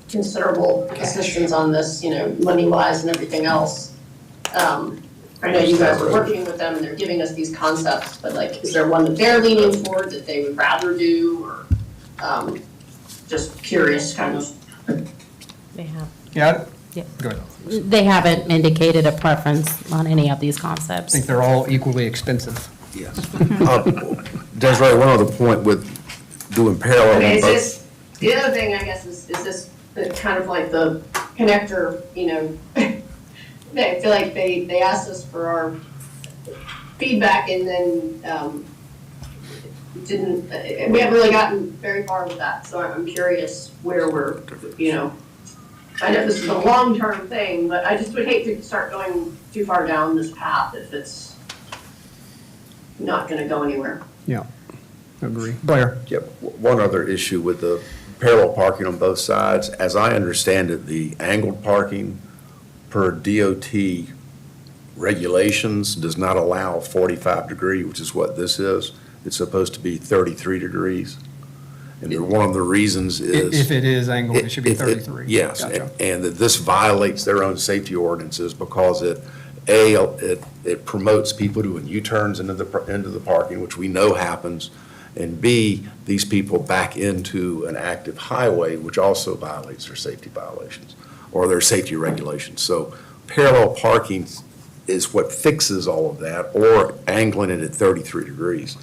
considerable assistance on this, money-wise and everything else. I know you guys are working with them and they're giving us these concepts, but like, is there one that they're leaning toward that they would rather do, or just curious, kind of? They have. Yeah? Yeah. Go ahead. They haven't indicated a preference on any of these I concepts. think they're all equally expensive. Yes. Desiree, one other point with doing parallel. Okay, the other thing, I guess, is this kind of like the connector, I feel like they asked us for our feedback and then we haven't really gotten very far with that. So I'm curious where we're, I know this is a long-term thing, but I just would hate to start going too far down this path if it's not gonna go anywhere. Yeah, agree. Blair? Yep. One other issue with the parallel parking on both sides, as I understand it, the angled parking per DOT regulations does not allow 45 degree, which is what this is. It's supposed to be 33 degrees. And one of the reasons is. If it is angled, it should be 33. Yes, Gotcha. and that this violates their own safety ordinances because it promotes people doing U-turns into the parking, which we know happens, and B, these people back into an active highway, which also violates their safety violations or their safety regulations. So parallel parking is what fixes all of that, or angling it at 33 degrees.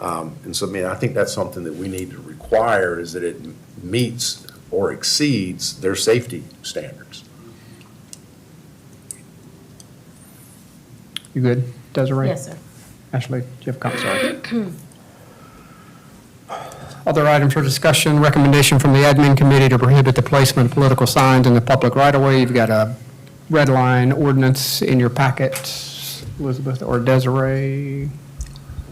And so, I think that's something that we need to require, is that it meets or exceeds their safety standards. You good, Desiree? Yes, sir. Ashley, do you have a comment? Sorry. Other items for discussion, recommendation from the admin committee to prohibit the placement of political signs in the public right-of-way. You've got a red line ordinance in your packet, Elizabeth or Desiree.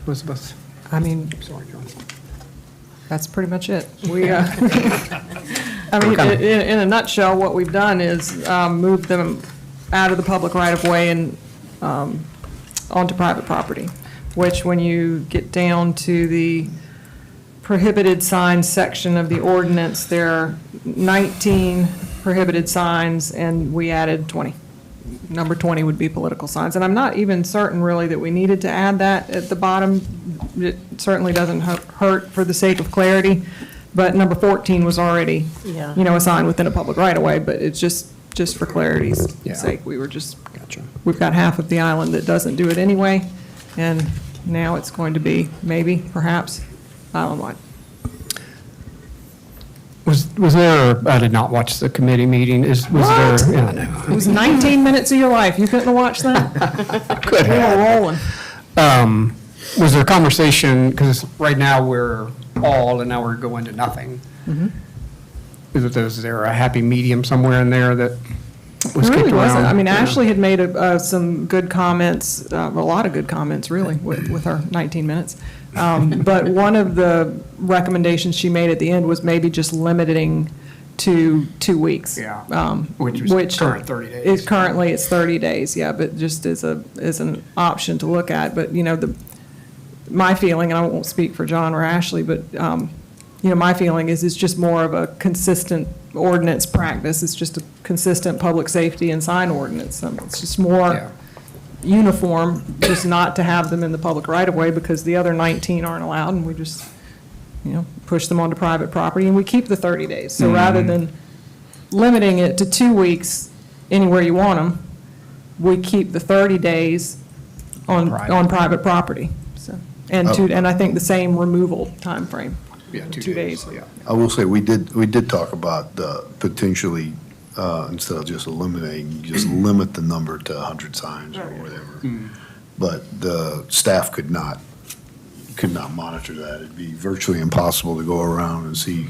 Elizabeth? I mean, Sorry, John. that's pretty much it. We, I mean, in a nutshell, what we've done is move them out of the public right-of-way and onto private property, which when you get down to the prohibited signs section of the ordinance, there are 19 prohibited signs, and we added 20. Number 20 would be political signs. And I'm not even certain really that we needed to add that at the bottom. It certainly doesn't hurt for the sake of clarity, but number 14 was already, a sign within a public right-of-way, but it's just for clarity's sake. We were just, we've got half of the island that doesn't do it anyway, and now it's going to be maybe, perhaps, island-wide. Was there, I did not watch the committee meeting, was there? Yeah, I know. It was 19 minutes of your life. You couldn't have watched that? Could We have. were rolling. Was there a conversation, because right now we're all, and now we're going to nothing. Is there a happy medium somewhere in there that was There kicked really around? wasn't. I mean, Yeah. Ashley had made some good comments, a lot of good comments, really, with her 19 minutes. But one of the recommendations she made at the end was maybe just limiting to 2 weeks. Yeah, which was current 30 days. Currently, it's 30 days, yeah, but just as an option to look at. But, my feeling, and I won't speak for John or Ashley, but, my feeling is it's just more of a consistent ordinance practice. It's just a consistent public safety and sign ordinance. It's just more uniform, just not to have them in the public right-of-way because the other 19 aren't allowed, and we just, push them onto private property, and we keep the 30 days. So rather than limiting it to 2 weeks anywhere you want them, we keep the 30 days on private property. So, and I think the same removal timeframe. Yeah, 2 days. Yeah. I will say, we did talk about potentially, instead of just eliminating, just limit the number to 100 signs or whatever. But the staff could not monitor that. It'd be virtually impossible to go around and see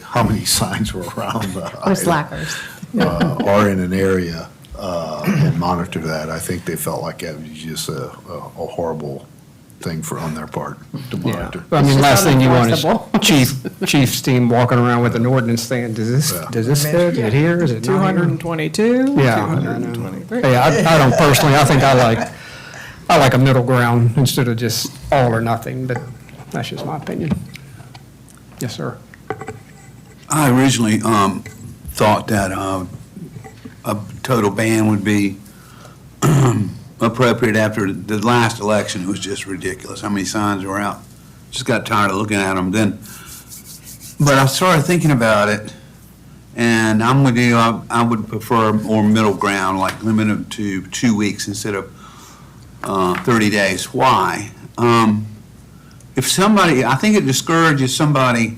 how many signs were around. Or slackers. Or in an area, and monitor that. I think they felt like it was just a horrible thing on their part to Yeah, monitor. I mean, last thing you want is unenforceable. chief's team walking around with an ordinance saying, does this fit, it here, is it not here? 222, Yeah. 223. Hey, I don't personally, I think I like a middle ground instead of just all or nothing, but that's just my opinion. Yes, sir. I originally thought that a total ban would be appropriate after the last election. It was just ridiculous how many signs were out. Just got tired of looking at them then. But I started thinking about it, and I'm with you. I would prefer more middle ground, like limit it to 2 weeks instead of 30 days. Why? If somebody, I think it discourages somebody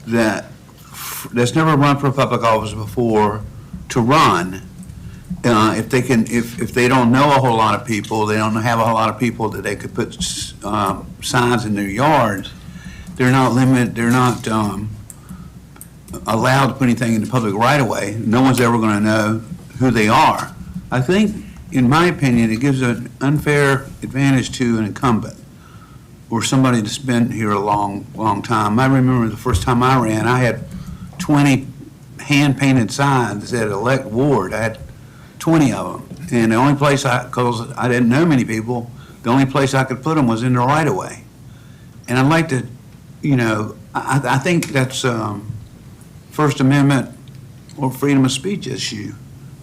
that's never run for a public office before to run. If they don't know a whole lot of people, they don't have a whole lot of people that they could put signs in their yards, they're not allowed to put anything in the public right of way. No one's ever going to know who they are. I think, in my opinion, it gives an unfair advantage to an incumbent or somebody that's been here a long, long time. I remember the first time I ran, I had 20 hand-painted signs that said elect Ward. I had 20 of them. And the only place because I didn't know many people, the only place I could put them was in the right of way. And I'd like to, I think that's First Amendment or freedom of speech issue,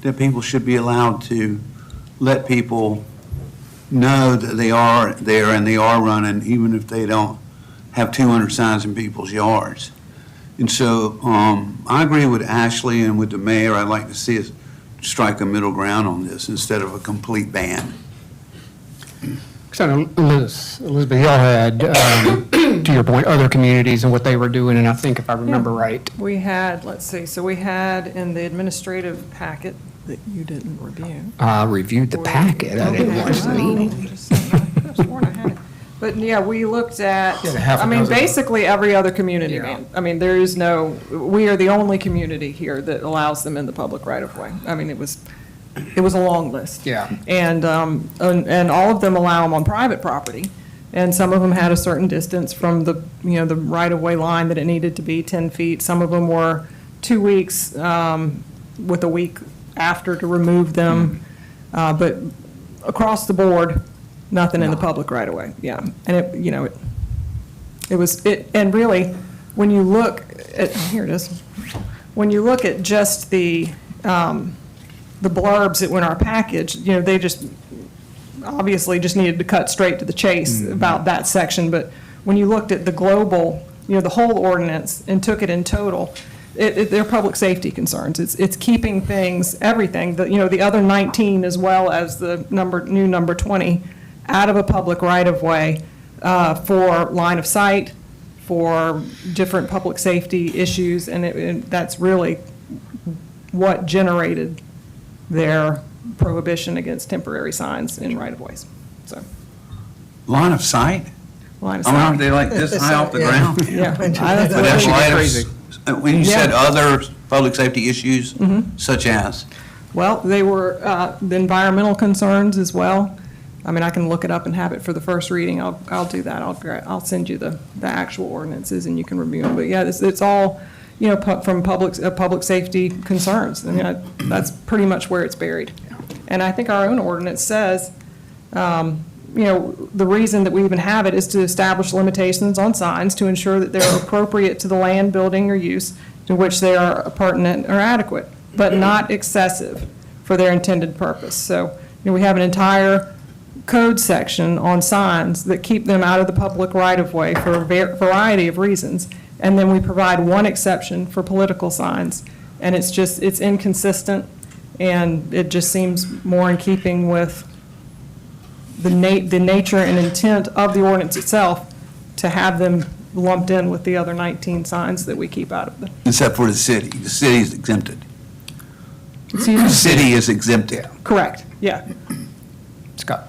that people should be allowed to let people know that they are there and they are running, even if they don't have 200 signs in people's yards. And so I agree with Ashley and with the mayor. I'd like to see us strike a middle ground on this instead of a complete ban. So Elizabeth, y'all had, to your point, other communities and what they were doing, and I think if I remember right. We had, let's see, so we had in the administrative packet that you didn't review. I reviewed the packet, I didn't watch the meeting. But yeah, we looked at, Yeah, half a I mean, dozen. basically every other community, Yeah. man. I mean, there is no, we are the only community here that allows them in the public right of way. I mean, it was a long list. Yeah. And all of them allow them on private property. And some of them had a certain distance from the, the right of way line that it needed to be 10 feet. Some of them were 2 weeks, with a week after to remove them. But across the board, nothing in the public right of way, yeah. And and really, when you look at, here it is. When you look at just the blurbs that were in our package, they just, obviously just needed to cut straight to the chase about that section. But when you looked at the global, the whole ordinance and took it in total, they're public safety concerns. It's keeping things, everything, the other 19 as well as the new number 20 out of a public right-of-way for line of sight, for different public safety issues, and that's really what generated their prohibition against temporary signs in right-of-ways. So, Line of sight? line of I mean, sight. aren't they like this high off the ground? Yeah. But that's Crazy. when you said Yeah. other public safety issues, such as? Well, they were the environmental concerns as well. I mean, I can look it up and have it for the first reading. I'll do that. I'll send you the actual ordinances and you can review them. But yeah, it's all, you know, from public safety concerns. I mean, that's pretty much where it's buried. And I think our own ordinance says, you know, the reason that we even have it is to establish limitations on signs to ensure that they're appropriate to the land, building, or use to which they are pertinent or adequate, but not excessive for their intended purpose. So, you know, we have an entire code section on signs that keep them out of the public right-of-way for a variety of reasons. And then we provide one exception for political signs. And it's inconsistent, and it just seems more in keeping with the nature and intent of the ordinance itself to have them lumped in with the other 19 signs that we keep out of the. Except for the city. The city is exempted. Excuse me? The city is exempted. Correct, yeah. Scott?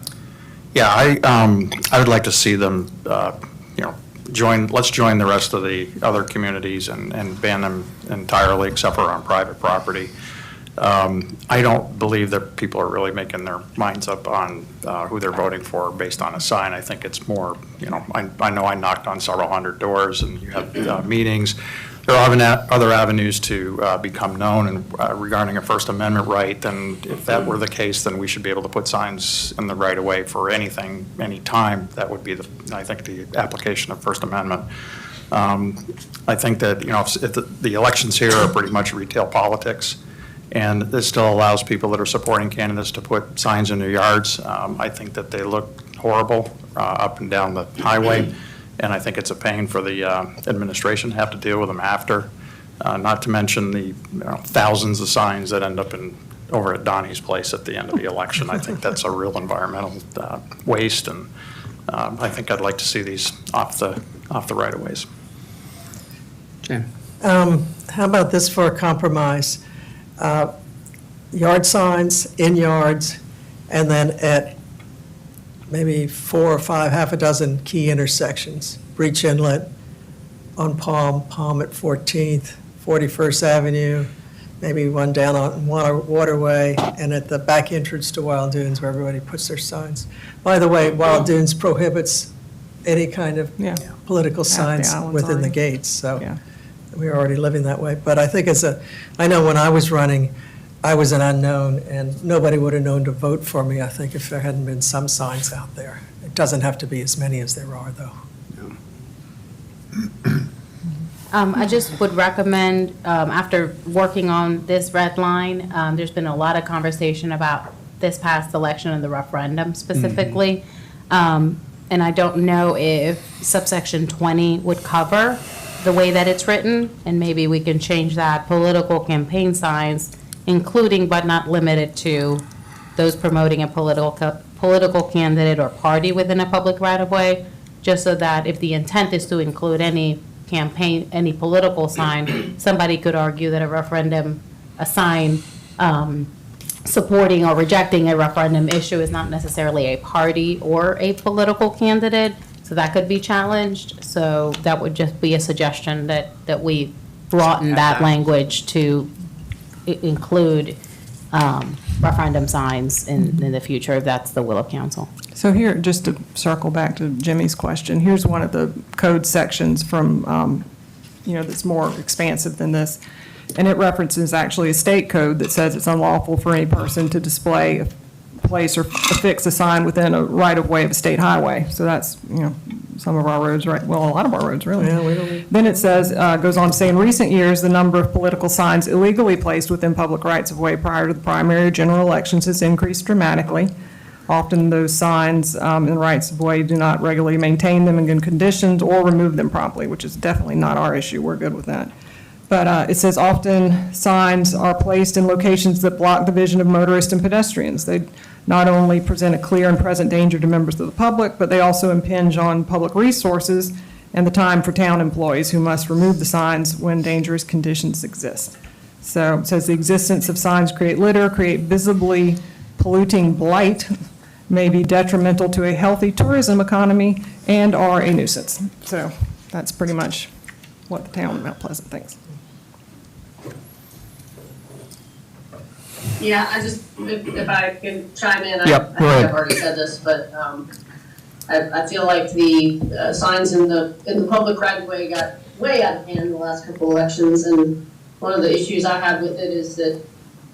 Yeah, I would like to see them, you know, let's join the rest of the other communities and ban them entirely except for on private property. I don't believe that people are really making their minds up on who they're voting for based on a sign. I think it's more, you know, I know I knocked on several hundred doors and you have meetings. There are other avenues to become known and regarding a First Amendment right, then if that were the case, then we should be able to put signs in the right of way for anything, anytime. That would be, I think, the application of First Amendment. I think that, you know, if the elections here are pretty much retail politics, and this still allows people that are supporting candidates to put signs in their yards. I think that they look horrible up and down the highway. And I think it's a pain for the administration to have to deal with them after. Not to mention the thousands of signs that end up over at Donnie's place at the end of the election. I think that's a real environmental waste, and I think I'd like to see these off the right of ways. Jan? How about this for a compromise? Yard signs in yards, and then at maybe 4 or 5, half a dozen key intersections. Breach Inlet on Palm at 14th, 41st Avenue, maybe one down on Waterway, and at the back entrance to Wild Dunes where everybody puts their signs. By the way, Wild Dunes prohibits any kind of political signs within the gates, so we're already living that way. But I think I know when I was running, I was an unknown, and nobody would have known to vote for me, I think, if there hadn't been some signs out there. It doesn't have to be as many as there are, though. I just would recommend, after working on this red line, there's been a lot of conversation about this past election and the referendum specifically. And I don't know if subsection 20 would cover the way that it's written, and maybe we can change that political campaign signs, including but not limited to those promoting a political candidate or party within a public right-of-way, just so that if the intent is to include any campaign, any political sign, somebody could argue that a sign supporting or rejecting a referendum issue is not necessarily a party or a political candidate, so that could be challenged. So that would just be a suggestion that we broaden that language to include referendum signs in the future, if that's the will of council. So here, just to circle back to Jimmy's question, here's one of the code sections from, that's more expansive than this. And it references actually a state code that says it's unlawful for any person to display, place, or affix a sign within a right-of-way of a state highway. So that's, some of our roads, right? Well, a lot of our roads, really. Yeah, we don't. Then it says, goes on to say, in recent years, the number of political signs illegally placed within public rights-of-way prior to the primary or general elections has increased dramatically. Often those signs in rights-of-way do not regularly maintain them in good conditions or remove them promptly, which is definitely not our issue. We're good with that. But it says often signs are placed in locations that block the vision of motorists and pedestrians. They not only present a clear and present danger to members of the public, but they also impinge on public resources and the time for town employees who must remove the signs when dangerous conditions exist. So it says the existence of signs create litter, create visibly polluting blight, may be detrimental to a healthy tourism economy, and are a nuisance. So that's pretty much what the town of Mount Pleasant thinks. Yeah, I just, if I can chime in, I Yep, think go ahead. I've already said this, but I feel like the signs in the public right of way got way out of hand in the last couple elections, and one of the issues I had with it is that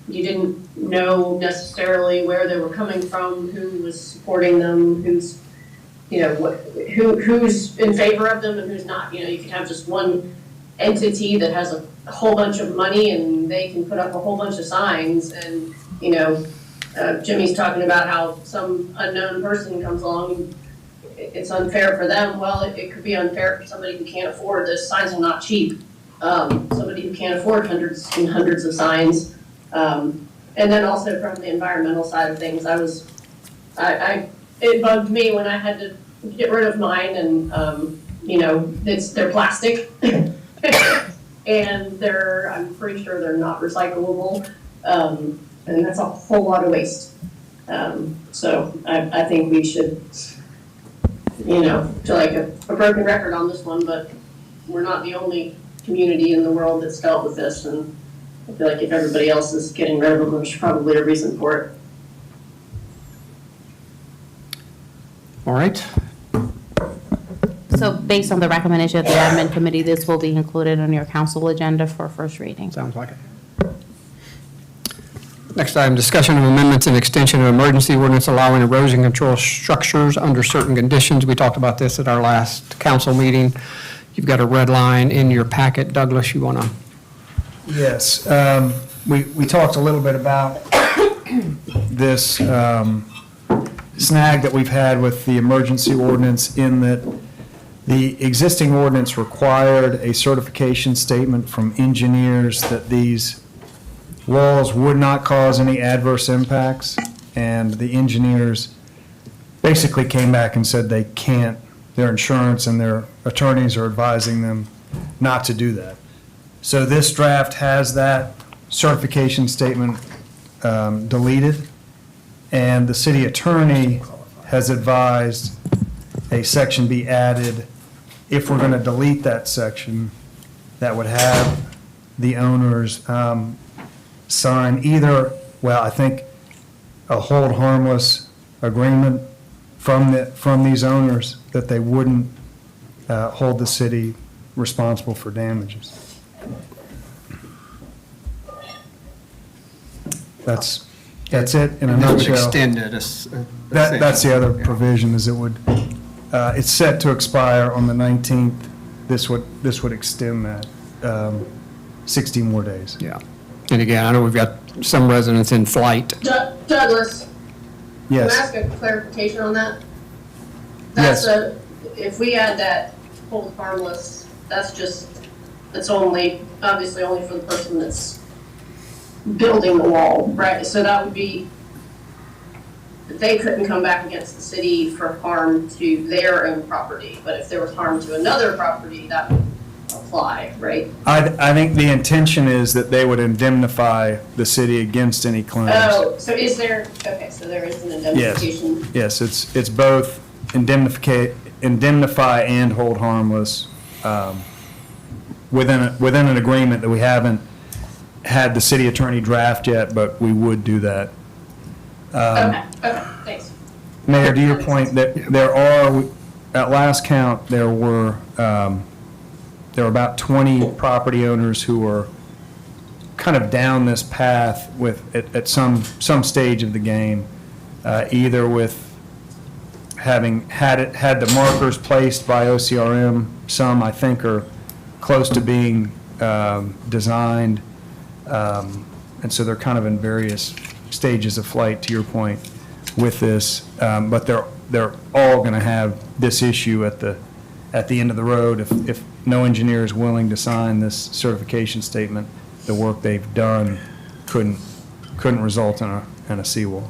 you didn't know necessarily where they were coming from, who was supporting them, who's, you know, who's in favor of them and who's not. You know, you can have just one entity that has a whole bunch of money and they can put up a whole bunch of signs, and, you know, Jimmy's talking about how some unknown person comes along and it's unfair for them. Well, it could be unfair for somebody who can't afford this. Signs are not cheap. Somebody who can't afford hundreds and hundreds of signs. And then also from the environmental side of things, it bugged me when I had to get rid of mine, and, you know, they're plastic. And I'm pretty sure they're not recyclable. And that's a whole lot of waste. So I think we should, you know, feel like a broken record on this one, but we're not the only community in the world that's dealt with this, and I feel like if everybody else is getting rid of them, there's probably a reason for it. All right. So based on the recommendation of the admin committee, this will be included on your council agenda for first reading. Sounds like it. Next item, discussion of amendments and extension of emergency ordinance allowing erosion control structures under certain conditions. We talked about this at our last council meeting. You've got a red line in your packet. Douglas, you want to? Yes, we talked a little bit about this snag that we've had with the emergency ordinance, in that the existing ordinance required a certification statement from engineers that these walls would not cause any adverse impacts, and the engineers basically came back and said they can't, their insurance and their attorneys are advising them not to do that. So this draft has that certification statement deleted, and the city attorney has advised a section be added. If we're going to delete that section, that would have the owners sign either, well, I think a hold harmless agreement from these owners that they wouldn't hold the city responsible for damages. That's it in a And that would nutshell. extend it. That's the other provision, is it would, it's set to expire on the 19th. This would extend that 60 more days. Yeah. And again, I know we've got some residents in flight. Douglas, can I Yes, ask a clarification on that? Yes. If we add that hold harmless, that's only, obviously only for the person that's building the wall, right? So that would be, they couldn't come back against the city for harm to their own property, but if there was harm to another property, that would apply, right? I think the intention is that they would indemnify the city against any claims. Oh, so is there, okay, so there is an indemnification. Yes, it's both indemnify and hold harmless within an agreement that we haven't had the city attorney draft yet, but we would do that. Okay, thanks. Mayor, to your point, that there are, at last count, there were about 20 property owners who were kind of down this path at some stage of the game, either with having had the markers placed by OCRM. Some, I think, are close to being designed, and so they're kind of in various stages of flight, to your point, with this. But they're all going to have this issue at the end of the road. If no engineer is willing to sign this certification statement, the work they've done couldn't result in a seawall.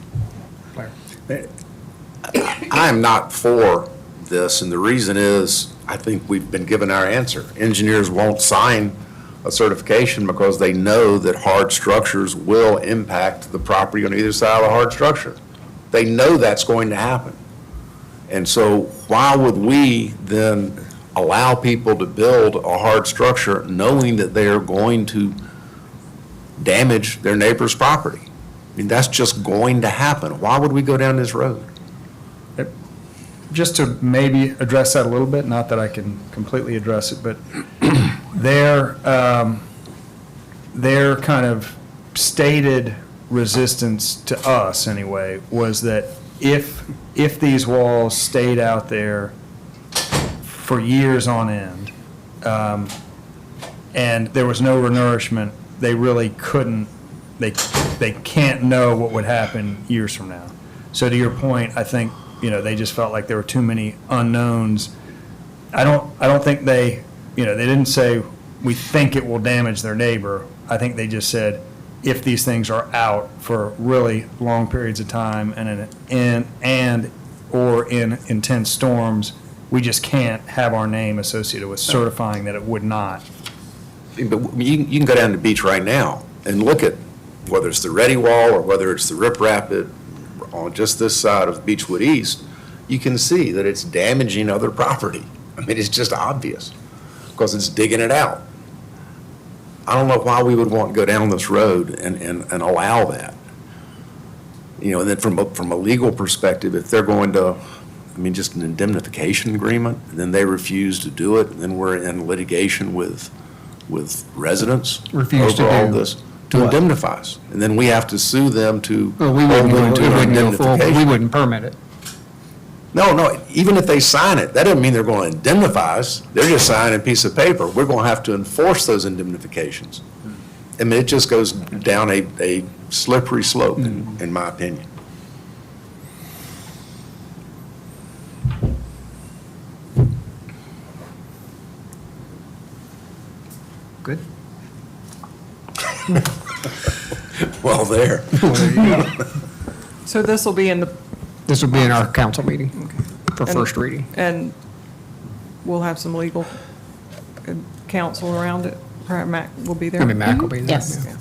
I am not for this, and the reason is, I think we've been given our answer. Engineers won't sign a certification because they know that hard structures will impact the property on either side of a hard structure. They know that's going to happen. And so why would we then allow people to build a hard structure knowing that they are going to damage their neighbor's property? mean, that's just going to happen. Why would we go down this road? Just to maybe address that a little bit, not that I can completely address it, but their kind of stated resistance to us, anyway, was that if these walls stayed out there for years on end, and there was no renourishment, they really couldn't, they can't know what would happen years from now. So to your point, I think, they just felt like there were too many unknowns. I don't think they didn't say, we think it will damage their neighbor. I think they just said, if these things are out for really long periods of time or in intense storms, we just can't have our name associated with certifying that it would not. But you can go down to the beach right now and look at whether it's the Ready Wall or whether it's the Rip Rapid on just this side of Beechwood East, you can see that it's damaging other property. I mean, it's just obvious because it's digging it out. I don't know why we would want to go down this road and allow that. And then from a legal perspective, if they're going to, just an indemnification agreement, and then they refuse to do it, and then we're in litigation with residents Refuse to over all do this, what? to indemnify us. And then we have to sue them to Well, we hold wouldn't them go, to it an wouldn't go forward, we indemnification. wouldn't permit it. No, even if they sign it, that doesn't mean they're going to indemnify us. They're just signing a piece of paper. We're going to have to enforce those indemnifications. I mean, it just goes down a slippery slope, in my opinion. Good. Well, there. So this will be in the, This will be in our council meeting for And- first reading. and we'll have some legal counsel around it. Perhaps Mac will be there. Mac will be there. Yes. yeah.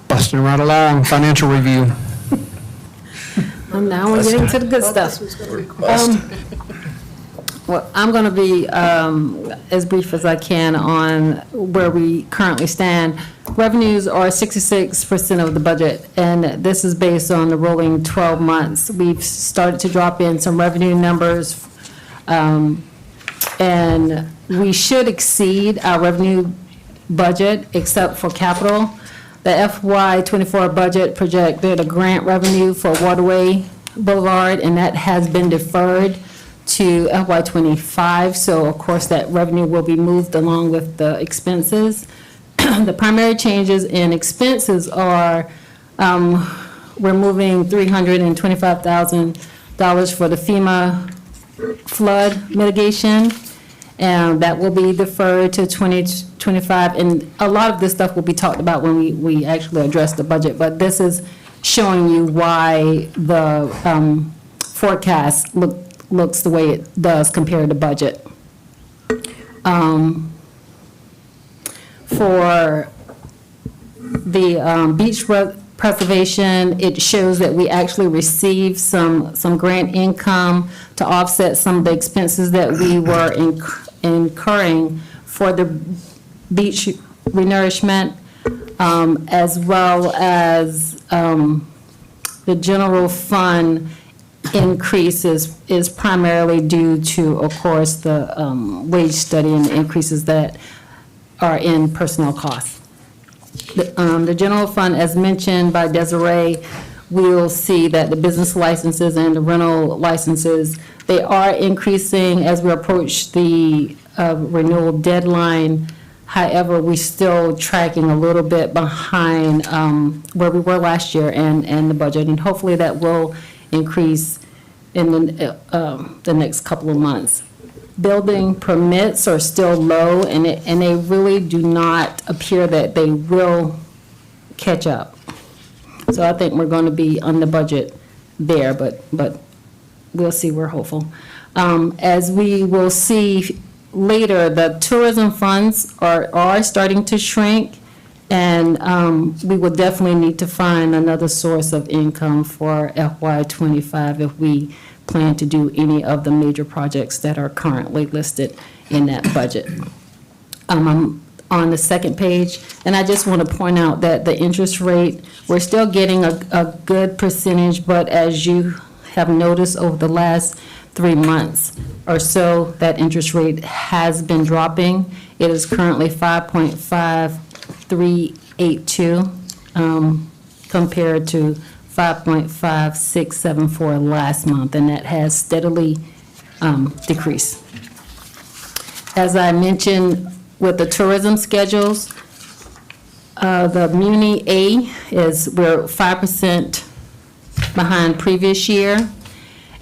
Busting right along, financial review. And now we're getting to the good stuff. Well, I'm going to be as brief as I can on where we currently stand. Revenues are 66% of the budget, and this is based on the rolling 12 months. We've started to drop in some revenue numbers, and we should exceed our revenue budget except for capital. The FY '24 budget projected a grant revenue for Waterway Boulevard, and that has been deferred to FY '25, so of course that revenue will be moved along with the expenses. The primary changes in expenses are, we're moving $325,000 for the FEMA flood mitigation, and that will be deferred to 2025. And a lot of this stuff will be talked about when we actually address the budget, but this is showing you why the forecast looks the way it does compared to budget. For the beach preservation, it shows that we actually received some grant income to offset some of the expenses that we were incurring for the beach renourishment, as well as the general fund increase is primarily due to, of course, the wage study and the increases that are in personnel costs. The general fund, as mentioned by Desiree, we'll see that the business licenses and the rental licenses, they are increasing as we approach the renewal deadline. However, we're still tracking a little bit behind where we were last year and the budget, and hopefully that will increase in the next couple of months. Building permits are still low, and they really do not appear that they will catch up. So I think we're going to be under budget there, but we'll see, we're hopeful. As we will see later, the tourism funds are starting to shrink, and we will definitely need to find another source of income for FY '25 if we plan to do any of the major projects that are currently listed in that budget. on the second page. And I just want to point out that the interest rate, we're still getting a good percentage, but as you have noticed over the last 3 months or so, that interest rate has been dropping. It is currently 5.5382 compared to 5.5674 last month, and that has steadily decreased. As I mentioned, with the tourism schedules, the Muni A we're 5% behind previous year.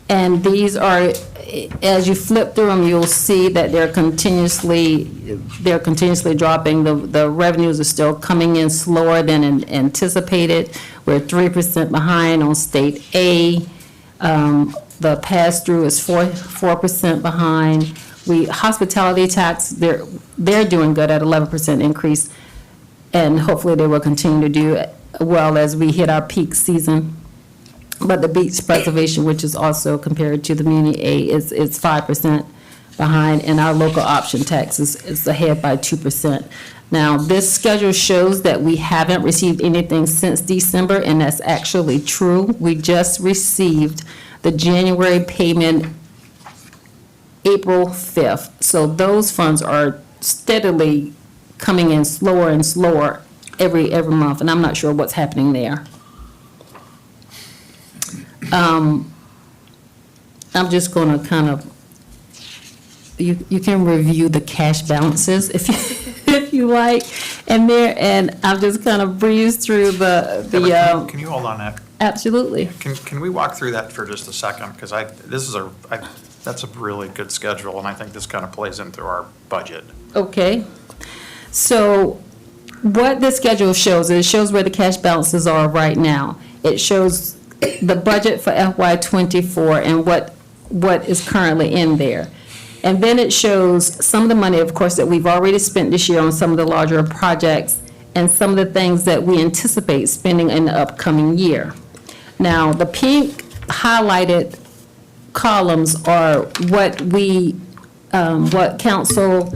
And these are, as you flip through them, you'll see that they're continuously dropping. The revenues are still coming in slower than anticipated. We're 3% behind on state A. The pass-through is 4% behind. Hospitality tax, they're doing good at 11% increase, and hopefully they will continue to do well as we hit our peak season. But the beach preservation, which is also compared to the Muni A, is 5% behind, and our local option tax is ahead by 2%. Now, this schedule shows that we haven't received anything since December, and that's actually true. We just received the January payment April 5th. So those funds are steadily coming in slower and slower every month, and I'm not sure what's happening there. I'm just going to kind of, you can review the cash balances if you like, and I'll just kind of breeze through Can you hold on that? Absolutely. Can we walk through that for just a second? Because that's a really good schedule, and I think this kind of plays into our budget. Okay. So what the schedule shows, it shows where the cash balances are right now. It shows the budget for FY '24 and what is currently in there. And then it shows some of the money, of course, that we've already spent this year on some of the larger projects and some of the things that we anticipate spending in the upcoming year. Now, the pink highlighted columns are what council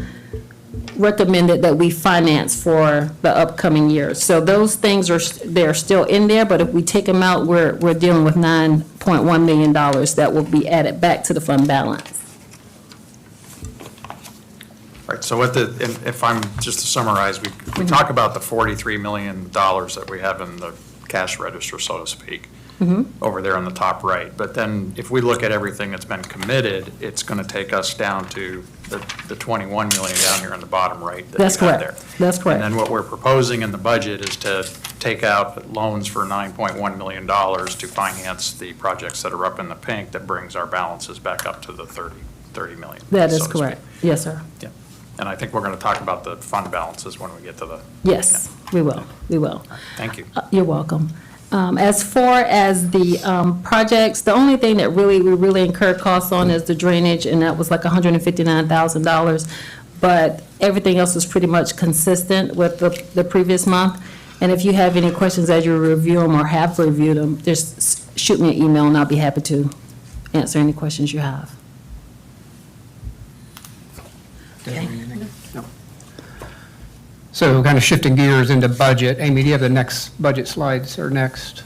recommended that we finance for the upcoming year. So those things they're still in there, but if we take them out, we're dealing with $9.1 million that will be added back to the fund balance. Right, so if I'm, just to summarize, we talk about the $43 million that we have in the cash register, so to speak, over there on the top right. But then if we look at everything that's been committed, it's going to take us down to the 21 million down here on the bottom right. That's correct. That's correct. And then what we're proposing in the budget is to take out loans for $9.1 million to finance the projects that are up in the pink. That brings our balances back up to the 30 million. That is so to correct. speak. Yes, sir. Yeah. And I think we're going to talk about the fund balances when we get to the. Yes, we will. We will. Thank you. You're welcome. As far as the projects, the only thing that we really incurred costs on is the drainage, and that was like $159,000. But everything else was pretty much consistent with the previous month. And if you have any questions as you review them or have reviewed them, just shoot me an email and I'll be happy to answer any questions you have. Okay. No. So kind of shifting gears into budget. Amy, do you have the next budget slides or next?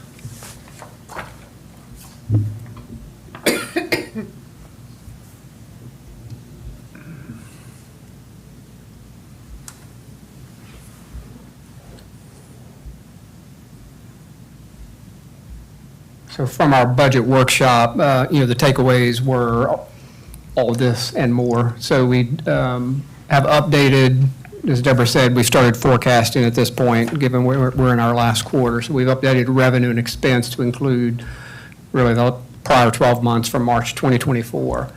So from our budget workshop, the takeaways were all of this and more. So we have updated, as Deborah said, we started forecasting at this point, given we're in our last quarter. So we've updated revenue and expense to include really the prior 12 months from March 2024.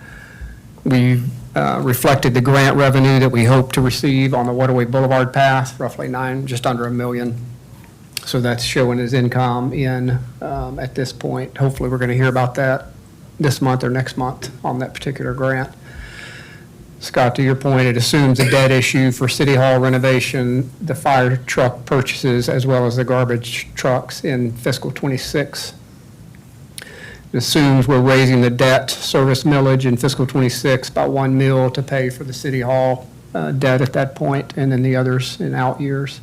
We've reflected the grant revenue that we hope to receive on the Waterway Boulevard path, roughly just under $1 million. So that's showing as income at this point. Hopefully, we're going to hear about that this month or next month on that particular grant. Scott, to your point, it assumes a debt issue for City Hall renovation, the fire truck purchases, as well as the garbage trucks in fiscal '26. It assumes we're raising the debt service millage in fiscal '26 by $1 million to pay for the City Hall debt at that point, and then the others in out years.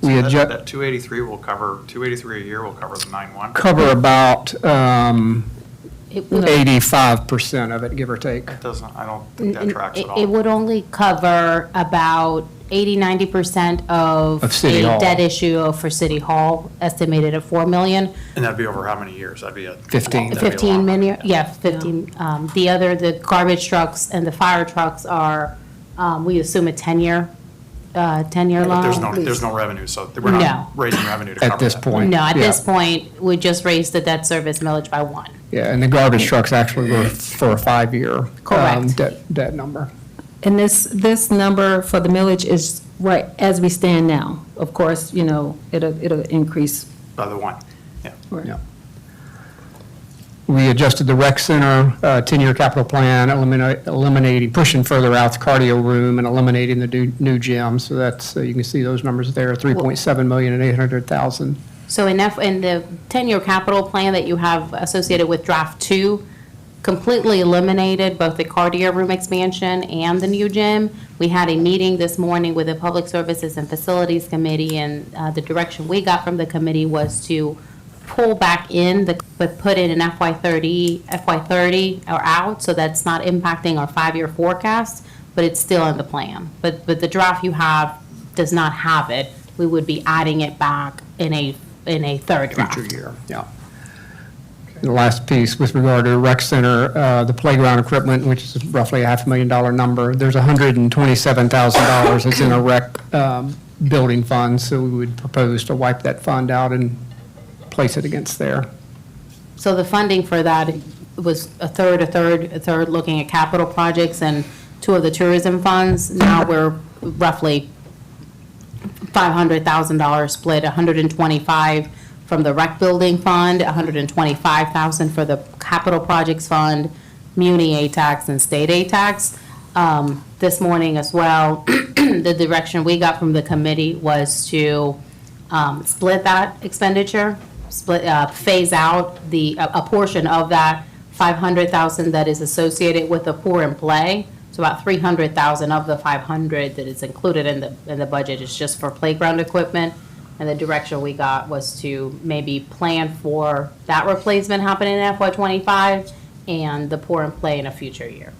We So adjust. that 283 will cover, 283 a year will cover the 9-1? Cover about It would- 85% of it, give or take. It doesn't, I don't think that tracks at It all. would only cover about 80-90% Of City a Hall. debt issue for City Hall, estimated at 4 million. And that'd be over how many years? That'd be a. 15. that'd be a 15 long- million, yeah, 15. The garbage trucks and the fire trucks are, we assume a 10-year loan. But there's no revenue, so we're No. not raising revenue to cover At this that. point. No, at Yeah. this point, we just raised the debt service millage by 1. Yeah, and the garbage trucks actually were for a 5-year. Correct. Debt number. And this number for the millage is right as we stand now. Of course, it'll increase. By the 1, yeah. Yeah. We adjusted the rec center 10-year capital plan, eliminating, pushing further out the cardio room and eliminating the new gym. So that's, you can see those numbers there, 3.7 million and 800,000. So in the 10-year capital plan that you have associated with draft 2, completely eliminated both the cardio room expansion and the new gym. We had a meeting this morning with the Public Services and Facilities Committee, and the direction we got from the committee was to pull back in, but put in an FY30 or out, so that's not impacting our 5-year forecast, but it's still in the plan. But the draft you have does not have it. We would be adding it back in a third draft. Future year, yeah. The last piece with regard to rec center, the playground equipment, which is roughly a $500,000 number, there's $127,000 that's in a rec building fund, so we would propose to wipe that fund out and place it against there. So the funding for that was a third looking at capital projects and 2 of the tourism funds. Now we're roughly $500,000 split, 125 from the rec building fund, 125,000 for the capital projects fund, muni A-tax and state A-tax. This morning as well, the direction we got from the committee was to split that expenditure, phase out a portion of that 500,000 that is associated with the pour and play. So about 300,000 of the 500 that is included in the budget is just for playground equipment. And the direction we got was to maybe plan for that replacement happening in FY25 and the pour and play in a future year.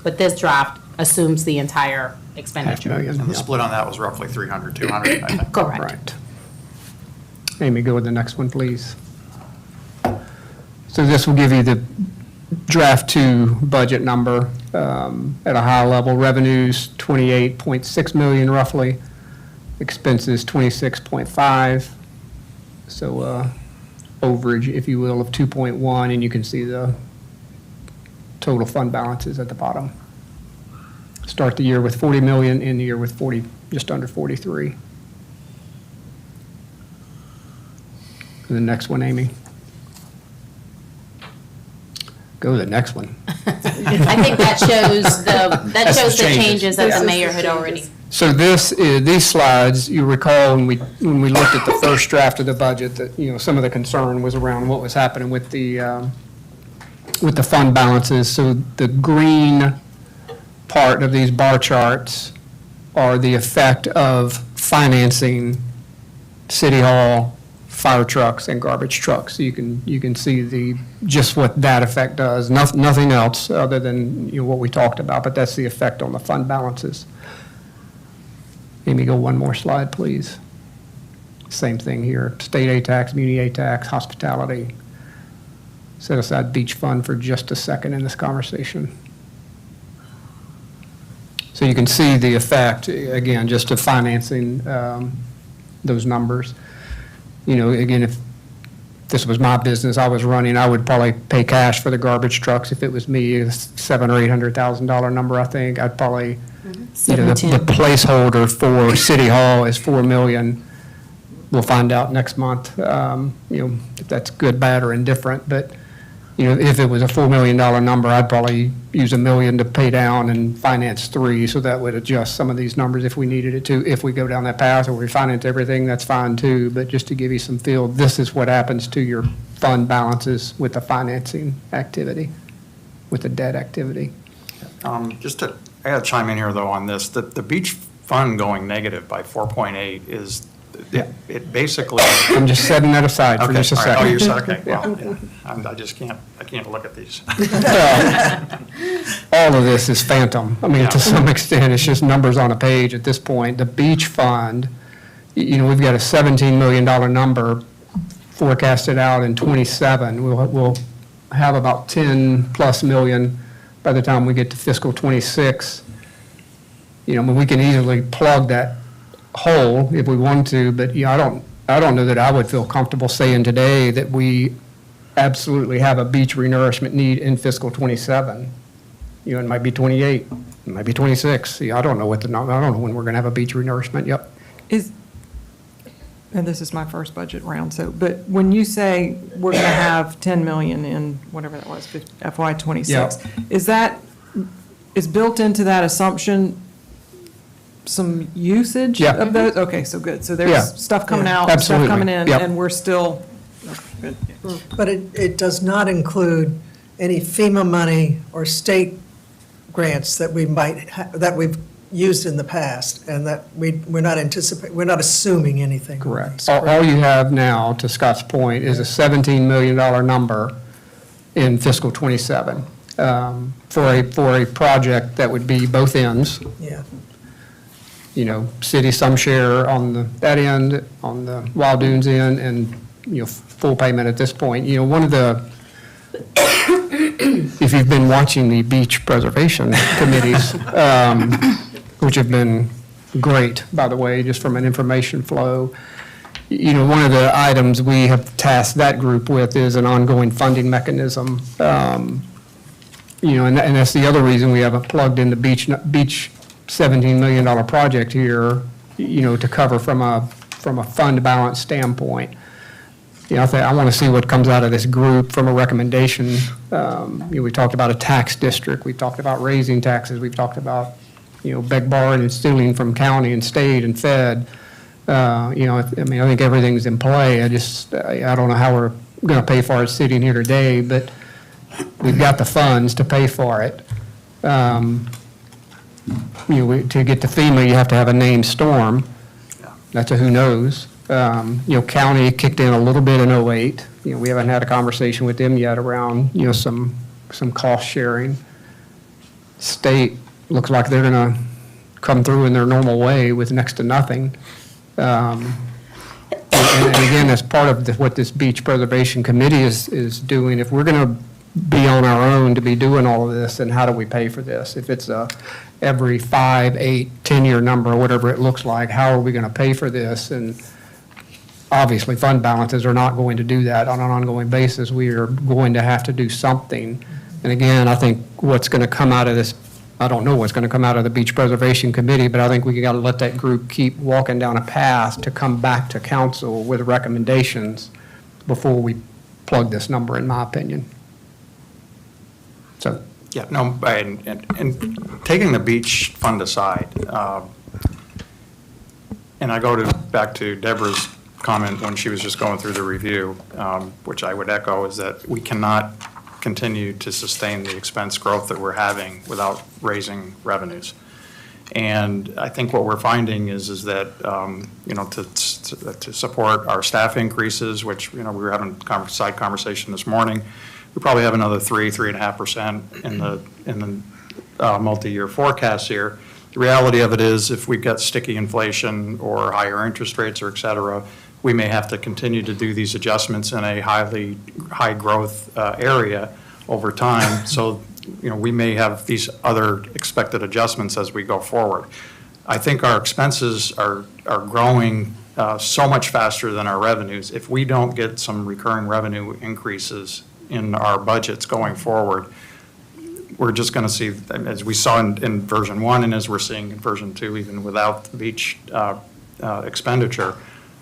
But this draft assumes the entire expenditure. $500,000, And the yeah. split on that was roughly 300, 200, I think. Correct. Right. Amy, go with the next one, please. So this will give you the draft 2 budget number at a high level. Revenues, 28.6 million roughly. Expenses, 26.5. So overage, if you will, of 2.1, and you can see the total fund balances at the bottom. Start the year with 40 million, end the year with just under 43. The next one, Amy. Go to the next one. I think that shows the changes that the mayor had already. So these slides, you recall when we looked at the first draft of the budget, that, some of the concern was around what was happening with the fund balances. So the green part of these bar charts are the effect of financing City Hall, fire trucks, and garbage trucks. So you can see just what that effect does. Nothing else other than what we talked about, but that's the effect on the fund balances. Amy, go one more slide, please. Same thing here. State A-tax, muni A-tax, hospitality. Set aside beach fund for just a second in this conversation. So you can see the effect, again, just of financing those numbers. Again, if this was my business I was running, I would probably pay cash for the garbage trucks. If it was me, it's $700,000 or $800,000 number, I think. I'd probably, the placeholder for City Hall is 4 million. We'll find out next month, if that's good, bad, or indifferent. But, if it was a $4 million number, I'd probably use $1 million to pay down and finance 3, so that would adjust some of these numbers if we needed it to. If we go down that path or we finance everything, that's fine too. But just to give you some feel, this is what happens to your fund balances with the financing activity, with the debt activity. Just to I gotta chime in here, though, on this. The beach fund going negative by 4.8 is, it basically. I'm just setting that aside for Okay, just a all right. second. Oh, you're, okay, well, yeah. I can't look at these. All of this is phantom. I mean, Yeah. to some extent, it's just numbers on a page at this point. The beach fund, we've got a $17 million number forecasted out in '27. We'll have about 10+ million by the time we get to fiscal '26. I mean, we can easily plug that hole if we want to, but, I don't know that I would feel comfortable saying today that we absolutely have a beach renourishment need in fiscal '27. It might be '28, it might be '26. I don't know I don't know when we're going to have a beach renourishment. Yep. And this is my first budget round, but when you say we're going to have 10 million in whatever that was, FY '26, is built into that assumption some usage Yeah. of those? Okay, so good. So Yeah. there's stuff coming out, stuff Absolutely. coming in, Yep. and we're still, good. But it does not include any FEMA money or state grants that we might, that we've used in the past, and that we're not assuming anything. Correct. All you have now, to Scott's point, is a $17 million number in fiscal '27 for a project that would be both ends. Yeah. City some share on that end, on the Wild Dunes end, and, full payment at this point. One of the, if you've been watching the beach preservation committees, which have been great, by the way, just from an information flow, one of the items we have tasked that group with is an ongoing funding mechanism. And that's the other reason we haven't plugged in the beach $17 million project here, to cover from a fund balance standpoint. I want to see what comes out of this group from a recommendation. We talked about a tax district, we've talked about raising taxes, we've talked about, beg, borrowing, and stealing from county and state and fed. I think everything's in play. I don't know how we're going to pay for it sitting here today, but we've got the funds to pay for it. To get to FEMA, you have to have a named storm. That's a who knows. County kicked in a little bit in '08. We haven't had a conversation with them yet around, some cost sharing. State looks like they're going to come through in their normal way with next to nothing. And again, as part of what this beach preservation committee is doing, if we're going to be on our own to be doing all of this, then how do we pay for this? If it's every 5, 8, 10-year number, or whatever it looks like, how are we going to pay for this? And obviously, fund balances are not going to do that on an ongoing basis. We are going to have to do something. And again, I think what's going to come out of this, I don't know what's going to come out of the Beach Preservation Committee, but I think we got to let that group keep walking down a path to come back to council with recommendations before we plug this number, in my opinion. So. Yeah, no, and taking the beach fund aside, and I go back to Deborah's comment when she was just going through the review, which I would echo, is that we cannot continue to sustain the expense growth that we're having without raising revenues. And I think what we're finding is that, to support our staff increases, which, we were having a side conversation this morning, we probably have another 3.5% in the multi-year forecast here. The reality of it is, if we've got sticky inflation or higher interest rates or et cetera, we may have to continue to do these adjustments in a high growth area over time. So, we may have these other expected adjustments as we go forward. I think our expenses are growing so much faster than our revenues. If we don't get some recurring revenue increases in our budgets going forward, we're just going to see, as we saw in version 1 and as we're seeing in version 2, even without the beach expenditure,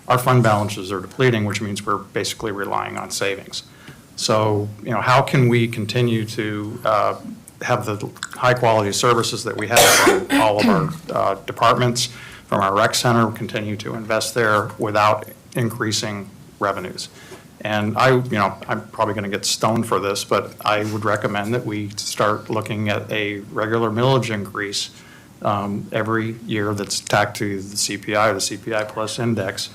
our fund balances are depleting, which means we're basically relying on savings. So, how can we continue to have the high-quality services that we have from all of our departments, from our rec center, continue to invest there without increasing revenues? And I'm probably going to get stoned for this, but I would recommend that we start looking at a regular millage increase every year that's tacked to the CPI or the CPI plus index,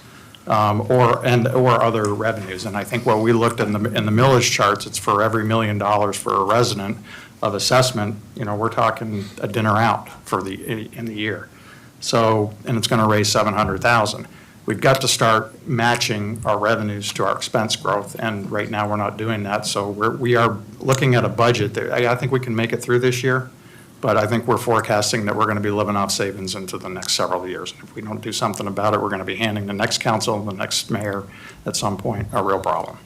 or other revenues. And I think what we looked in the millage charts, it's for every $1 million for a resident of assessment, we're talking a dinner out in the year. So, and it's going to raise 700,000. We've got to start matching our revenues to our expense growth, and right now we're not doing that. So we are looking at a budget that I think we can make it through this year, but I think we're forecasting that we're going to be living off savings into the next several years. And if we don't do something about it, we're going to be handing the next council and the next mayor at some point a real problem.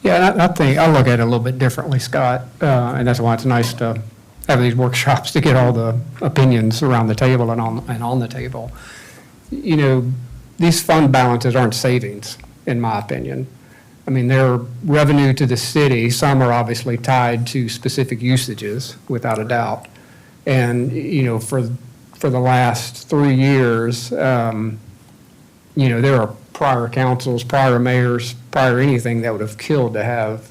Yeah, and I think, I look at it a little bit differently, Scott, and that's why it's nice to have these workshops to get all the opinions around the table and on the table. These fund balances aren't savings, in my opinion. I mean, they're revenue to the city. Some are obviously tied to specific usages, without a doubt. And, for the last 3 years, there are prior councils, prior mayors, prior anything that would have killed to have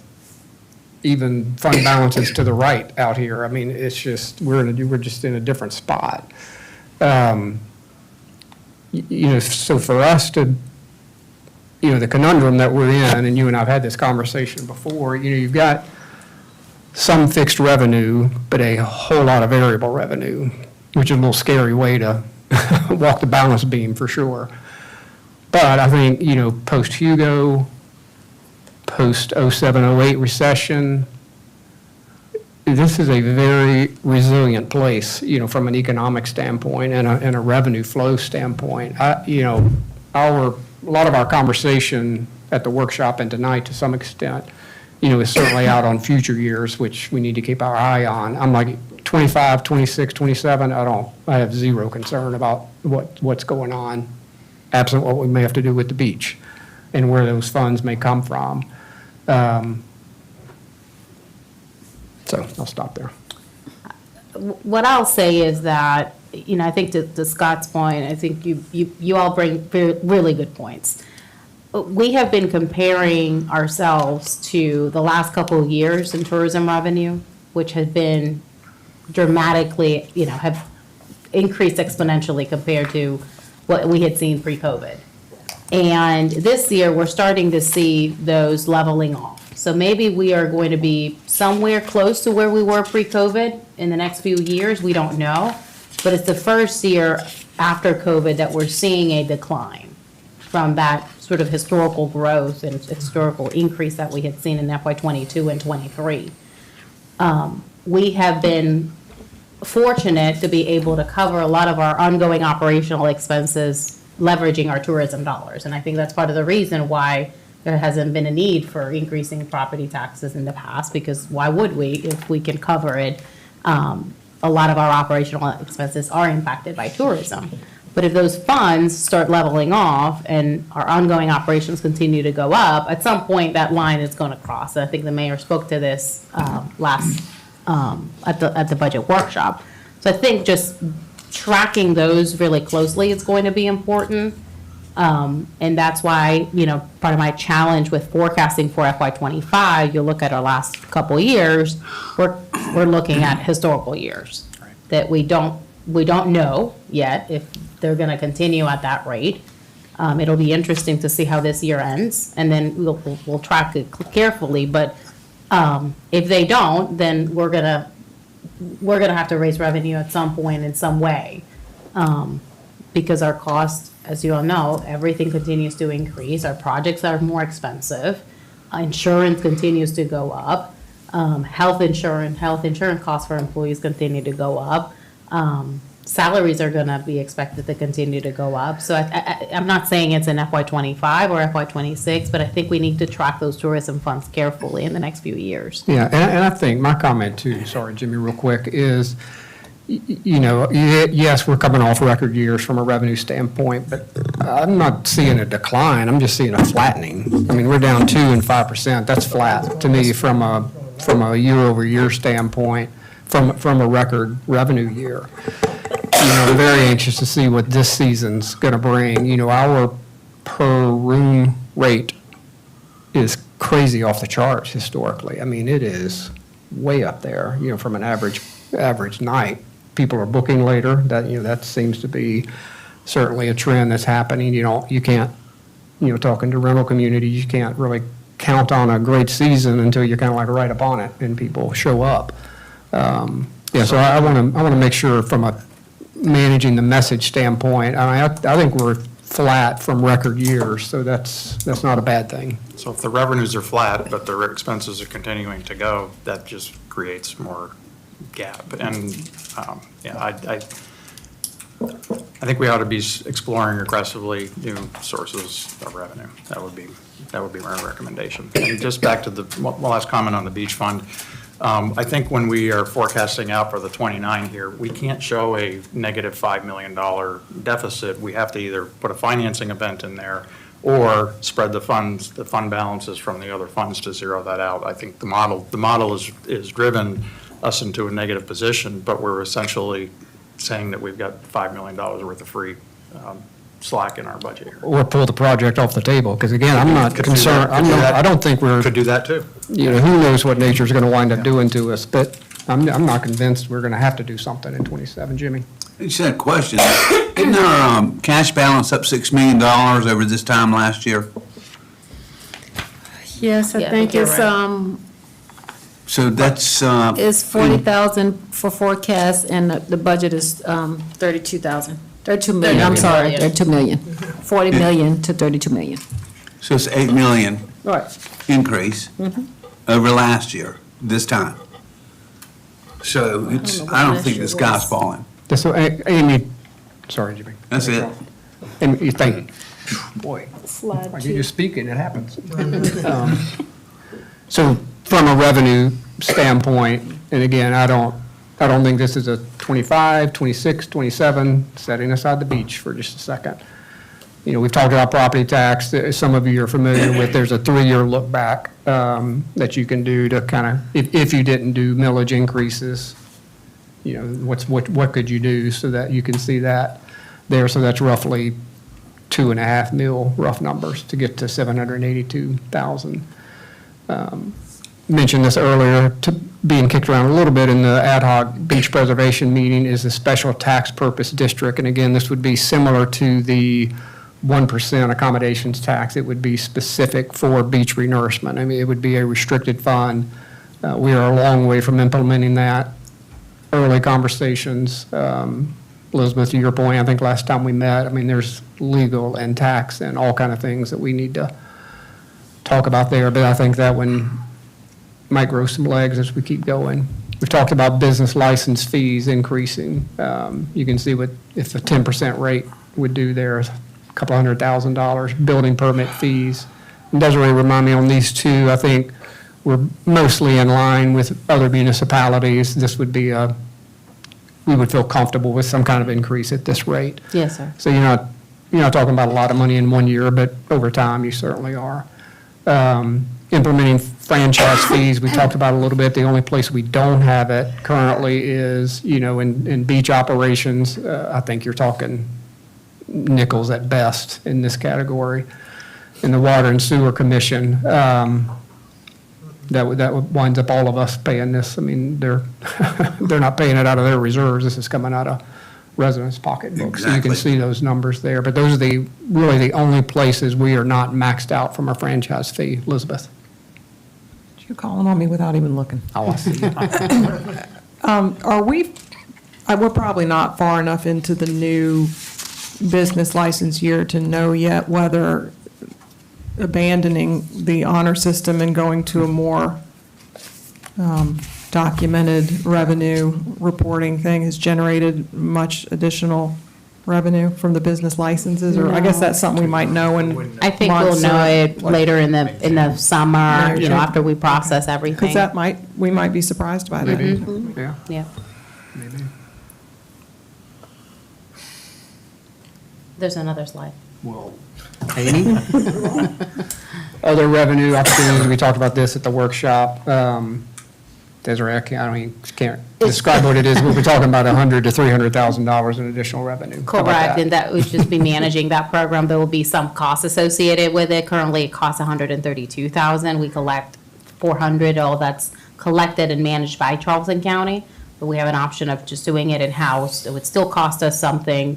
even fund balances to the right out here. I mean, it's just, we're just in a different spot. So for us to, the conundrum that we're in, and you and I have had this conversation before, you've got some fixed revenue, but a whole lot of variable revenue, which is a little scary way to walk the balance beam for sure. But I think, post-Hugo, post-07-08 recession, this is a very resilient place, from an economic standpoint and a revenue flow standpoint. A lot of our conversation at the workshop and tonight, to some extent, is certainly out on future years, which we need to keep our eye on. I'm like 25, 26, 27, I have zero concern about what's going on, absent what we may have to do with the beach and where those funds may come from. So I'll stop there. What I'll say is that, I think to Scott's point, I think you all bring really good points. We have been comparing ourselves to the last couple of years in tourism revenue, which has been dramatically, have increased exponentially compared to what we had seen pre-COVID. And this year, we're starting to see those leveling off. So maybe we are going to be somewhere close to where we were pre-COVID in the next few years. We don't know. But it's the first year after COVID that we're seeing a decline from that sort of historical growth and historical increase that we had seen in FY '22 and '23. We have been fortunate to be able to cover a lot of our ongoing operational expenses leveraging our tourism dollars. And I think that's part of the reason why there hasn't been a need for increasing property taxes in the past, because why would we if we can cover it? A lot of our operational expenses are impacted by tourism. But if those funds start leveling off and our ongoing operations continue to go up, at some point that line is going to cross. And I think the mayor spoke to this last at the budget workshop. So I think just tracking those really closely is going to be important. And that's why, part of my challenge with forecasting for FY '25, you look at our last couple years, we're looking at historical years that we don't know yet if they're going to continue at that rate. It'll be interesting to see how this year ends, and then we'll track it carefully. But if they don't, then we're gonna have to raise revenue at some point in some way, because our costs, as you all know, everything continues to increase. Our projects are more expensive. Insurance continues to go up. Health insurance costs for employees continue to go up. Salaries are going to be expected to continue to go up. So I'm not saying it's in FY '25 or FY '26, but I think we need to track those tourism funds carefully in the next few years. Yeah, and I think my comment too, sorry, Jimmy, real quick, is, yes, we're coming off record years from a revenue standpoint, but I'm not seeing a decline. I'm just seeing a flattening. I mean, we're down 2% and 5%. That's flat to me from a year-over-year standpoint, from a record revenue year. I'm very anxious to see what this season's going to bring. Our per room rate is crazy off the charts historically. I mean, it is way up there, from an average night. People are booking later. That seems to be certainly a trend that's happening. You can't, talking to rental communities, you can't really count on a great season until you're kind of like right up on it and people show up. So I want to make sure from a managing the message standpoint, I think we're flat from record years, so that's not a bad thing. So if the revenues are flat, but the expenses are continuing to go, that just creates more gap. And, I think we ought to be exploring aggressively new sources of revenue. That would be my recommendation. And just back to the, one last comment on the beach fund. I think when we are forecasting out for the 29 here, we can't show a negative $5 million deficit. We have to either put a financing event in there or spread the fund balances from the other funds to zero that out. I think the model is driven us into a negative position, but we're essentially saying that we've got $5 million worth of free slack in our budget here. Or pull the project off the table, because again, I'm not Could do concerned, that. Could do that. I don't think we're, Could do that too. who knows what nature's going to wind up doing to us, but I'm not convinced we're going to have to do something in '27, Jimmy. I just had a question. Isn't our cash balance up $6 million over this time last year? Yes, I Yeah, I think think you're it's, right. So that's, it's 40,000 for forecast, and the budget is 32,000. 32 million, I'm sorry, 32 million. 40 million to 32 million. so it's $8 million Right. increase over last year, this time. So it's, I don't think the sky's falling. So Amy, sorry, Jimmy. That's it. Amy, thank you. Boy, Slide like you're just speaking, it happens. So from a revenue standpoint, and again, I don't think this is a 25, 26, 27, setting aside the beach for just a second. We've talked about property tax, that some of you are familiar with. There's a 3-year look back that you can do to kind of, if you didn't do millage increases, what could you do so that you can see that there. So that's roughly 2.5 mil, rough numbers, to get to 782,000. Mentioned this earlier, being kicked around a little bit in the ad hoc beach preservation meeting is the special tax purpose district. And again, this would be similar to the 1% accommodations tax. It would be specific for beach renourishment. I mean, it would be a restricted fund. We are a long way from implementing that. Early conversations, Elizabeth, to your point, I think last time we met, I mean, there's legal and tax and all kind of things that we need to talk about there. But I think that one might grow some legs as we keep going. We've talked about business license fees increasing. You can see what, if a 10% rate would do there, a couple $100,000. Building permit fees. It doesn't really remind me on these two. I think we're mostly in line with other municipalities. This would be we would feel comfortable with some kind of increase at this rate. Yes, sir. So you're not talking about a lot of money in 1 year, but over time you certainly are. Implementing franchise fees, we talked about a little bit. The only place we don't have it currently is, in beach operations. I think you're talking nickels at best in this category. In the Water and Sewer Commission, that winds up all of us paying this. I mean, they're not paying it out of their reserves. This is coming out of residents' pocketbooks. So you can Exactly. see those numbers there. But those are really the only places we are not maxed out from our franchise fee. Elizabeth? You're calling on me without even looking. Oh, I see. We're probably not far enough into the new business license year to know yet whether abandoning the honor system and going to a more documented revenue reporting thing has generated much additional revenue from the business licenses, or I guess that's something we might know in I think we'll months know or- it later in the summer, after we process everything. Because we might be surprised by that. Yeah. Yeah. There's another slide. Well, Amy? Other revenue opportunities, we talked about this at the workshop. Desiree, can't describe what it is, but we're talking about $100,000 to $300,000 in additional revenue. How about Correct, and that would just be managing that program. There will be some costs associated with it. Currently, it costs $132,000. We collect $400, all that's collected and managed by Charleston County. But we have an option of just doing it in-house. It would still cost us something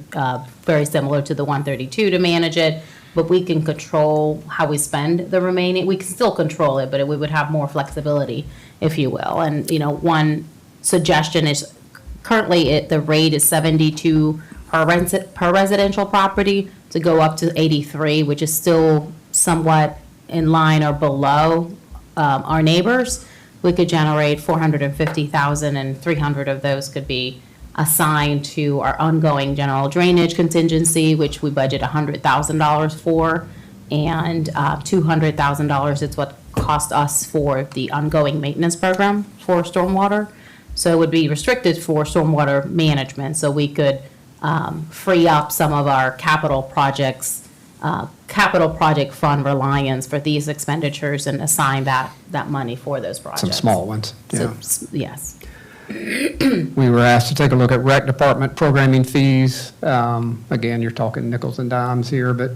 very similar to the $132 to manage it, but we can control how we spend the remaining. We can still control it, but we would have more flexibility, if you will. And, one suggestion is currently the rate is 72 per residential property to go up to 83, which is still somewhat in line or below our neighbors. We could generate 450,000, and 300 of those could be assigned to our ongoing general drainage contingency, which we budget $100,000 for, and $200,000 is what cost us for the ongoing maintenance program for stormwater. So it would be restricted for stormwater management, so we could free up some of our capital projects, capital project fund reliance for these expenditures and assign that money for those projects. Some small ones, yeah. So, yes. We were asked to take a look at rec department programming fees. Again, you're talking nickels and dimes here, but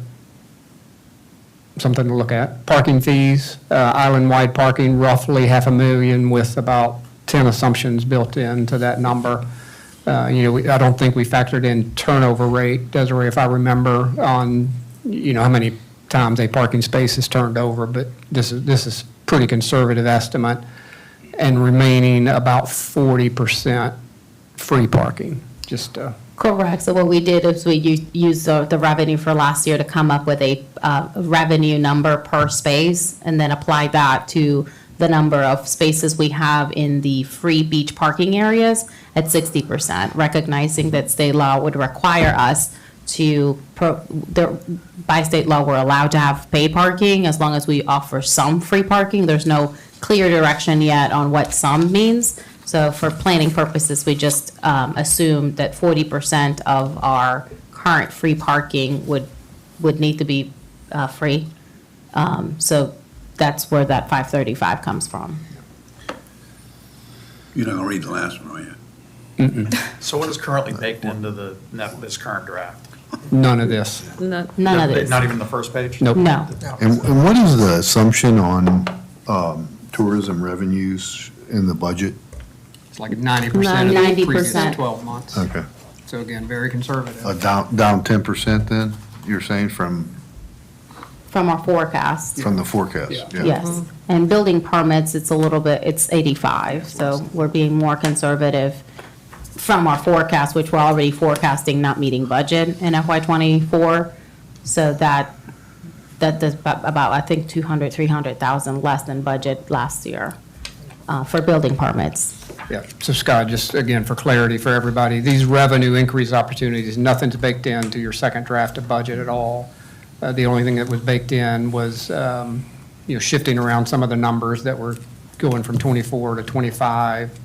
something to look at. Parking fees, island-wide parking, roughly $500,000 with about 10 assumptions built into that number. I don't think we factored in turnover rate, Desiree, if I remember, on, how many times a parking space is turned over, but this is pretty conservative estimate, and remaining about 40% free parking, just Correct. So what we did is we used the revenue for last year to come up with a revenue number per space, and then apply that to the number of spaces we have in the free beach parking areas at 60%, recognizing that state law would require us to, by state law, we're allowed to have paid parking as long as we offer some free parking. There's no clear direction yet on what some means. So for planning purposes, we just assumed that 40% of our current free parking would need to be free. So that's where that 535 comes from. You're not going to read the last one, are you? So what is currently baked into this current draft? none of this. None of this. Not even the first page? Nope. No. And what is the assumption on tourism revenues in the budget? It's like 90% of the 90%. previous 12 months. Okay. So again, very conservative. Down 10% then, you're saying, from From our forecast. the forecast? Yeah. Yes. And building permits, it's a little bit, it's 85, so we're being more conservative from our forecast, which we're already forecasting not meeting budget in FY '24. So that does about, I think, 200, 300,000 less than budget last year for building permits. Yeah, so Scott, just again, for clarity for everybody, these revenue increase opportunities, nothing's baked into your second draft of budget at all. The only thing that was baked in was, shifting around some of the numbers that were going from 24 to 25,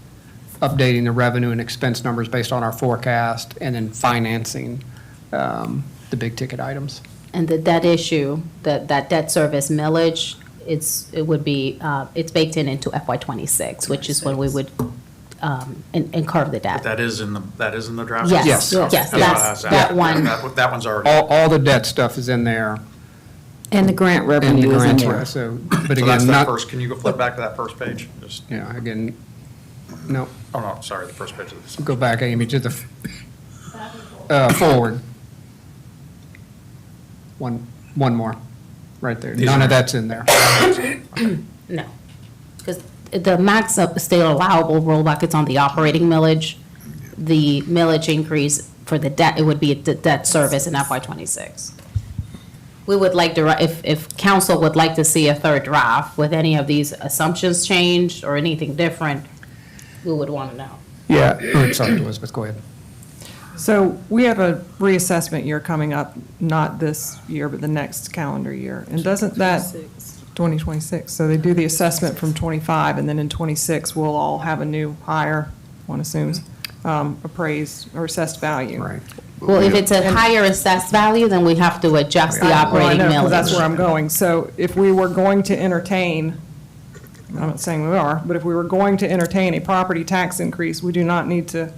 updating the revenue and expense numbers based on our forecast, and then financing the big ticket items. And the debt issue, that debt service millage, it's baked into FY '26, which is when we would incur the debt. That is in the draft? Yes, Yes. yes, That's what I was that's, asking. that one. That one's already. All the debt stuff is in there. And the grant And the revenue is in grants, there. so, but So that's again, that not, first, can you go flip back to that first page? Just, yeah, again, no, oh, no, sorry, the first page of this. go back, Amy, to the, forward. One more, right there. None of that's in there. No, because the max of state allowable rollback is on the operating millage. The millage increase for the debt, it would be the debt service in FY '26. We would like to, if council would like to see a third draft with any of these assumptions changed or anything different, we would want to know. Yeah, oh, sorry, Elizabeth, go ahead. So we have a reassessment year coming up, not this year, but the next calendar year. And doesn't that, 2026, so they do the assessment from '25, and then in '26, we'll all have a new higher, one assumes, appraised or assessed value. Right. Well, if it's a higher assessed value, then we have to adjust the operating Well, I know, 'cause that's where millage. I'm going. So if we were going to entertain I'm not saying we are, but if we were going to entertain a property tax increase, we do not need to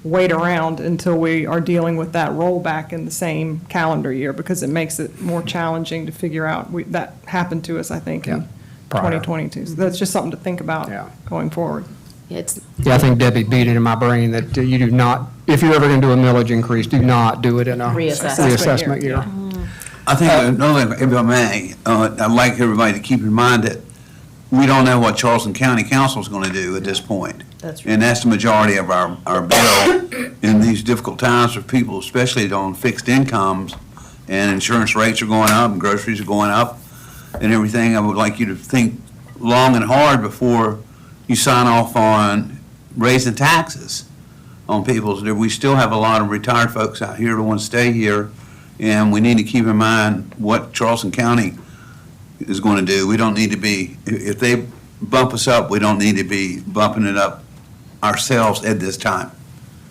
wait around until we are dealing with that rollback in the same calendar year, because it makes it more challenging to figure out. That happened to us, I think, in Prior. 2022. So that's just something to think about Yeah. going forward. It's, Yeah, I think Debbie beat it in my brain that you do not, if you're ever going to do a millage increase, do not do it in a Reassessment. reassessment year. I think another thing, if I may, I'd like everybody to keep in mind that we don't know what Charleston County Council is going to do at this point. That's right. And that's the majority of our bill in these difficult times for people, especially on fixed incomes, and insurance rates are going up, and groceries are going up, and everything. I would like you to think long and hard before you sign off on raising taxes on people. We still have a lot of retired folks out here who want to stay here, and we need to keep in mind what Charleston County is going to do. We don't need to be, if they bump us up, we don't need to be bumping it up ourselves at this time.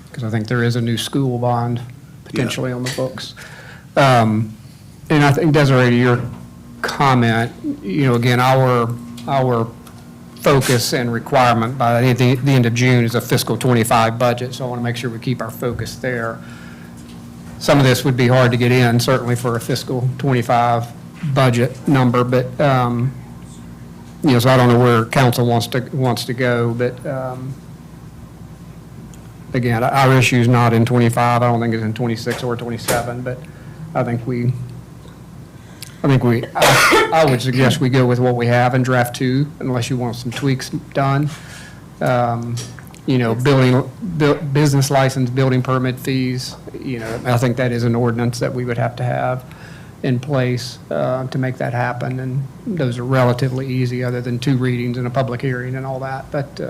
Because I think there is a new school bond potentially on the books. And I think, Desiree, to your comment, again, our focus and requirement by the end of June is a fiscal '25 budget, so I want to make sure we keep our focus there. Some of this would be hard to get in, certainly for a fiscal '25 budget number, but, so I don't know where council wants to go, but, again, our issue is not in '25, I don't think it's in '26 or '27, but I would suggest we go with what we have in draft 2, unless you want some tweaks done. Business license, building permit fees, I think that is an ordinance that we would have to have in place to make that happen, and those are relatively easy, other than 2 readings and a public hearing and all that, but.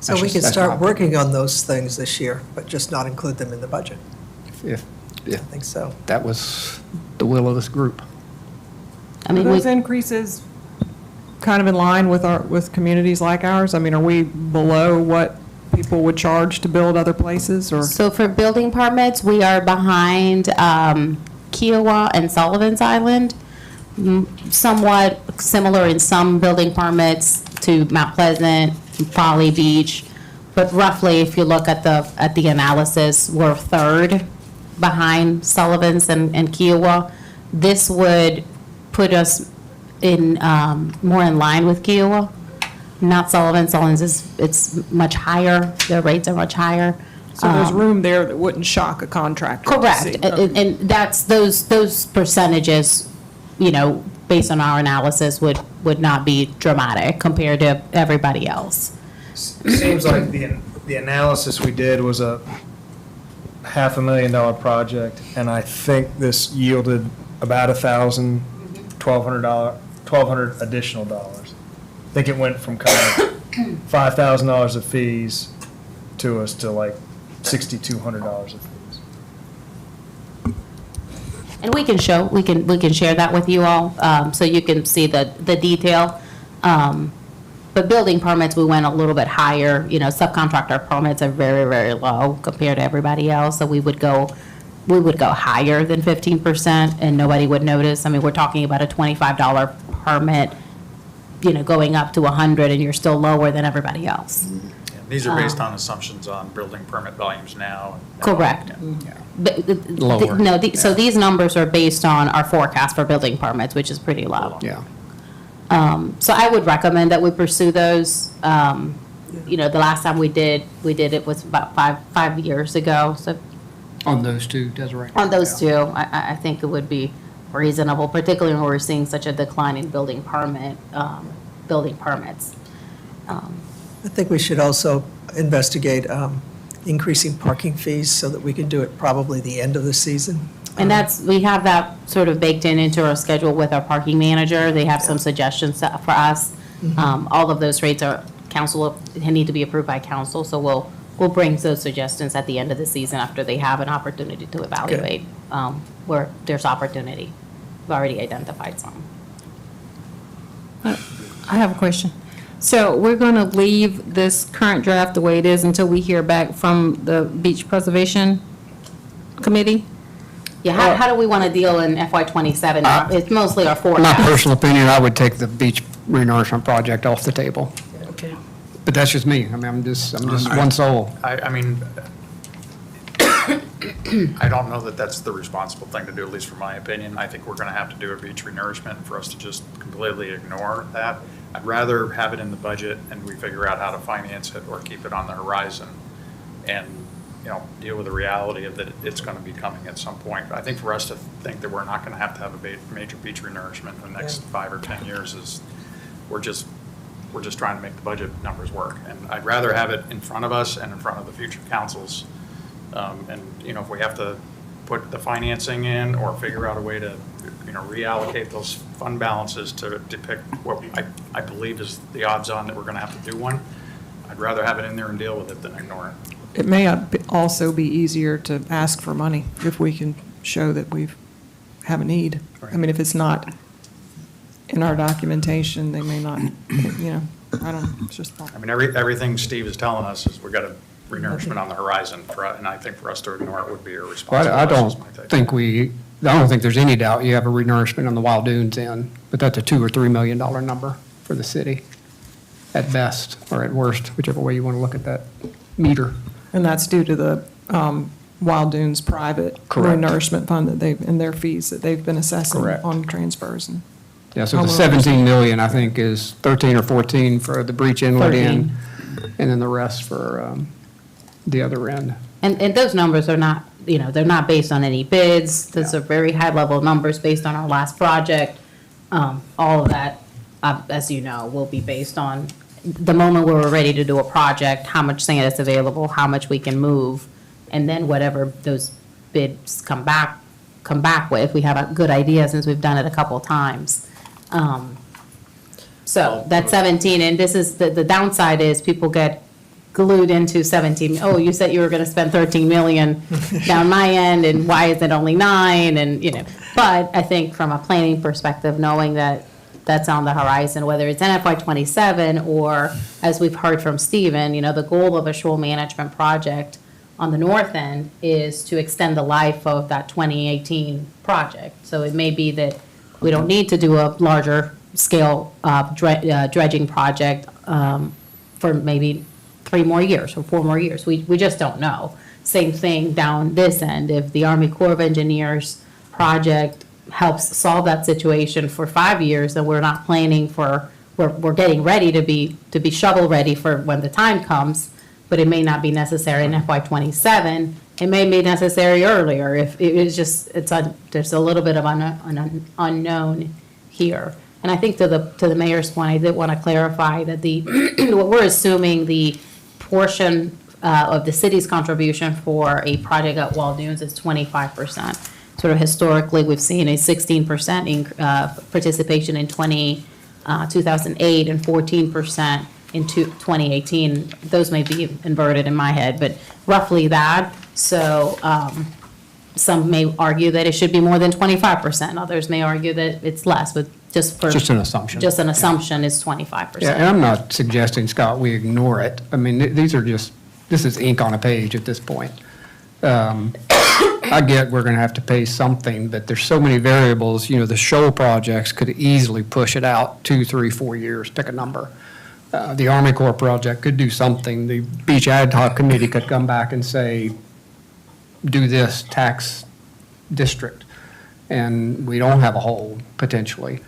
So we can start working on those things this year, but just not include them in the budget. If I think so. that was the will of this group. I Are mean, those increases kind of in line with communities like ours? I mean, are we below what people would charge to build other places, or? so for building permits, we are behind Kiowa and Sullivan's Island, somewhat similar in some building permits to Mount Pleasant, Folly Beach, but roughly, if you look at the analysis, we're third behind Sullivan's and Kiowa. This would put us in more in line with Kiowa, not Sullivan. Sullivan's it's much higher. Their rates are much higher. So there's room there that wouldn't shock a contractor to Correct, see. and that's those percentages, based on our analysis, would not be dramatic compared to everybody else. Seems like the analysis we did was a $500,000 project, and I think this yielded about $1,200 additional dollars. I think it went from kind of $5,000 of fees to us to like $6,200 of fees. And we can share that with you all, so you can see the detail. But building permits, we went a little bit higher. Subcontractor permits are very, very low compared to everybody else, so we would go higher than 15%, and nobody would notice. I mean, we're talking about a $25 permit, going up to 100, and you're still lower than everybody else. These are based on assumptions on building permit volumes now. Correct. Lower. So these numbers are based on our forecast for building permits, which is pretty low. Yeah. So I would recommend that we pursue those. The last time we did it was about five years ago. So On those 2, Desiree? on those 2, I think it would be reasonable, particularly when we're seeing such a decline in building permits. I think we should also investigate increasing parking fees so that we can do it probably the end of the season. And we have that sort of baked into our schedule with our parking manager. They have some suggestions for us. All of those rates need to be approved by council, so we'll bring those suggestions at the end of the season after they have an opportunity to evaluate where there's opportunity. We've already identified some. I have a question. So we're going to leave this current draft the way it is until we hear back from the Beach Preservation Committee? Yeah, how do we want to deal in FY '27? It's mostly our My forecast. personal opinion, I would take the beach renourishment project off the table. Okay. But that's just me. I mean, I'm just one soul. I mean, I don't know that that's the responsible thing to do, at least from my opinion. I think we're going to have to do a beach renourishment for us to just completely ignore that. I'd rather have it in the budget and we figure out how to finance it or keep it on the horizon and, you know, deal with the reality of that it's going to be coming at some point. I think for us to think that we're not going to have a major beach renourishment in the next 5 or 10 years is, we're just trying to make the budget numbers work. And I'd rather have it in front of us and in front of the future councils. And, you know, if we have to put the financing in or figure out a way to, you know, reallocate those fund balances to depict what I believe is the odds on that we're going to have to do one, I'd rather have it in there and deal with it than ignore it. It may also be easier to ask for money if we can show that we have a need. I mean, if it's not in our documentation, they may not, you know, I don't know, it's just thought. I mean, everything Steve is telling us is we've got a renourishment on the horizon, and I think for us to ignore it would be irresponsible. I don't think there's any doubt you have a renourishment on the Wild Dunes end, but that's a $2 or $3 million number for the city at best, or at worst, whichever way you want to look at that meter. And that's due to the Wild Dunes private Correct. renourishment fund that and their fees that they've been assessing Correct. on transfers and. Yeah, so the homeowners. 17 million, I think, is 13 or 14 for the breach inlet end, and then the rest for the other end. And those numbers are not, you know, they're not based on any bids. Those are very high-level numbers based on our last project. All of that, as you know, will be based on the moment where we're ready to do a project, how much sand is available, how much we can move, and then whatever those bids come back with. We have a good idea since we've done it a couple times. So that's 17, and this is, the downside is people get glued into 17. Oh, you said you were going to spend 13 million down my end, and why is it only 9? And, you know, but I think from a planning perspective, knowing that that's on the horizon, whether it's in FY '27 or, as we've heard from Stephen, you know, the goal of a shoal management project on the north end is to extend the life of that 2018 project. So it may be that we don't need to do a larger scale dredging project for maybe 3 more years or 4 more years. We just don't know. Same thing down this end. If the Army Corps of Engineers project helps solve that situation for 5 years, then we're not planning for, we're getting ready to be shovel ready for when the time comes, but it may not be necessary in FY '27. It may be necessary earlier if it is just, there's a little bit of an unknown here. And I think to the mayor's point, I did want to clarify that what we're assuming the portion of the city's contribution for a project at Wild Dunes is 25%. Sort of historically, we've seen a 16% participation in 2008 and 14% in 2018. Those may be inverted in my head, but roughly that. So some may argue that it should be more than 25%. Others may argue that it's less, but just an assumption. Just an assumption is 25%. Yeah, and I'm not suggesting, Scott, we ignore it. I mean, this is ink on a page at this point. I get we're going to have to pay something, but there's so many variables. You know, the shoal projects could easily push it out 2, 3, 4 years, pick a number. The Army Corps project could do something. The Beach Ad Hoc Committee could come back and say, do this tax district, and we don't have a hole, potentially.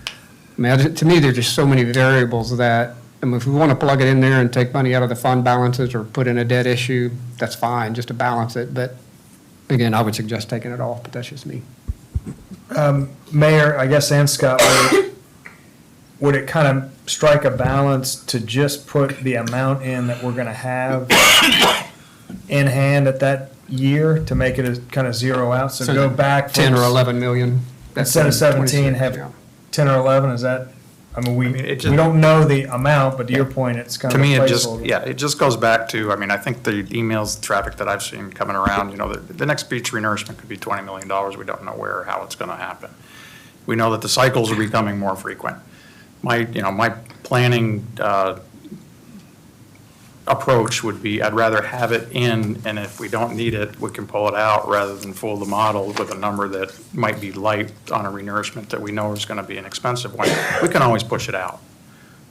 I mean, to me, there's just so many variables that, I mean, if we want to plug it in there and take money out of the fund balances or put in a debt issue, that's fine, just to balance it. But again, I would suggest taking it off, but that's just me. Mayor, I guess, and Scott, would it kind of strike a balance to just put the amount in that we're going to have in hand at that year to make it a kind of zero out? So go back. 10 or 11 million. Instead of 17, have 10 or 11, is that, I mean, we don't know the amount, but to your point, it's kind To of a me, placeholder. it just goes back to, I mean, I think the emails, traffic that I've seen coming around, you know, the next beach renourishment could be $20 million. We don't know where or how it's going to happen. We know that the cycles are becoming more frequent. My planning approach would be, I'd rather have it in, and if we don't need it, we can pull it out, rather than fool the model with a number that might be light on a renourishment that we know is going to be an expensive one. We can always push it out.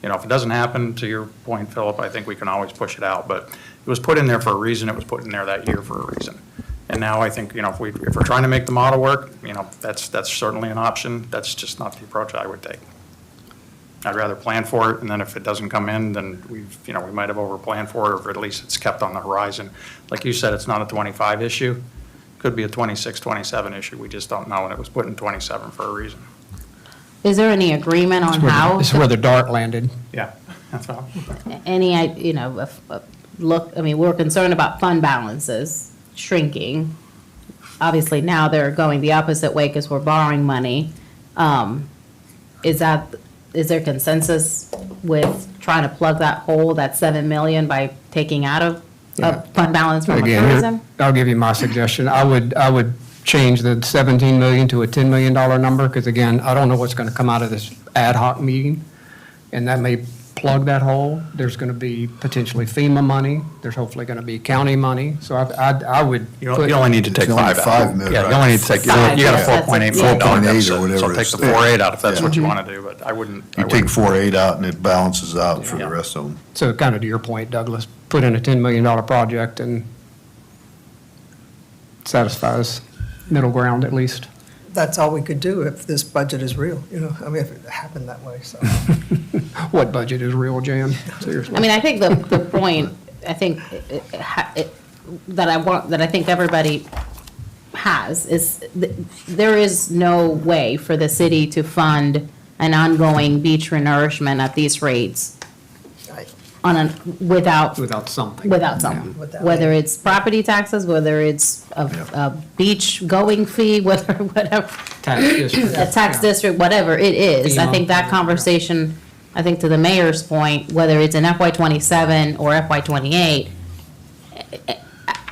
If it doesn't happen, to your point, Philip, I think we can always push it out, but it was put in there for a reason, it was put in there that year for a reason. And now I think, if we're trying to make the model work, that's certainly an option, that's just not the approach I would take. I'd rather plan for it, and then if it doesn't come in, then we might have over-planned for it, or at least it's kept on the horizon. Like you said, it's not a 25 issue, could be a 26, 27 issue, we just don't know, and it was put in 27 for a reason. Is there any agreement on how? This is where the dart landed. Yeah, that's all. We're concerned about fund balances shrinking. Obviously, now they're going the opposite way because we're borrowing money. Is there consensus with trying to plug that hole, that 7 million, by taking out of fund balance from Again, tourism? I'll give you my suggestion. I would change the 17 million to a $10 million number, because again, I don't know what's going to come out of this ad hoc meeting, and that may plug that hole. There's going to be potentially FEMA money. There's hopefully going to be county money. So I would. You only need to take It's only 5 out. 5 million, Yeah, you right? only need to take, you got a $4.8 million 4.8 or deficit, whatever so it take is. the 4.8 out if that's Yeah. what you want to do, but I wouldn't. You take 4.8 out and it balances out for the rest of them. So kind of to your point, Douglas, put in a $10 million project and satisfies middle ground at least. That's all we could do if this budget is real, if it happened that way, so. What budget is real, Jan? Seriously. I think the point, I think, that I think everybody has is there is no way for the city to fund an ongoing beach renourishment at these rates without something. Without something. Without- Whether it's property taxes, whether it's a beach going fee, whatever. Tax district. A tax Yeah. district, whatever it is. I FEMA. think that conversation, I think to the mayor's point, whether it's in FY '27 or FY '28,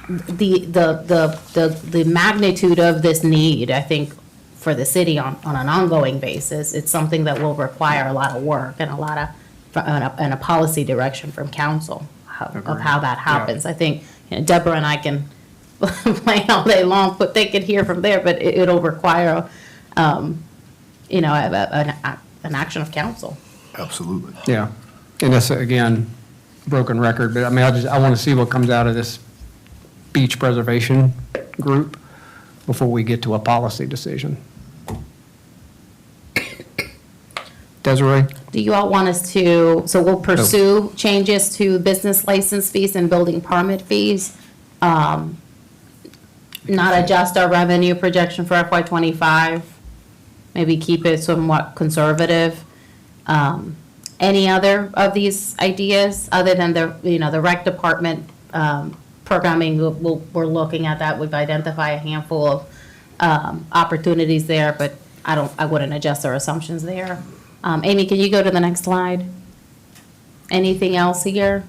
the magnitude of this need, I think, for the city on an ongoing basis, it's something that will require a lot of work and and a policy direction from council of how that happens. I think Deborah and I can plan all day long, but they could hear from there, but it'll require, an action of council. Absolutely. Yeah. And that's, again, broken record, but I want to see what comes out of this beach preservation group before we get to a policy decision. Desiree? Do you all want us to, so we'll pursue changes to business license fees and building permit fees? Not adjust our revenue projection for FY '25? Maybe keep it somewhat conservative? Any other of these ideas, other than the rec department programming, we're looking at that, we've identified a handful of opportunities there, but I wouldn't adjust our assumptions there. Amy, can you go to the next slide? Anything else here?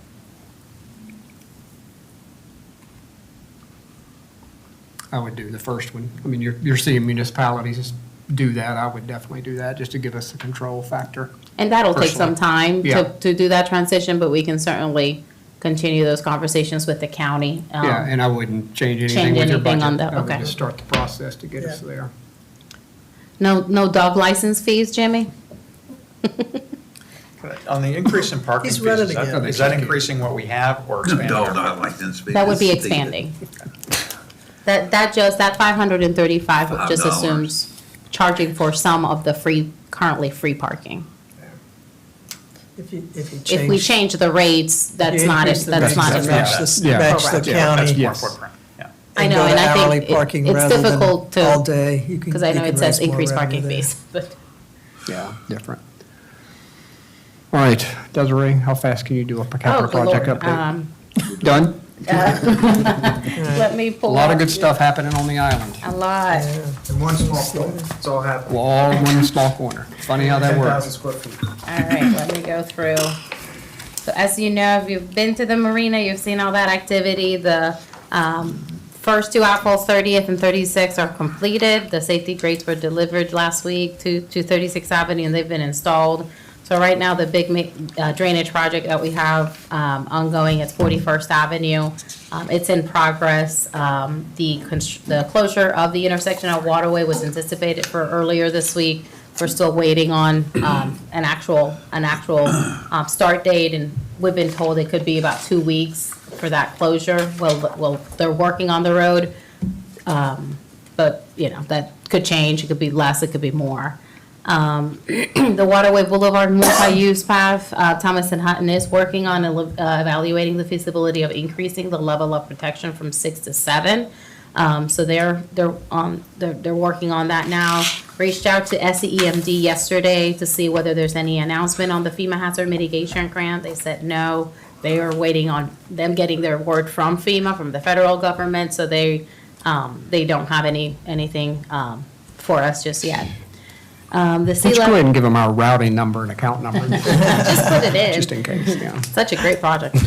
I would do the first one. You're seeing municipalities do that. I would definitely do that, just to give us a control factor. And that'll take some time Yeah. to do that transition, but we can certainly continue those conversations with the county. Yeah, and I wouldn't change anything change with your anything budget. on the- I would okay. just start the process to get us there. No dog license fees, Jimmy? On the increase in parking He's fees, running is that- again. is that increasing what we have or expanding? That would be expanding. That 535 just assumes charging for some of the currently free parking. If you If we change the rates, that's not, increase the that's not rates in to there. match Yeah. match the Correct. county. That's more Yes. footprint, yeah. I and know, go to and I hourly think parking it's rather than difficult to. all day. You can- Because I know you it can says raise more increased revenue parking there. fees, but. Yeah, different. All right, Desiree, how fast can you do a per capita Oh, good project Lord. update? Done? Let me A pull lot of up good stuff happening on the island. A lot. In one small corner, it's all happening. Well, all in one small corner. Funny how that 10,000 works. square feet. All right, let me go through. So as you know, if you've been to the marina, you've seen all that activity. The first two outfalls, 30th and 36th, are completed. The safety grates were delivered last week to 36th Avenue, and they've been installed. So right now, the big drainage project that we have ongoing is 41st Avenue. It's in progress. The closure of the intersection of Waterway was anticipated for earlier this week. We're still waiting on an actual start date, and we've been told it could be about 2 weeks for that closure. Well, they're working on the road, but, you know, that could change. It could be less, it could be more. The Waterway Boulevard multi-use path, Thomas and Hutton is working on evaluating the feasibility of increasing the level of protection from 6 to 7. So they're working on that now. Reached out to SEMD yesterday to see whether there's any announcement on the FEMA hazard mitigation grant. They said no. They are waiting on them getting their word from FEMA, from the federal government, so they don't have anything for us just yet. Let's go ahead and give them our routing number and account number. Just put it in. Just in case, yeah. Such a great project.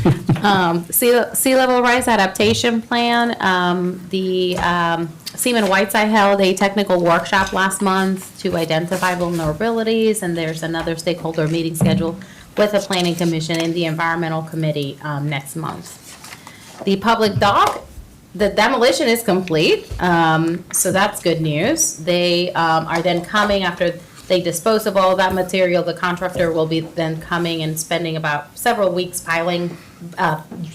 Sea level rise adaptation plan. Seaman Whiteside held a technical workshop last month to identify vulnerabilities, and there's another stakeholder meeting scheduled with the Planning Commission and the Environmental Committee next month. The public dock, the demolition is complete, so that's good news. They are then coming after they dispose of all that material. The contractor will be then coming and spending about several weeks piling,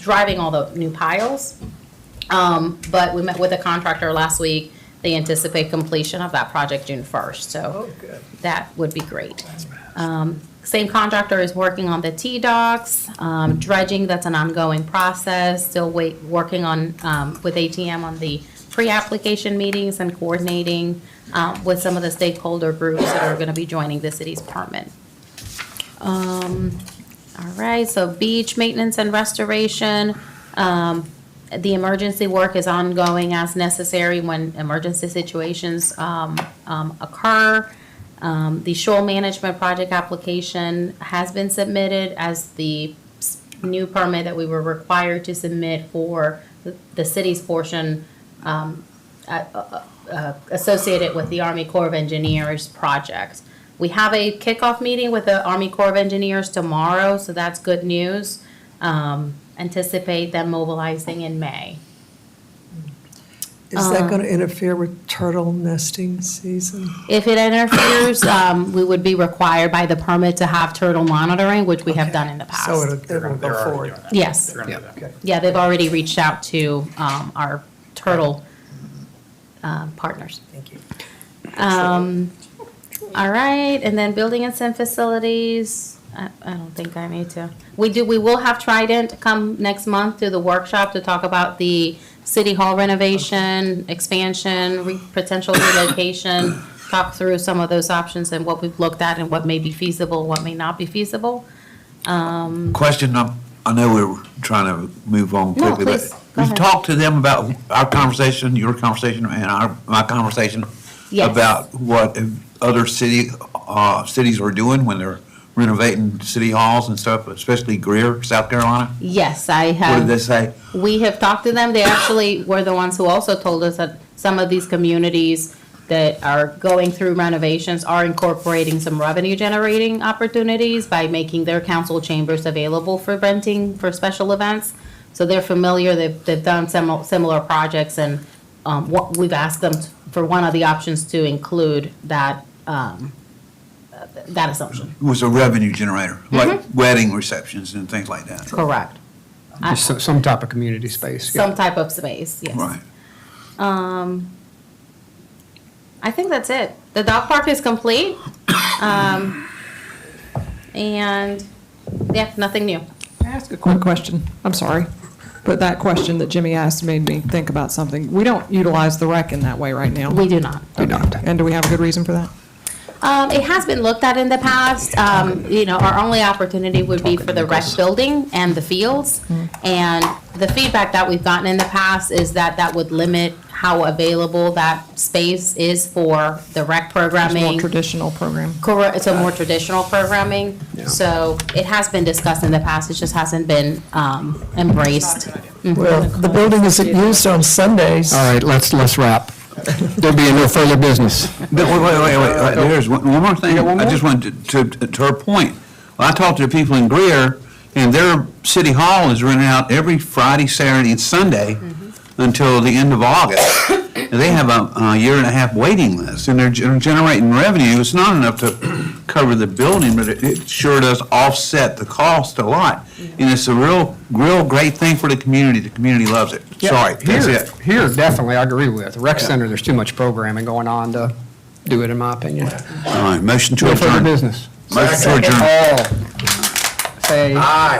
driving all the new piles. But we met with the contractor last week. They anticipate completion of that project June 1st, so that would be great. Same contractor is working on the T-docks, dredging, that's an ongoing process, still working on, with ATM on the pre-application meetings and coordinating with some of the stakeholder groups that are gonna be joining the city's permit. All right, so beach maintenance and restoration. The emergency work is ongoing as necessary when emergency situations occur. The shoal management project application has been submitted as the new permit that we were required to submit for the city's portion associated with the Army Corps of Engineers project. We have a kickoff meeting with the Army Corps of Engineers tomorrow, so that's good news. Anticipate them mobilizing in May. Is that going to interfere with turtle nesting season? If it interferes, we would be required by the permit to have turtle monitoring, which we have done in the past. So it'll go forward? Yes. Yeah, they've already reached out to our turtle partners. Thank you. All right, and then building and sim facilities. I don't think I need to. We will have Trident come next month to the workshop to talk about the City Hall renovation, expansion, potential relocation, talk through some of those options and what we've looked at and what may be feasible, what may not be feasible. Question, I know we're trying to move on No, quickly, please, but go we've ahead. talked to them about our conversation, your conversation, and my conversation Yes. about what other cities are doing when they're renovating city halls and stuff, especially Greer, South Carolina. Yes, I What have. did they say? We have talked to them. They actually were the ones who also told us that some of these communities that are going through renovations are incorporating some revenue generating opportunities by making their council chambers available for renting for special events. So they're familiar, they've done similar projects, and what we've asked them for one of the options to include that assumption. Was a revenue generator, like wedding receptions and things like that. Correct. Just some type of community space. yeah. Some type of space, yes. Right. I think that's it. The dog park is complete. And, yeah, nothing new. Can I ask a quick question? I'm sorry, but that question that Jimmy asked made me think about something. We don't utilize the rec in that way right now. We do not. And do we have a good reason for that? It has been looked at in the past. Our only opportunity would be for the rec building and the fields. And the feedback that we've gotten in the past is that would limit how available that space is for the rec It's programming. more traditional program. Correct, it's a more traditional programming. So it has been discussed in the past, it just hasn't been embraced. Well, the building isn't used on Sundays. All right, let's wrap. There being no further business. Wait, there's one more thing. You got one I more? just wanted to her point, Well, I talked to the people in Greer, and their city hall is rented out every Friday, Saturday, and Sunday until the end of August. And they have a year and a half waiting list, and they're generating revenue. It's not enough to cover the building, but it sure does offset the cost a lot. And it's a real great thing for the community. The community loves it. Yeah, Sorry, that's here- it. Here, definitely, I agree with. The rec center, there's too much programming going on to do it, in my opinion. All right, motion to No further adjourn. business. Motion to adjourn. All say. Aye.